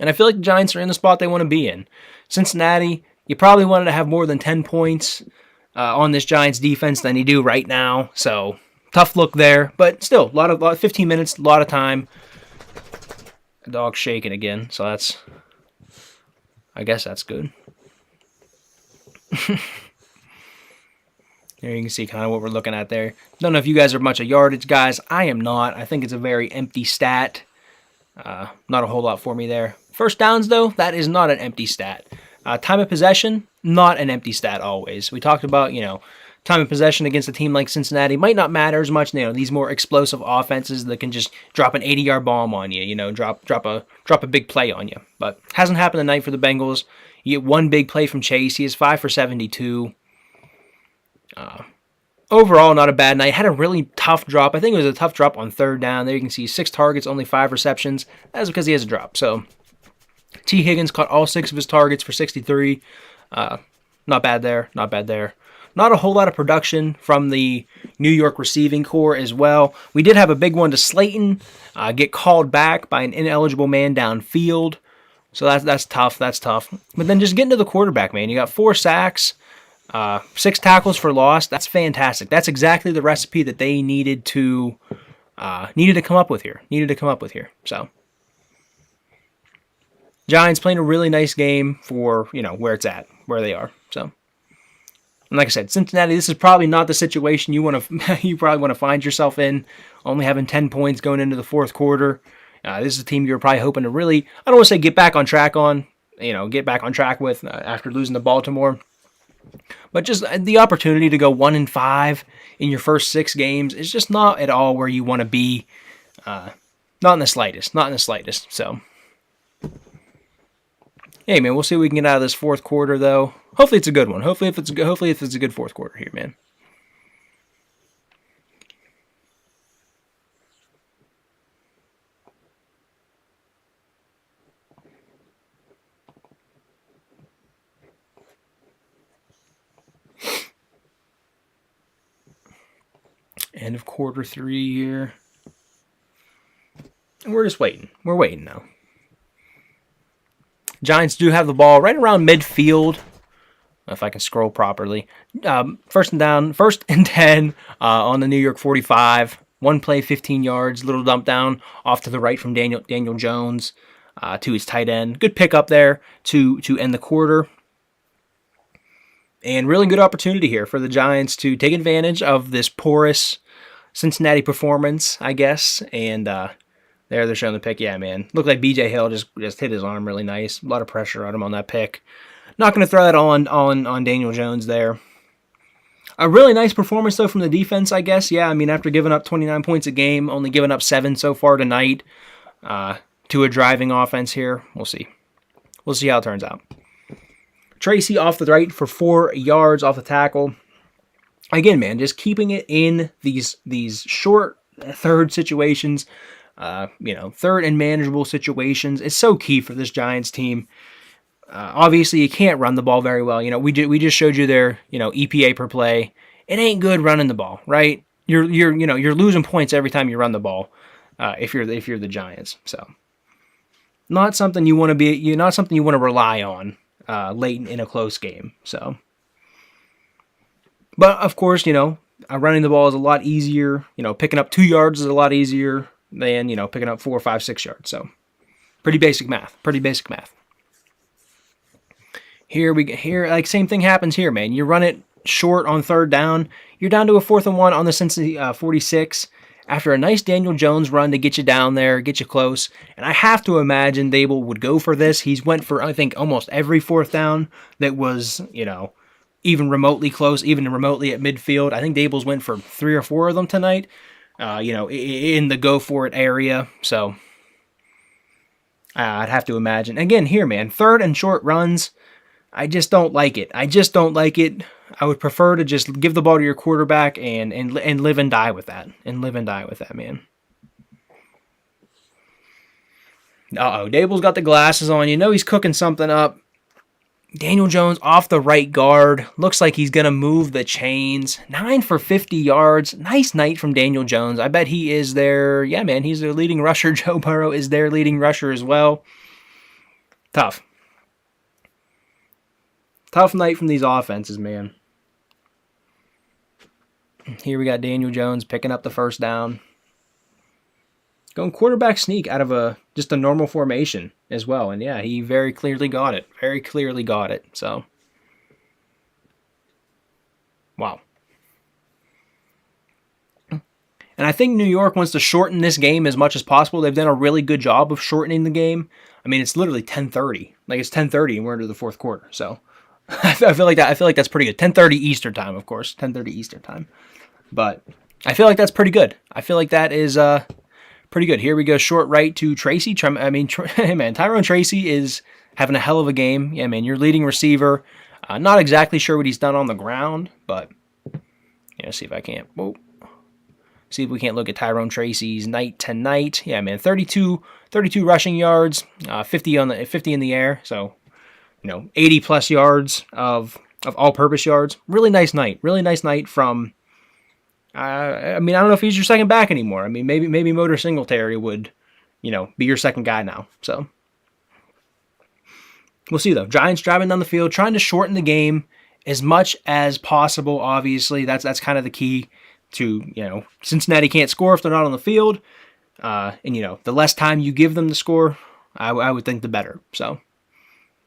And I feel like the Giants are in the spot they want to be in. Cincinnati, you probably wanted to have more than 10 points on this Giants defense than you do right now. So, tough look there. But still, 15 minutes, a lot of time. The dog's shaking again, so I guess that's good. There you can see kind of what we're looking at there. Don't know if you guys are much of yardage guys. I am not. I think it's a very empty stat. Not a whole lot for me there. First downs, though, that is not an empty stat. Time of possession, not an empty stat always. We talked about, time of possession against a team like Cincinnati might not matter as much. These more explosive offenses that can just drop an 80-yard bomb on you, drop a big play on you. But hasn't happened tonight for the Bengals. You get one big play from Chase. He is 5 for 72. Overall, not a bad night. Had a really tough drop. I think it was a tough drop on third down. There you can see 6 targets, only 5 receptions. That's because he has a drop. So T. Higgins caught all 6 of his targets for 63. Not bad there. Not a whole lot of production from the New York receiving core as well. We did have a big one to Slayton get called back by an ineligible man downfield. So that's tough. But then just getting to the quarterback, man. You got 4 sacks. 6 tackles for loss. That's fantastic. That's exactly the recipe that they needed to come up with here. So Giants playing a really nice game for where it's at, where they are. So, and like I said, Cincinnati. This is probably not the situation you probably want to find yourself in. Only having 10 points going into the fourth quarter. This is a team you're probably hoping to really, I don't want to say get back on track with after losing to Baltimore. But just the opportunity to go 1-5 in your first 6 games is just not at all where you want to be. Not in the slightest. So, hey man, we'll see what we can get out of this fourth quarter though. Hopefully it's a good one. Hopefully if it's a good fourth quarter here, man. End of quarter 3 here. And we're just waiting. We're waiting now. Giants do have the ball right around midfield. If I can scroll properly. First and 10 on the New York 45. One play, 15 yards. Little dump down off to the right from Daniel Jones to his tight end. Good pickup there to end the quarter. And really good opportunity here for the Giants to take advantage of this porous Cincinnati performance, I guess. And they're showing the pick. Yeah, man. Looked like B.J. Hill just hit his arm really nice. A lot of pressure on him on that pick. Not going to throw that on Daniel Jones there. A really nice performance, though, from the defense, I guess. Yeah, I mean, after giving up 29 points a game, only giving up 7 so far tonight to a driving offense here. We'll see. We'll see how it turns out. Tracy off the right for 4 yards off the tackle. Again, man, just keeping it in these short third situations, third and manageable situations is so key for this Giants team. Obviously, you can't run the ball very well. We just showed you their EPA per play. It ain't good running the ball, right? You're losing points every time you run the ball. If you're the Giants, so not something you want to be. You're not something you want to rely on late in a close game. So, but of course, running the ball is a lot easier. Picking up 2 yards is a lot easier than picking up 4, 5, 6 yards. So, pretty basic math. Pretty basic math. Here like same thing happens here, man. You run it short on 3rd down. You're down to a 4th and 1 on the Cincinnati 46 after a nice Daniel Jones run to get you down there, get you close. And I have to imagine Dable would go for this. He's went for, I think, almost every 4th down that was, even remotely close, even remotely at midfield. I think Dable's went for 3 or 4 of them tonight, in the go for it area. So I'd have to imagine. Again, here, man, 3rd and short runs. I just don't like it. I would prefer to just give the ball to your quarterback and live and die with that. Man. Dable's got the glasses on. He's cooking something up. Daniel Jones off the right guard. Looks like he's going to move the chains. 9 for 50 yards. Nice night from Daniel Jones. I bet he is their, he's their leading rusher. Joe Burrow is their leading rusher as well. Tough night from these offenses, man. Here we got Daniel Jones picking up the 1st down. Going quarterback sneak out of just a normal formation as well. And yeah, he very clearly got it. So, wow. And I think New York wants to shorten this game as much as possible. They've done a really good job of shortening the game. I mean, it's literally 10:30. Like, it's 10:30 and we're into the 4th quarter. So, I feel like that's pretty good. 10:30 Eastern time, of course. 10:30 Eastern time. But I feel like that's pretty good. I feel like that is pretty good. Here we go, short right to Tracy. Man, Tyrone Tracy is having a hell of a game. Yeah, man, your leading receiver. Not exactly sure what he's done on the ground, but see if I can't. Whoa. See if we can't look at Tyrone Tracy's night tonight. Yeah, man, 32 rushing yards, 50 in the air. So 80 plus yards of all-purpose yards. Really nice night from. I don't know if he's your second back anymore. I mean, maybe Motor Singletary would, be your second guy now. So we'll see though. Giants driving down the field, trying to shorten the game as much as possible. Obviously, that's kind of the key to Cincinnati can't score if they're not on the field, and the less time you give them to score, I would think the better. So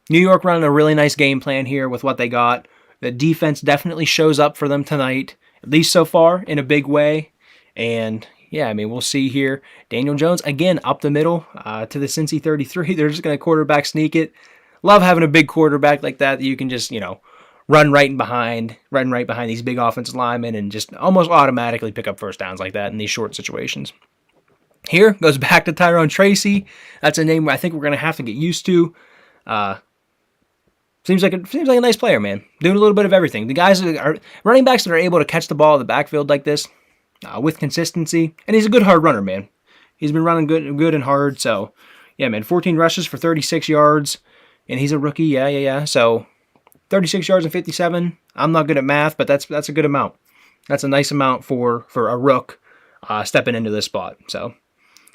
New York running a really nice game plan here with what they got. The defense definitely shows up for them tonight, at least so far, in a big way. And yeah, I mean, we'll see here. Daniel Jones, again, up the middle to the Cincy 33. They're just going to quarterback sneak it. Love having a big quarterback like that you can just, run right behind these big offensive linemen and just almost automatically pick up 1st downs like that in these short situations. Here goes back to Tyrone Tracy. That's a name I think we're going to have to get used to. Seems like a nice player, man. Doing a little bit of everything. The guys are running backs that are able to catch the ball in the backfield like this with consistency, and he's a good hard runner, man. He's been running good and hard. So, yeah, man, 14 rushes for 36 yards, and he's a rookie. Yeah. So, 36 yards and 57. I'm not good at math, but that's a good amount. That's a nice amount for a rook stepping into this spot. So,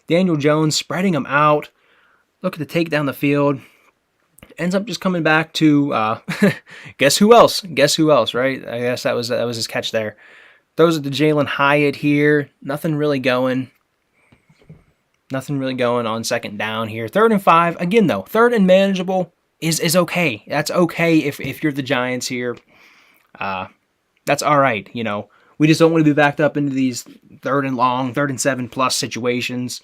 Daniel Jones spreading him out. Look at the take down the field. Ends up just coming back to guess who else, right? I guess that was his catch there. Throws it to Jalen Hyatt here. Nothing really going on 2nd down here. 3rd and 5. Again, though, 3rd and manageable is okay. That's okay if you're the Giants here. That's all right. We just don't want to be backed up into these 3rd and long, 3rd and 7 plus situations.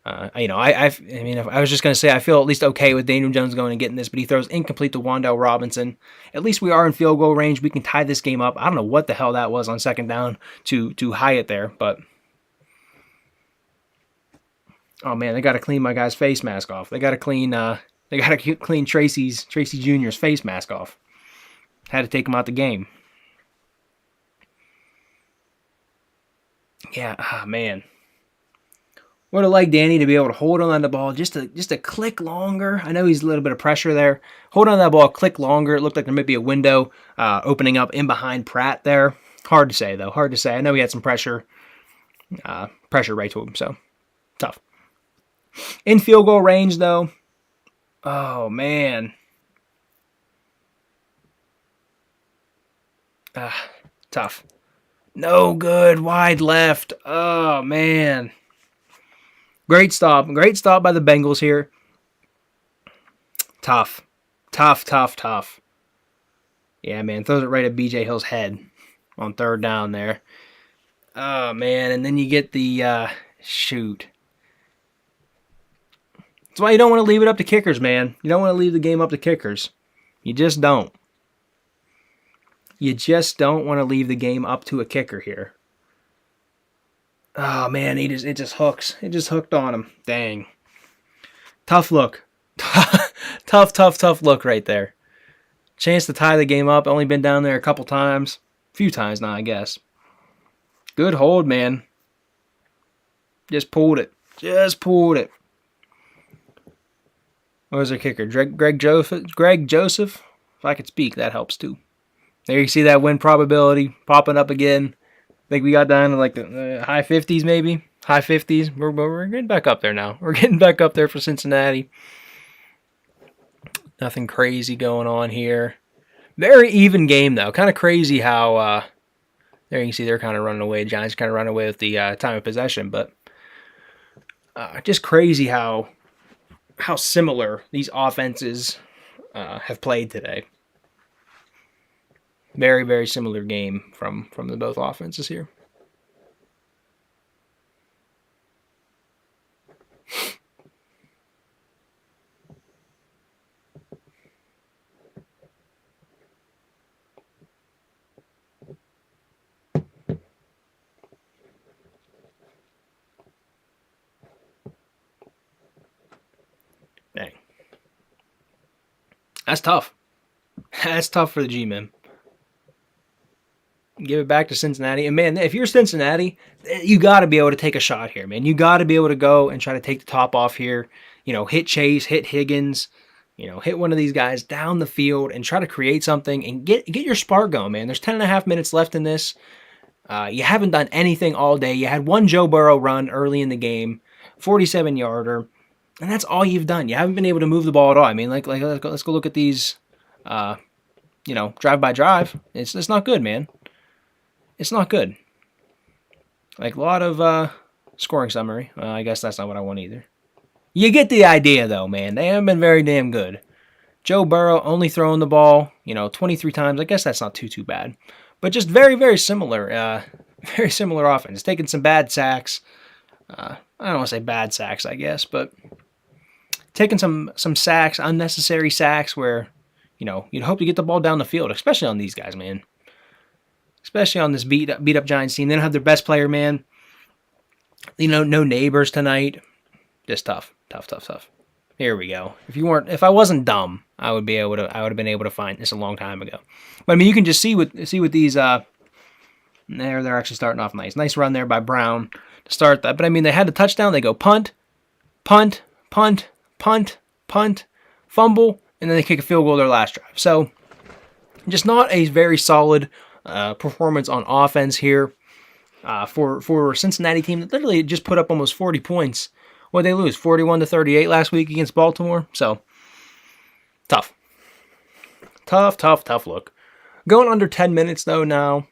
I was just going to say I feel at least okay with Daniel Jones going and getting this, but he throws incomplete to Wan'Dale Robinson. At least we are in field goal range. We can tie this game up. I don't know what the hell that was on 2nd down to Hyatt there, but oh man, they got to clean my guy's face mask off. They got to clean Tracy Jr.'s face mask off. Had to take him out the game. Yeah, man. Would have liked Danny to be able to hold on the ball just a click longer. I know he's a little bit of pressure there. Hold on that ball a click longer. It looked like there might be a window opening up in behind Pratt there. Hard to say, though. Hard to say. I know he had some pressure right to him, so tough. In field goal range, though, Oh, man. Tough. No good. Wide left. Oh, man. Great stop. Great stop by the Bengals here. Tough. Tough, tough, tough. Yeah, man. Throws it right at BJ Hill's head on third down there. Oh, man. And then you get the shoot. That's why you don't want to leave it up to kickers, man. You don't want to leave the game up to kickers. You just don't. You just don't want to leave the game up to a kicker here. Oh, man. It just hooks. It just hooked on him. Dang. Tough look. tough look right there. Chance to tie the game up. Only been down there a couple times. A few times now, I guess. Good hold, man. Just pulled it. Just pulled it. What was their kicker? Greg Joseph? If I could speak, that helps too. There you see that win probability popping up again. I think we got down to like the high 50s maybe. High 50s. We're getting back up there now. We're getting back up there for Cincinnati. Nothing crazy going on here. Very even game, though. Kind of crazy how, there you can see they're kind of running away. Giants kind of running away with the time of possession. But just crazy how similar these offenses have played today. Very, very similar game from the both offenses here. Dang. That's tough. That's tough for the G-men. Give it back to Cincinnati. And, man, if you're Cincinnati, you got to be able to take a shot here, man. You got to be able to go and try to take the top off here. You know, hit Chase, hit Higgins, you know, hit one of these guys down the field and try to create something and get your spark going, man. There's 10.5 minutes left in this. You haven't done anything all day. You had one Joe Burrow run early in the game, 47-yarder, and that's all you've done. You haven't been able to move the ball at all. I mean, like let's go look at these, drive by drive. It's not good, man. It's not good. Like a lot of scoring summary. I guess that's not what I want either. You get the idea, though, man. They haven't been very damn good. Joe Burrow only throwing the ball, 23 times. I guess that's not too bad. But just very, very similar. Very similar offense. Taking some bad sacks. I don't want to say bad sacks, I guess, but taking some sacks, unnecessary sacks where, you'd hope to get the ball down the field, especially on these guys, man. Especially on this beat up Giants team. They don't have their best player, man. No neighbors tonight. Just tough. Here we go. If I wasn't dumb, I would have been able to find this a long time ago. But I mean, you can just see with these. They're actually starting off nice. Nice run there by Brown to start that. But I mean, they had the touchdown. They go punt, punt, punt, punt, punt, fumble, and then they kick a field goal their last drive. So just not a very solid performance on offense here for a Cincinnati team that literally just put up almost 40 points. What did they lose? 41-38 last week against Baltimore. So tough look. Going under 10 minutes though now.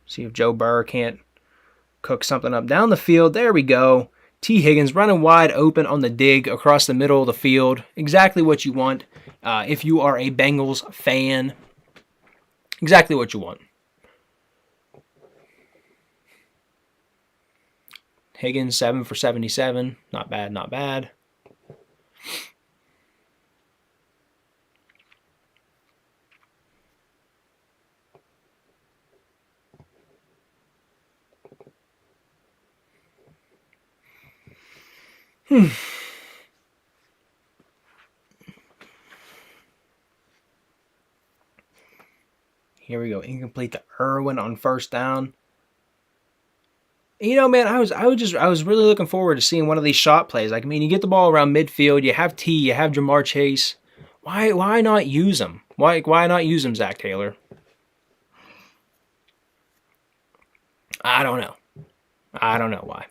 See if Joe Burrow can't cook something up down the field. There we go. T. Higgins running wide open on the dig across the middle of the field. Exactly what you want if you are a Bengals fan. Exactly what you want. Higgins 7 for 77. Not bad. Here we go. Incomplete to Irwin on first down. Man, I was really looking forward to seeing one of these shot plays. Like, I mean, you get the ball around midfield. You have T. You have Jamar Chase. Why not use them? Why not use them, Zach Taylor? I don't know why.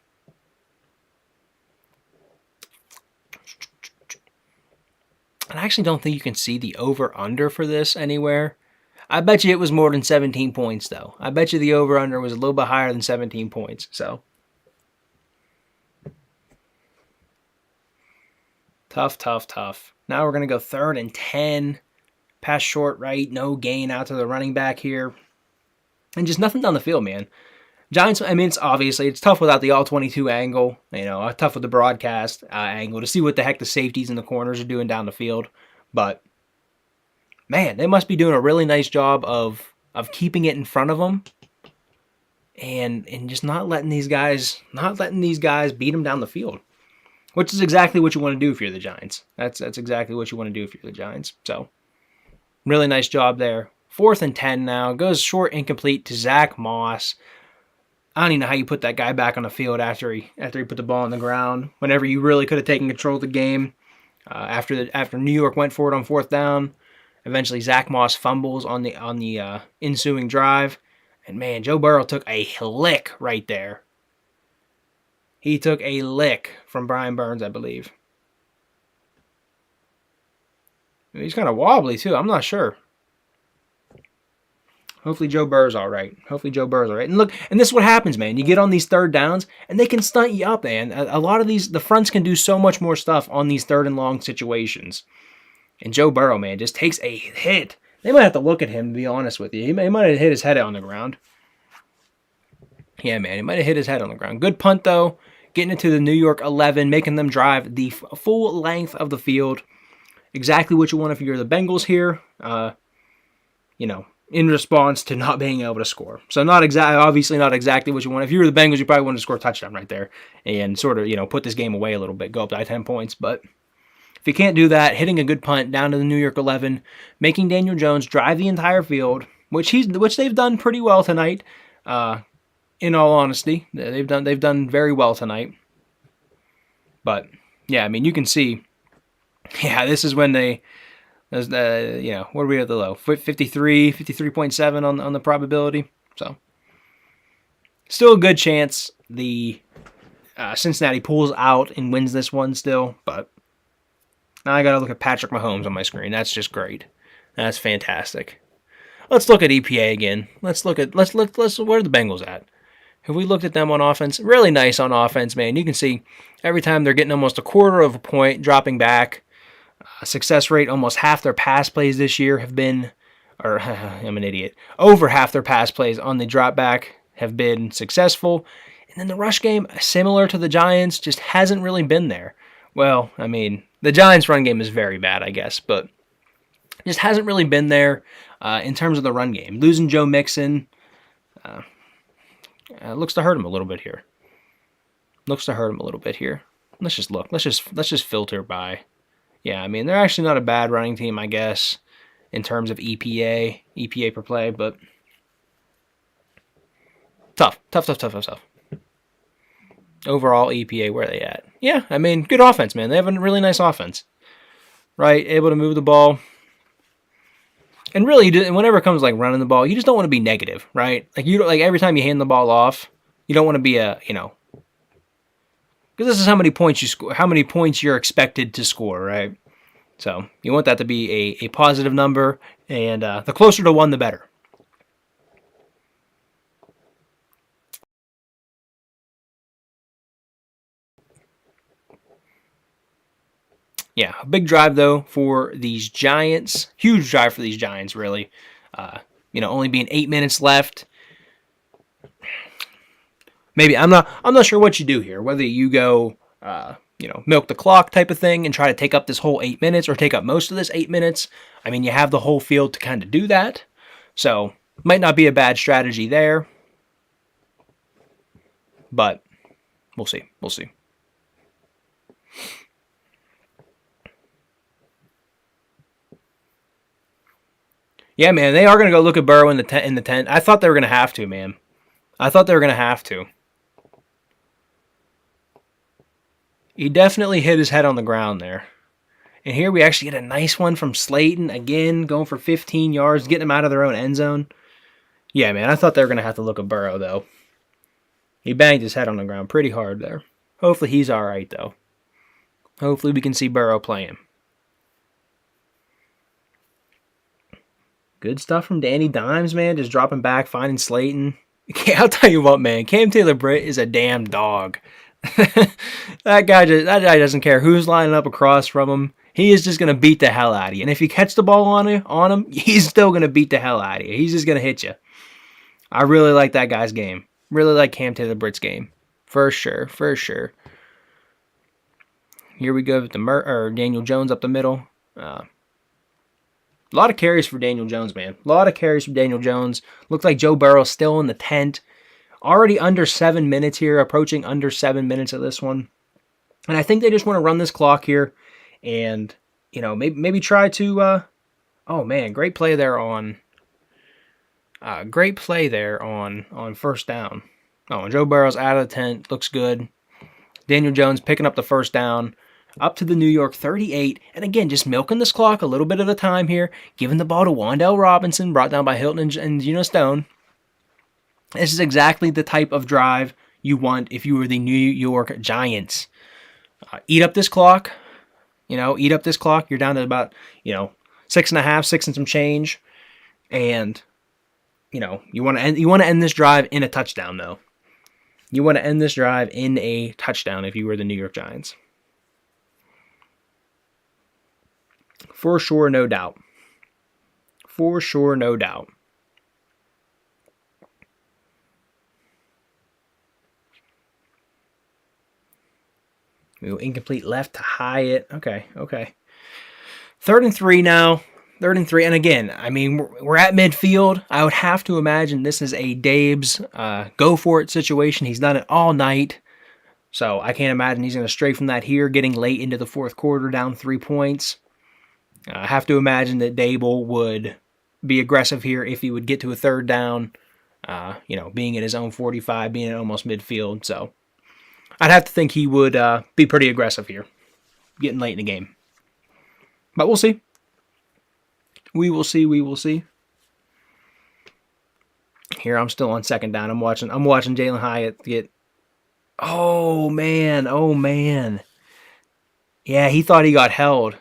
And I actually don't think you can see the over-under for this anywhere. I bet you it was more than 17 points, though. I bet you the over-under was a little bit higher than 17 points. So, tough, tough, tough. Now we're going to go 3rd and 10. Pass short right, no gain out to the running back here. And just nothing down the field, man. Giants, I mean, it's tough without the all-22 angle. Tough with the broadcast angle to see what the heck the safeties and the corners are doing down the field. But, man, they must be doing a really nice job of keeping it in front of them and just not letting these guys beat them down the field, which is exactly what you want to do if you're the Giants. That's exactly what you want to do if you're the Giants. So, really nice job there. 4th and 10 now. Goes short, incomplete to Zach Moss. I don't even know how you put that guy back on the field after he put the ball on the ground. Whenever you really could have taken control of the game. After New York went for it on 4th down, eventually Zach Moss fumbles on the ensuing drive, and man, Joe Burrow took a lick right there. He took a lick from Brian Burns, I believe. He's kind of wobbly too. I'm not sure. Hopefully Joe Burrow's all right. And look, and this is what happens, man. You get on these 3rd downs, and they can stunt you up, man. A lot of the fronts can do so much more stuff on these 3rd and long situations. And Joe Burrow, man, just takes a hit. They might have to look at him, to be honest with you. He might have hit his head on the ground. Yeah, man, he might have hit his head on the ground. Good punt, though. Getting it to the New York 11, making them drive the full length of the field. Exactly what you want if you're the Bengals here. In response to not being able to score. So obviously not exactly what you want. If you were the Bengals, you probably wanted to score a touchdown right there and sort of, put this game away a little bit, go up by 10 points. But if you can't do that, hitting a good punt down to the New York 11, making Daniel Jones drive the entire field, which they've done pretty well tonight. In all honesty, they've done very well tonight. But yeah, I mean, you can see, this is when they. What are we at the low? 53.7 on the probability. So, still a good chance the Cincinnati pulls out and wins this one still. But now I got to look at Patrick Mahomes on my screen. That's just great. That's fantastic. Let's look at EPA again. Let's where are the Bengals at? Have we looked at them on offense? Really nice on offense, man. You can see every time they're getting almost a quarter of a point, dropping back. Success rate, almost half their pass plays this year have been, I'm an idiot, over half their pass plays on the drop back have been successful. And then the rush game, similar to the Giants, just hasn't really been there. Well, I mean, the Giants' run game is very bad, I guess, but just hasn't really been there in terms of the run game. Losing Joe Mixon looks to hurt him a little bit here. Let's just look. Let's just filter by. Yeah, I mean, they're actually not a bad running team, I guess, in terms of EPA per play, but tough. Overall EPA, where are they at? Yeah, I mean, good offense, man. They have a really nice offense, right? Able to move the ball. And really, whenever it comes to like running the ball, you just don't want to be negative, right? Like every time you hand the ball off, you don't want to be because this is how many points you score, how many points you're expected to score, right? So you want that to be a positive number, and the closer to 1, the better. Yeah, a big drive though for these Giants. Huge drive for these Giants, really. Only being 8 minutes left. Maybe I'm not sure what you do here. Whether you go, milk the clock type of thing and try to take up this whole 8 minutes, or take up most of this 8 minutes. I mean, you have the whole field to kind of do that, so might not be a bad strategy there. But we'll see. Yeah, man, they are going to go look at Burrow in the 10. I thought they were going to have to, man. He definitely hit his head on the ground there. And here we actually get a nice one from Slayton, again, going for 15 yards, getting them out of their own end zone. Yeah, man, I thought they were going to have to look at Burrow, though. He banged his head on the ground pretty hard there. Hopefully he's all right, though. Hopefully we can see Burrow play him. Good stuff from Danny Dimes, man. Just dropping back, finding Slayton. I'll tell you what, man. Cam Taylor-Britt is a damn dog. That guy doesn't care who's lining up across from him. He is just going to beat the hell out of you. And if you catch the ball on him, he's still going to beat the hell out of you. He's just going to hit you. I really like that guy's game. Really like Cam Taylor-Britt's game. For sure. Here we go with Daniel Jones up the middle. A lot of carries for Daniel Jones, man. A lot of carries for Daniel Jones. Looks like Joe Burrow's still in the tent. Already under 7 minutes here, approaching under 7 minutes of this one. And I think they just want to run this clock here and, maybe try to, oh man, great play there on first down. Oh, and Joe Burrow's out of the tent, looks good. Daniel Jones picking up the first down, up to the New York 38, and again, just milking this clock a little bit at a time here, giving the ball to Wan'Dale Robinson, brought down by Hilton and Geno Stone. This is exactly the type of drive you want if you were the New York Giants. Eat up this clock. Eat up this clock. You're down to about, 6.5, 6 and some change. And, you want to end this drive in a touchdown, though. You want to end this drive in a touchdown if you were the New York Giants. For sure, no doubt. For sure, no doubt. We go incomplete left to Hyatt. Okay. 3rd and 3 now. 3rd and 3. And again, we're at midfield. I would have to imagine this is a Dabe's go for it situation. He's done it all night. So I can't imagine he's going to stray from that here, getting late into the 4th quarter, down 3 points. I have to imagine that Dable would be aggressive here if he would get to a 3rd down, being at his own 45, being at almost midfield. So I'd have to think he would be pretty aggressive here, getting late in the game. But we'll see. We will see. Here I'm still on 2nd down. I'm watching Jalen Hyatt get. Oh man. Yeah, he thought he got held.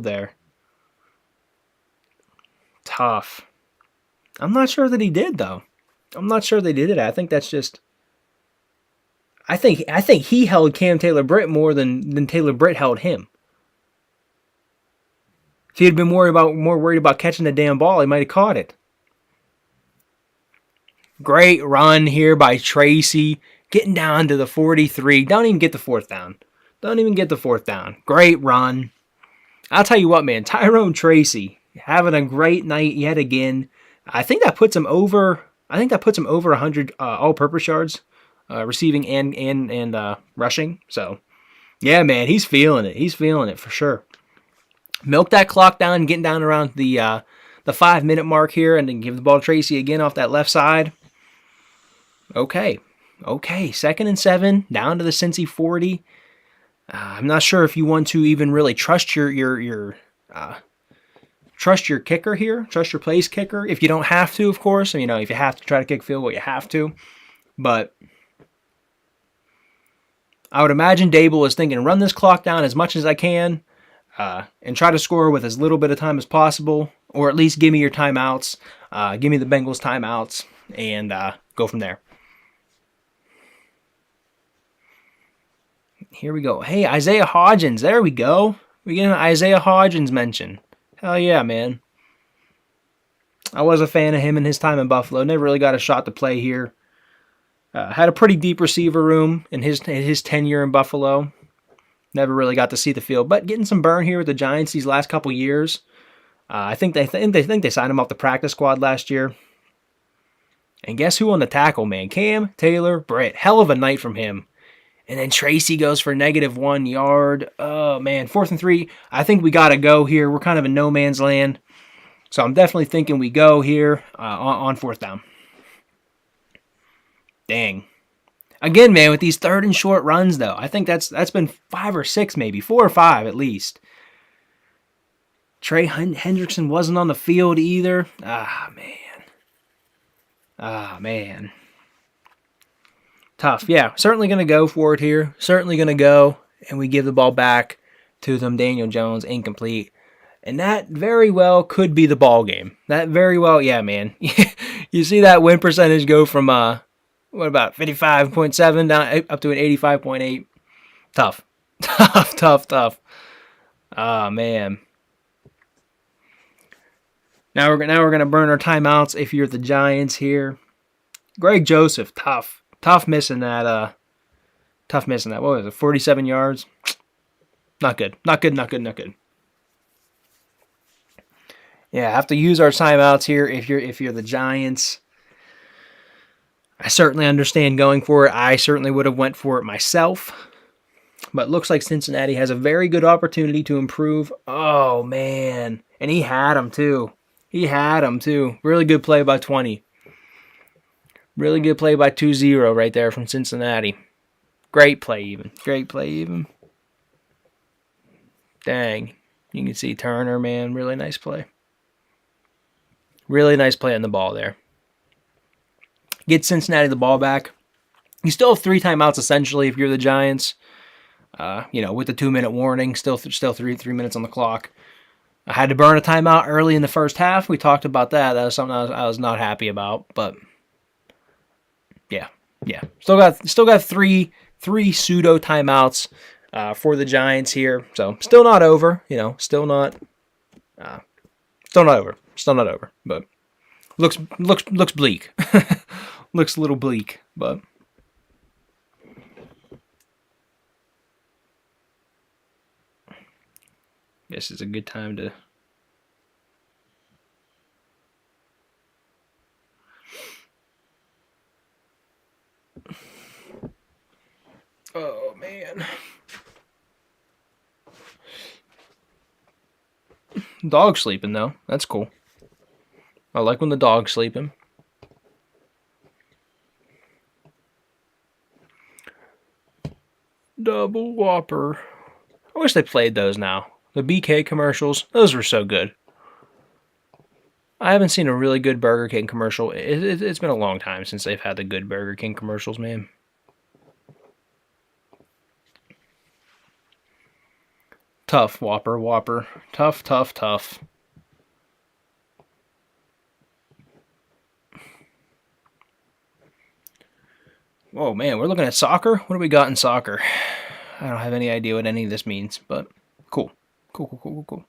There. Tough. I'm not sure that he did though. I'm not sure they did it. I think that's just. I think he held Cam Taylor-Britt more than Taylor-Britt held him. If he had been more worried about catching the damn ball, he might have caught it. Great run here by Tracy, getting down to the 43. Don't even get the 4th down. Great run. I'll tell you what, man. Tyrone Tracy having a great night yet again. I think that puts him over 100 all-purpose yards. Receiving and rushing. So, yeah, man, he's feeling it for sure. Milk that clock down, getting down around the 5-minute mark here, and then give the ball to Tracy again off that left side. Okay, 2nd and 7, down to the Cincy 40. I'm not sure if you want to even really trust your kicker here, trust your place kicker. If you don't have to, of course, if you have to try to kick field goal, you have to. But I would imagine Dable is thinking, run this clock down as much as I can, and try to score with as little bit of time as possible, or at least give me your timeouts, give me the Bengals timeouts, and go from there. Here we go. Hey, Isaiah Hodgins, there we go. We get an Isaiah Hodgins mention. Hell yeah, man. I was a fan of him in his time in Buffalo. Never really got a shot to play here. Had a pretty deep receiver room in his tenure in Buffalo. Never really got to see the field, but getting some burn here with the Giants these last couple years. I think they signed him off the practice squad last year. And guess who on the tackle, man? Cam Taylor-Britt. Hell of a night from him. And then Tracy goes for -1 yard. Oh man, 4th and 3. I think we gotta go here. We're kind of in no man's land, so I'm definitely thinking we go here on 4th down. Dang. Again, man, with these 3rd and short runs, though, I think that's been 5 or 6, maybe 4 or 5 at least. Trey Hendrickson wasn't on the field either. Ah, man. Tough. Yeah, certainly going to go for it here. Certainly going to go, and we give the ball back to them. Daniel Jones, incomplete. And that very well could be the ball game. That very well, yeah, man. You see that win percentage go from what about 55.7 down up to an 85.8. Tough. Tough. Oh man. Now we're gonna burn our timeouts if you're the Giants here. Greg Joseph, tough missing that. Tough missing that. What was it? 47 yards. Not good. Not good. Yeah, have to use our timeouts here if you're the Giants. I certainly understand going for it. I certainly would have went for it myself. But it looks like Cincinnati has a very good opportunity to improve. Oh, man. And he had him, too. Really good play by 20. Really good play by 2-0 right there from Cincinnati. Great play, even. Dang. You can see Turner, man. Really nice play. Really nice play on the ball there. Get Cincinnati the ball back. You still have 3 timeouts, essentially, if you're the Giants. With the 2-minute warning, still 3 minutes on the clock. I had to burn a timeout early in the first half. We talked about that. That was something I was not happy about. But yeah. Still got three pseudo timeouts for the Giants here. So still not over. Still not over. But looks bleak. Looks a little bleak, but. Guess it's a good time to oh man. Dog's sleeping though. That's cool. I like when the dog's sleeping. Double Whopper. I wish they played those now. The BK commercials, those were so good. I haven't seen a really good Burger King commercial. It's been a long time since they've had the good Burger King commercials, man. Tough, Whopper. Tough. Whoa, man, we're looking at soccer? What do we got in soccer? I don't have any idea what any of this means, but cool. Cool.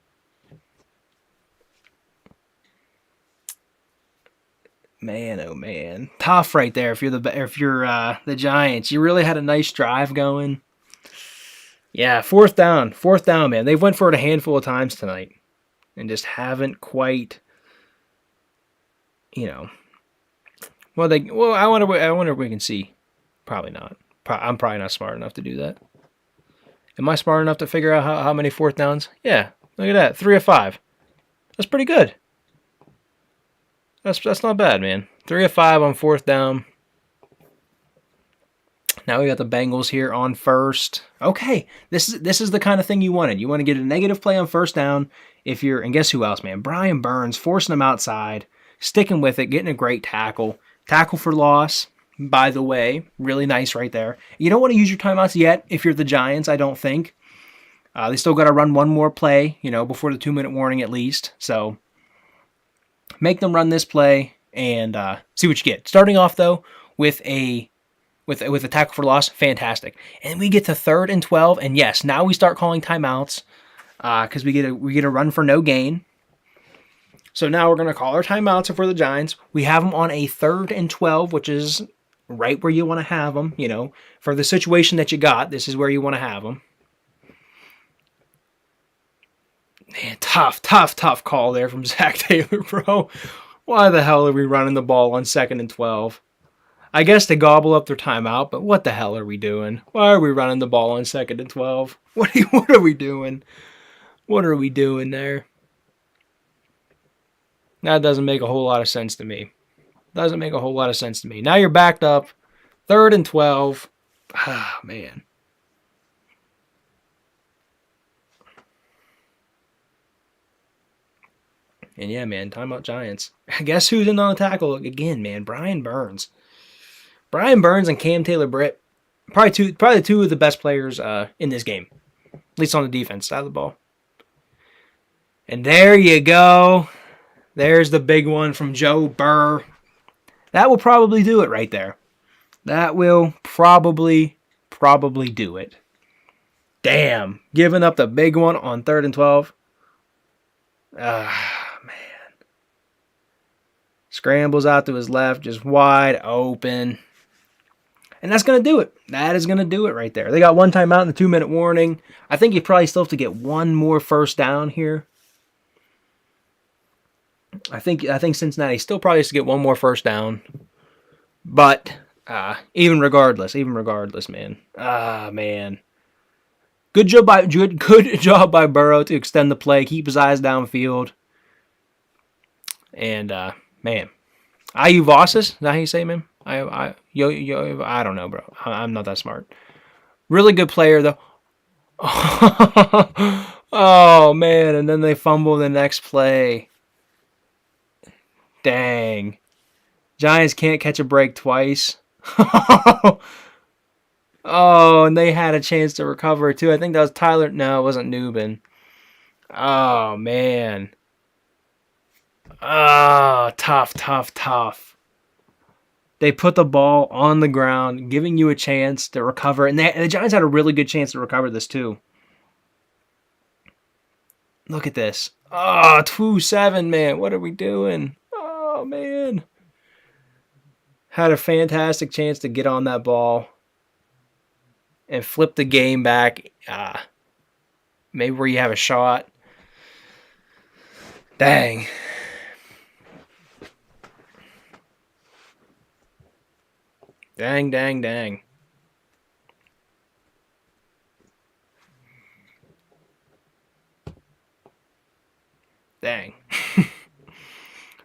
Man, oh man, tough right there. If you're the Giants, you really had a nice drive going. Yeah, fourth down, man. They've went for it a handful of times tonight, and just haven't quite. Well, I wonder if we can see. Probably not. I'm probably not smart enough to do that. Am I smart enough to figure out how many fourth downs? Yeah, look at that. 3 of 5. That's pretty good. That's not bad, man. 3 of 5 on fourth down. Now we got the Bengals here on first. Okay, this is the kind of thing you wanted. You want to get a negative play on first down. And guess who else, man? Brian Burns forcing him outside, sticking with it, getting a great tackle. Tackle for loss. By the way, really nice right there. You don't want to use your timeouts yet if you're the Giants, I don't think. They still got to run one more play, before the 2-minute warning at least. So make them run this play and see what you get. Starting off though with a tackle for loss, fantastic. And we get to 3rd and 12, and yes, now we start calling timeouts because we get a run for no gain. So now we're going to call our timeouts if we're the Giants. We have them on a 3rd and 12, which is right where you want to have them, for the situation that you got. This is where you want to have them. Man, tough call there from Zach Taylor, bro. Why the hell are we running the ball on 2nd and 12? I guess to gobble up their timeout, but what the hell are we doing? Why are we running the ball on 2nd and 12? What are we doing? What are we doing there? That doesn't make a whole lot of sense to me. Now you're backed up. 3rd and 12. Ah, man. And yeah, man, timeout Giants. Guess who's in on the tackle again, man? Brian Burns. And Cam Taylor-Britt. Probably two of the best players in this game. At least on the defense side of the ball. And there you go. There's the big one from Joe Burr. That will probably do it right there. That will probably do it. Damn. Giving up the big one on 3rd and 12. Ah, man. Scrambles out to his left, just wide open. And that's going to do it. That is going to do it right there. They got one timeout in the 2-minute warning. I think you probably still have to get one more first down here. I think Cincinnati still probably has to get one more first down. But even regardless, man. Man. Good job by Burrow to extend the play, keep his eyes downfield. And man, IU Vossas, is that how you say, man? I don't know, bro. I'm not that smart. Really good player though. Oh man, and then they fumble the next play. Dang. Giants can't catch a break twice. Oh, and they had a chance to recover too. I think that was Tyler. No, it wasn't Newbin. Oh man. Oh, tough. They put the ball on the ground, giving you a chance to recover. And the Giants had a really good chance to recover this too. Look at this. Oh, 2-7, man. What are we doing? Oh, man. Had a fantastic chance to get on that ball and flip the game back. Maybe where you have a shot. Dang. Dang. Dang.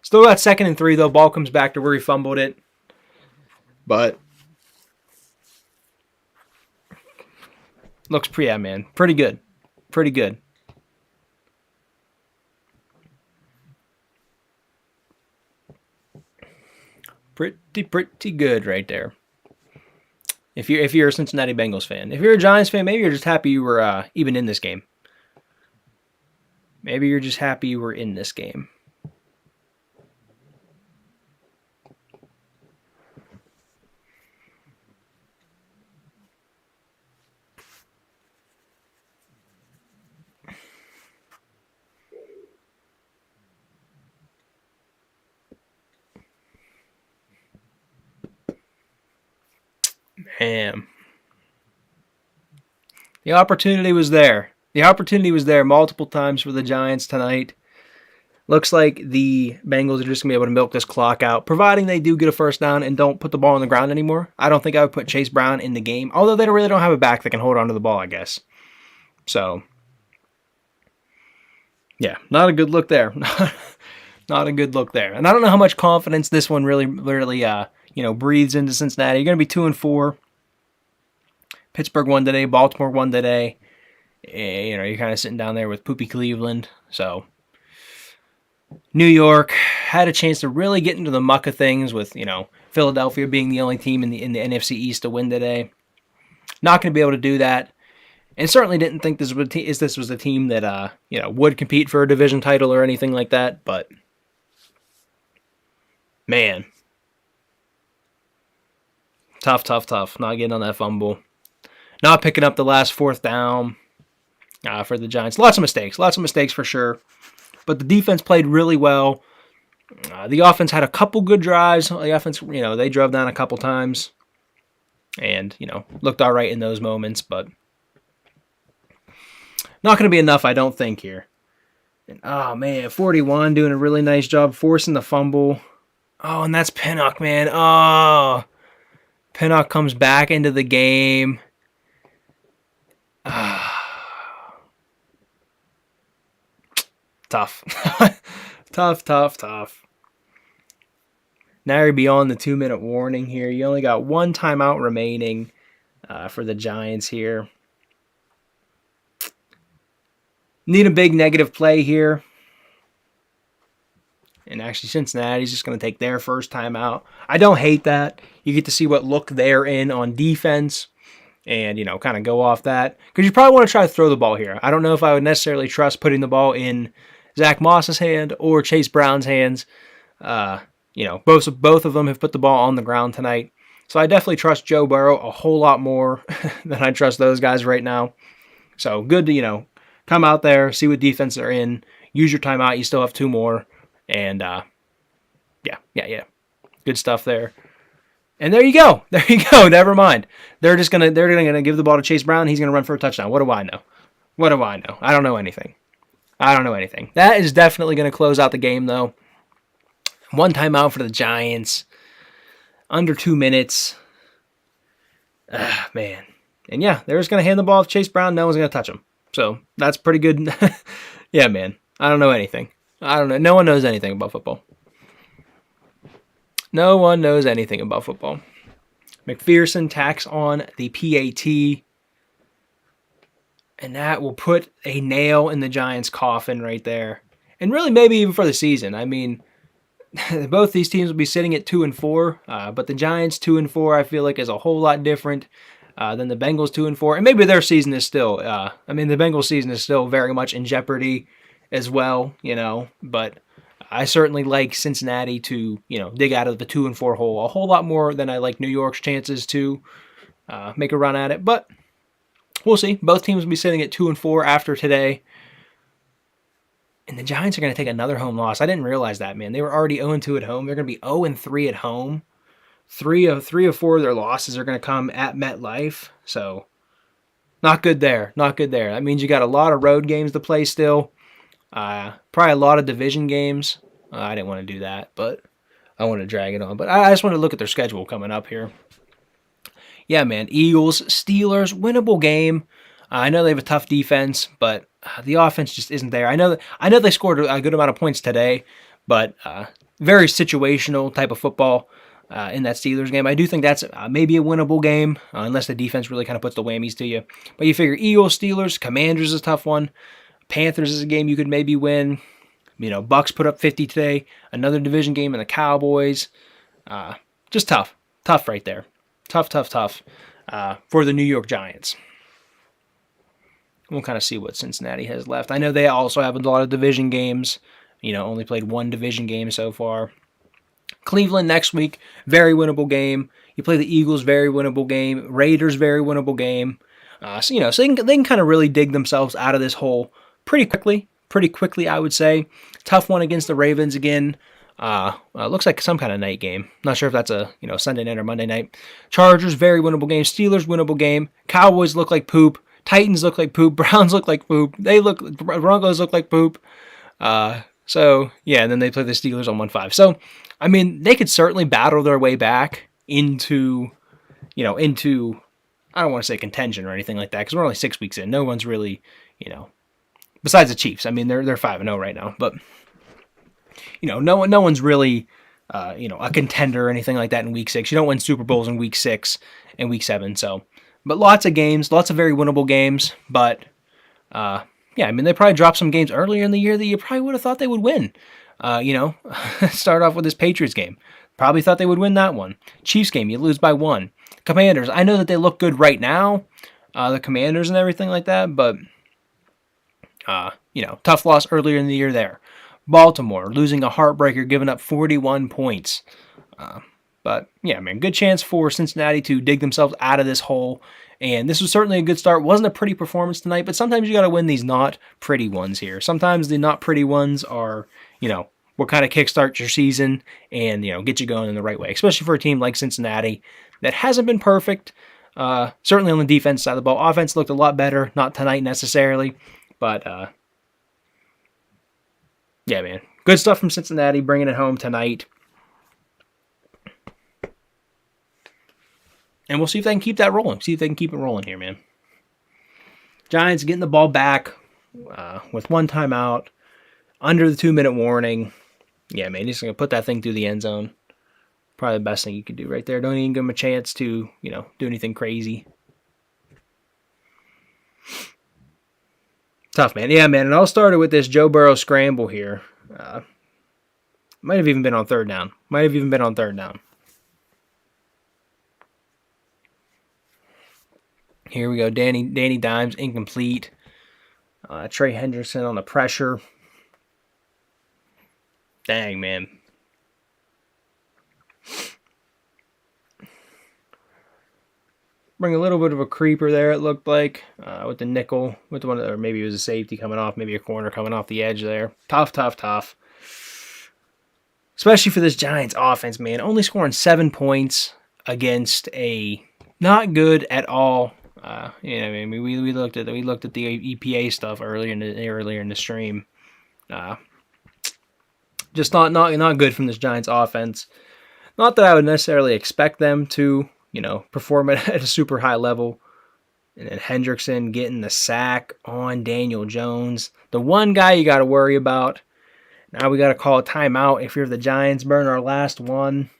Still got 2nd and 3, though. Ball comes back to where he fumbled it. But looks pretty good. Pretty good right there. If you're a Cincinnati Bengals fan. If you're a Giants fan, maybe you're just happy you were even in this game. Maybe you're just happy you were in this game. Man. The opportunity was there. The opportunity was there multiple times for the Giants tonight. Looks like the Bengals are just going to be able to milk this clock out, providing they do get a first down and don't put the ball on the ground anymore. I don't think I would put Chase Brown in the game, although they really don't have a back that can hold on to the ball, I guess. So, yeah, not a good look there. Not a good look there. And I don't know how much confidence this one really breathes into Cincinnati. You're going to be 2-4. Pittsburgh won today. Baltimore won today. You're kind of sitting down there with poopy Cleveland. So New York had a chance to really get into the muck of things with, Philadelphia being the only team in the NFC East to win today. Not going to be able to do that. And certainly didn't think this was a team that would compete for a division title or anything like that, but man. Tough. Not getting on that fumble. Not picking up the last 4th down for the Giants. Lots of mistakes for sure. But the defense played really well. The offense had a couple good drives. The offense, they drove down a couple times. And, looked all right in those moments. But not going to be enough, I don't think, here. And, oh, man, 41 doing a really nice job forcing the fumble. Oh, and that's Pinnock, man. Oh, Pinnock comes back into the game. Tough. Tough. Now you're beyond the 2-minute warning here. You only got one timeout remaining for the Giants here. Need a big negative play here. And actually, Cincinnati's just going to take their first timeout. I don't hate that. You get to see what look they're in on defense and, kind of go off that. Because you probably want to try to throw the ball here. I don't know if I would necessarily trust putting the ball in Zach Moss's hand or Chase Brown's hands. Both of them have put the ball on the ground tonight. So I definitely trust Joe Burrow a whole lot more than I trust those guys right now. So good to, come out there, see what defense they're in, use your timeout. You still have 2 more. And yeah. Good stuff there. And there you go. There you go. Never mind. They're gonna give the ball to Chase Brown. He's gonna run for a touchdown. What do I know? I don't know anything. That is definitely gonna close out the game though. 1 timeout for the Giants. Under 2 minutes. Man. And yeah, they're just gonna hand the ball to Chase Brown. No one's gonna touch him. So that's pretty good. Yeah, man. I don't know anything. I don't know. No one knows anything about football. No one knows anything about football. McPherson tacks on the PAT. And that will put a nail in the Giants' coffin right there. And really maybe even for the season. I mean, both these teams will be sitting at 2-4. But the Giants 2-4 I feel like is a whole lot different than the Bengals 2-4. And maybe their season is still, the Bengals season is still very much in jeopardy as well, But I certainly like Cincinnati to, dig out of the 2-4 hole a whole lot more than I like New York's chances to make a run at it. But we'll see. Both teams will be sitting at 2-4 after today. And the Giants are going to take another home loss. I didn't realize that, man. They were already 0-2 at home. They're going to be 0-3 at home. 3 of 4 of their losses are going to come at MetLife. So not good there. Not good there. That means you got a lot of road games to play still. Probably a lot of division games. I didn't want to do that, but I want to drag it on. But I just want to look at their schedule coming up here. Yeah, man. Eagles, Steelers, winnable game. I know they have a tough defense, but the offense just isn't there. I know they scored a good amount of points today, but very situational type of football in that Steelers game. I do think that's maybe a winnable game, unless the defense really kind of puts the whammies to you. But you figure Eagles, Steelers, Commanders is a tough one. Panthers is a game you could maybe win. Bucks put up 50 today. Another division game in the Cowboys. Just tough. Tough right there. Tough for the New York Giants. We'll kind of see what Cincinnati has left. I know they also have a lot of division games. Only played 1 division game so far. Cleveland next week, very winnable game. You play the Eagles, very winnable game. Raiders, very winnable game. So they can kind of really dig themselves out of this hole pretty quickly, I would say. Tough one against the Ravens again. Looks like some kind of night game. Not sure if that's a Sunday night or Monday night. Chargers, very winnable game. Steelers, winnable game. Cowboys look like poop. Titans look like poop. Browns look like poop. Broncos look like poop. So yeah, and then they play the Steelers on 1-5. So they could certainly battle their way back into I don't want to say contention or anything like that because we're only 6 weeks in. No one's really besides the Chiefs. They're 5-0 right now, but no one's really a contender or anything like that in week 6. You don't win Super Bowls in week 6 and week 7. So, but lots of games, lots of very winnable games. But they probably dropped some games earlier in the year that you probably would have thought they would win. Start off with this Patriots game. Probably thought they would win that one. Chiefs game, you lose by 1. Commanders, I know that they look good right now, the Commanders and everything like that, but tough loss earlier in the year there. Baltimore losing a heartbreaker, giving up 41 points. But yeah, good chance for Cincinnati to dig themselves out of this hole. And this was certainly a good start. Wasn't a pretty performance tonight, but sometimes you got to win these not pretty ones here. Sometimes the not pretty ones are, what kind of kickstart your season and, get you going in the right way, especially for a team like Cincinnati that hasn't been perfect. Certainly on the defense side of the ball. Offense looked a lot better, not tonight necessarily, but yeah, man. Good stuff from Cincinnati, bringing it home tonight. And we'll see if they can keep that rolling. See if they can keep it rolling here, man. Giants getting the ball back with 1 timeout, under the 2-minute warning. Yeah, man, he's going to put that thing through the end zone. Probably the best thing you could do right there. Don't even give him a chance to, do anything crazy. Tough, man. Yeah, man. It all started with this Joe Burrow scramble here. Might have even been on third down. Here we go. Danny Dimes, incomplete. Trey Hendrickson on the pressure. Dang, man. Bring a little bit of a creeper there, it looked like, with the nickel, with the one, or maybe it was a safety coming off, maybe a corner coming off the edge there. Tough, tough, tough. Especially for this Giants offense, man. Only scoring 7 points against a not good at all. I mean, we looked at the EPA stuff earlier in the stream. Just not good from this Giants offense. Not that I would necessarily expect them to, perform at a super high level. And then Hendrickson getting the sack on Daniel Jones. The one guy you got to worry about. Now we got to call a timeout if you're the Giants. Burn our last one.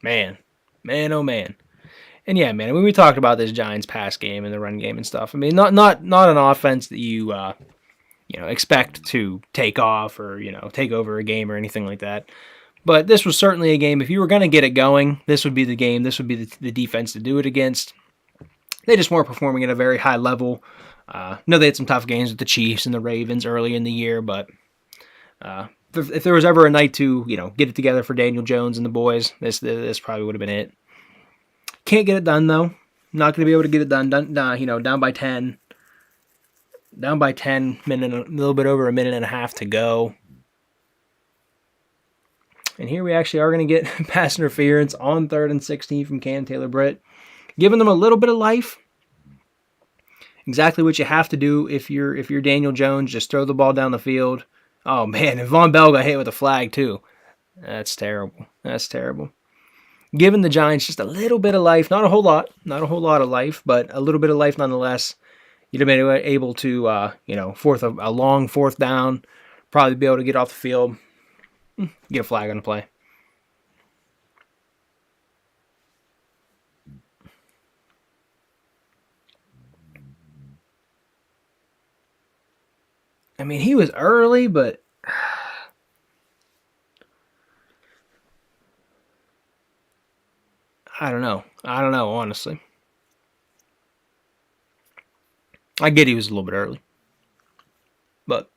Man, oh man. And yeah, man, we talked about this Giants pass game and the run game and stuff. I mean, not an offense that you expect to take off or take over a game or anything like that. But this was certainly a game. If you were going to get it going, this would be the game. This would be the defense to do it against. They just weren't performing at a very high level. No, they had some tough games with the Chiefs and the Ravens early in the year, but if there was ever a night to get it together for Daniel Jones and the boys, this probably would have been it. Can't get it done though. Not going to be able to get it done. Down by 10. Down by 10. A little bit over a minute and a half to go. And here we actually are going to get pass interference on 3rd and 16 from Cam Taylor-Britt, giving them a little bit of life. Exactly what you have to do if you're Daniel Jones. Just throw the ball down the field. Oh man, and Von Bell got hit with a flag too. That's terrible. That's terrible. Giving the Giants just a little bit of life, not a whole lot of life, but a little bit of life nonetheless. You'd have been able to, a long 4th down, probably be able to get off the field, get a flag on the play. I mean, he was early, but I don't know, honestly. I get he was a little bit early, but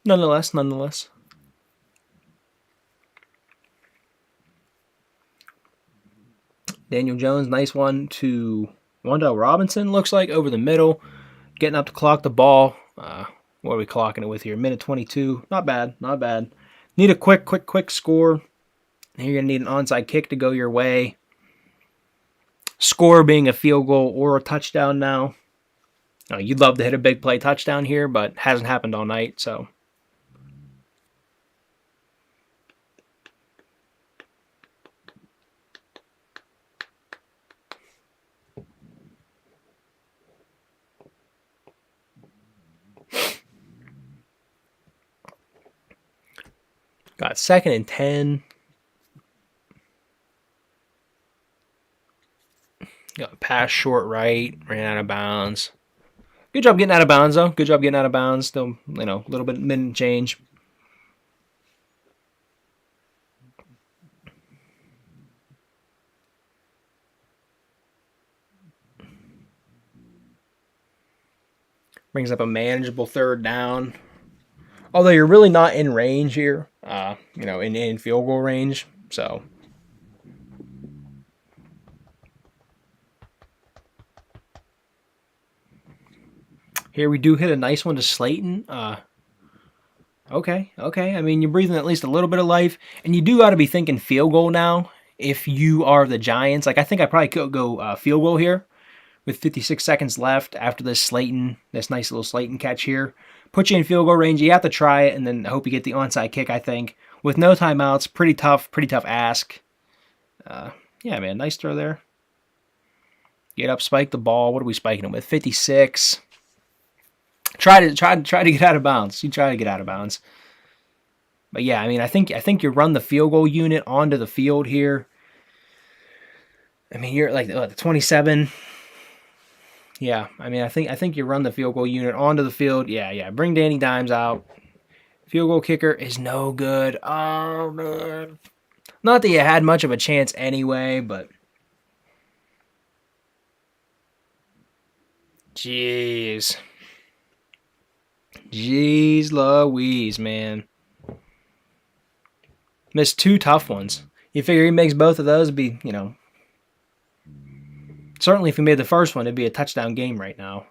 nonetheless. Daniel Jones, nice one to Wan'Dale Robinson, looks like, over the middle. Getting up to clock the ball. What are we clocking it with here? Minute 22. Not bad. Need a quick score. You're going to need an onside kick to go your way. Score being a field goal or a touchdown now. You'd love to hit a big play touchdown here, but hasn't happened all night, so. Got 2nd and 10. Got a pass short right. Ran out of bounds. Good job getting out of bounds, though. Still, a little bit minute and change. Brings up a manageable 3rd down. Although you're really not in range here, in field goal range. So here we do hit a nice one to Slayton. Okay. I mean, you're breathing at least a little bit of life, and you do got to be thinking field goal now. If you are the Giants, I think I probably could go field goal here with 56 seconds left after this nice little Slayton catch here. Put you in field goal range. You have to try it, and then hope you get the onside kick, I think. With no timeouts, pretty tough ask. Yeah, man, nice throw there. Get up, spike the ball. What are we spiking it with? 56. Try to get out of bounds. You try to get out of bounds. But yeah, I mean, I think you run the field goal unit onto the field here. I mean, you're like the 27. Yeah, I mean, I think you run the field goal unit onto the field. Yeah. Bring Danny Dimes out. Field goal kicker is no good. Oh, man. Not that you had much of a chance anyway, but Jeez. Jeez Louise, man. Missed 2 tough ones. You figure he makes both of those, it'd be, certainly if he made the first one, it'd be a touchdown game right now.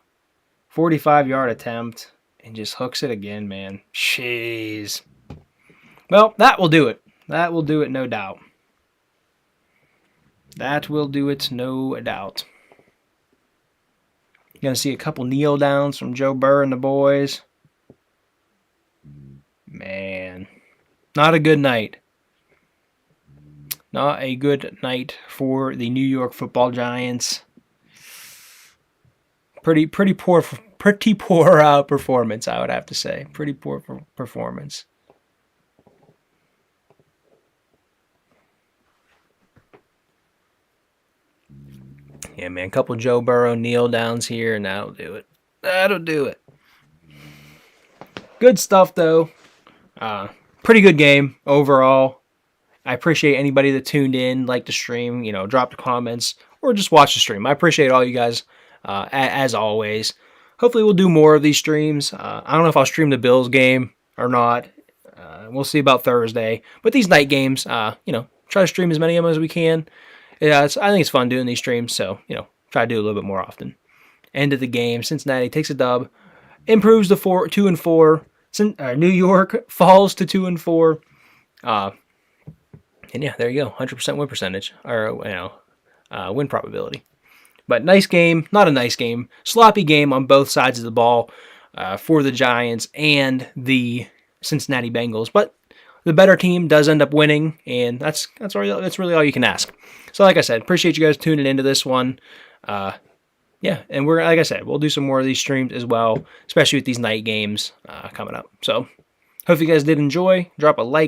45-yard attempt, and just hooks it again, man. Jeez. Well, that will do it. That will do it, no doubt. That will do it, no doubt. You're going to see a couple kneel downs from Joe Burrow and the boys. Man, not a good night. Not a good night for the New York Football Giants. Pretty poor performance, I would have to say. Pretty poor performance. Yeah, man, a couple Joe Burrow kneel downs here, and that'll do it. That'll do it. Good stuff, though. Pretty good game overall. I appreciate anybody that tuned in, liked the stream, dropped comments, or just watched the stream. I appreciate all you guys, as always. Hopefully we'll do more of these streams. I don't know if I'll stream the Bills game or not. We'll see about Thursday. But these night games, try to stream as many of them as we can. Yeah, I think it's fun doing these streams, so, try to do a little bit more often. End of the game, Cincinnati takes a dub, improves to 2-4. New York falls to 2-4. And yeah, there you go, 100% win percentage, or, win probability. But nice game, not a nice game. Sloppy game on both sides of the ball for the Giants and the Cincinnati Bengals. But the better team does end up winning, and that's really all you can ask. So like I said, appreciate you guys tuning into this one. Yeah, and like I said, we'll do some more of these streams as well, especially with these night games coming up. So hope you guys did enjoy. Drop a like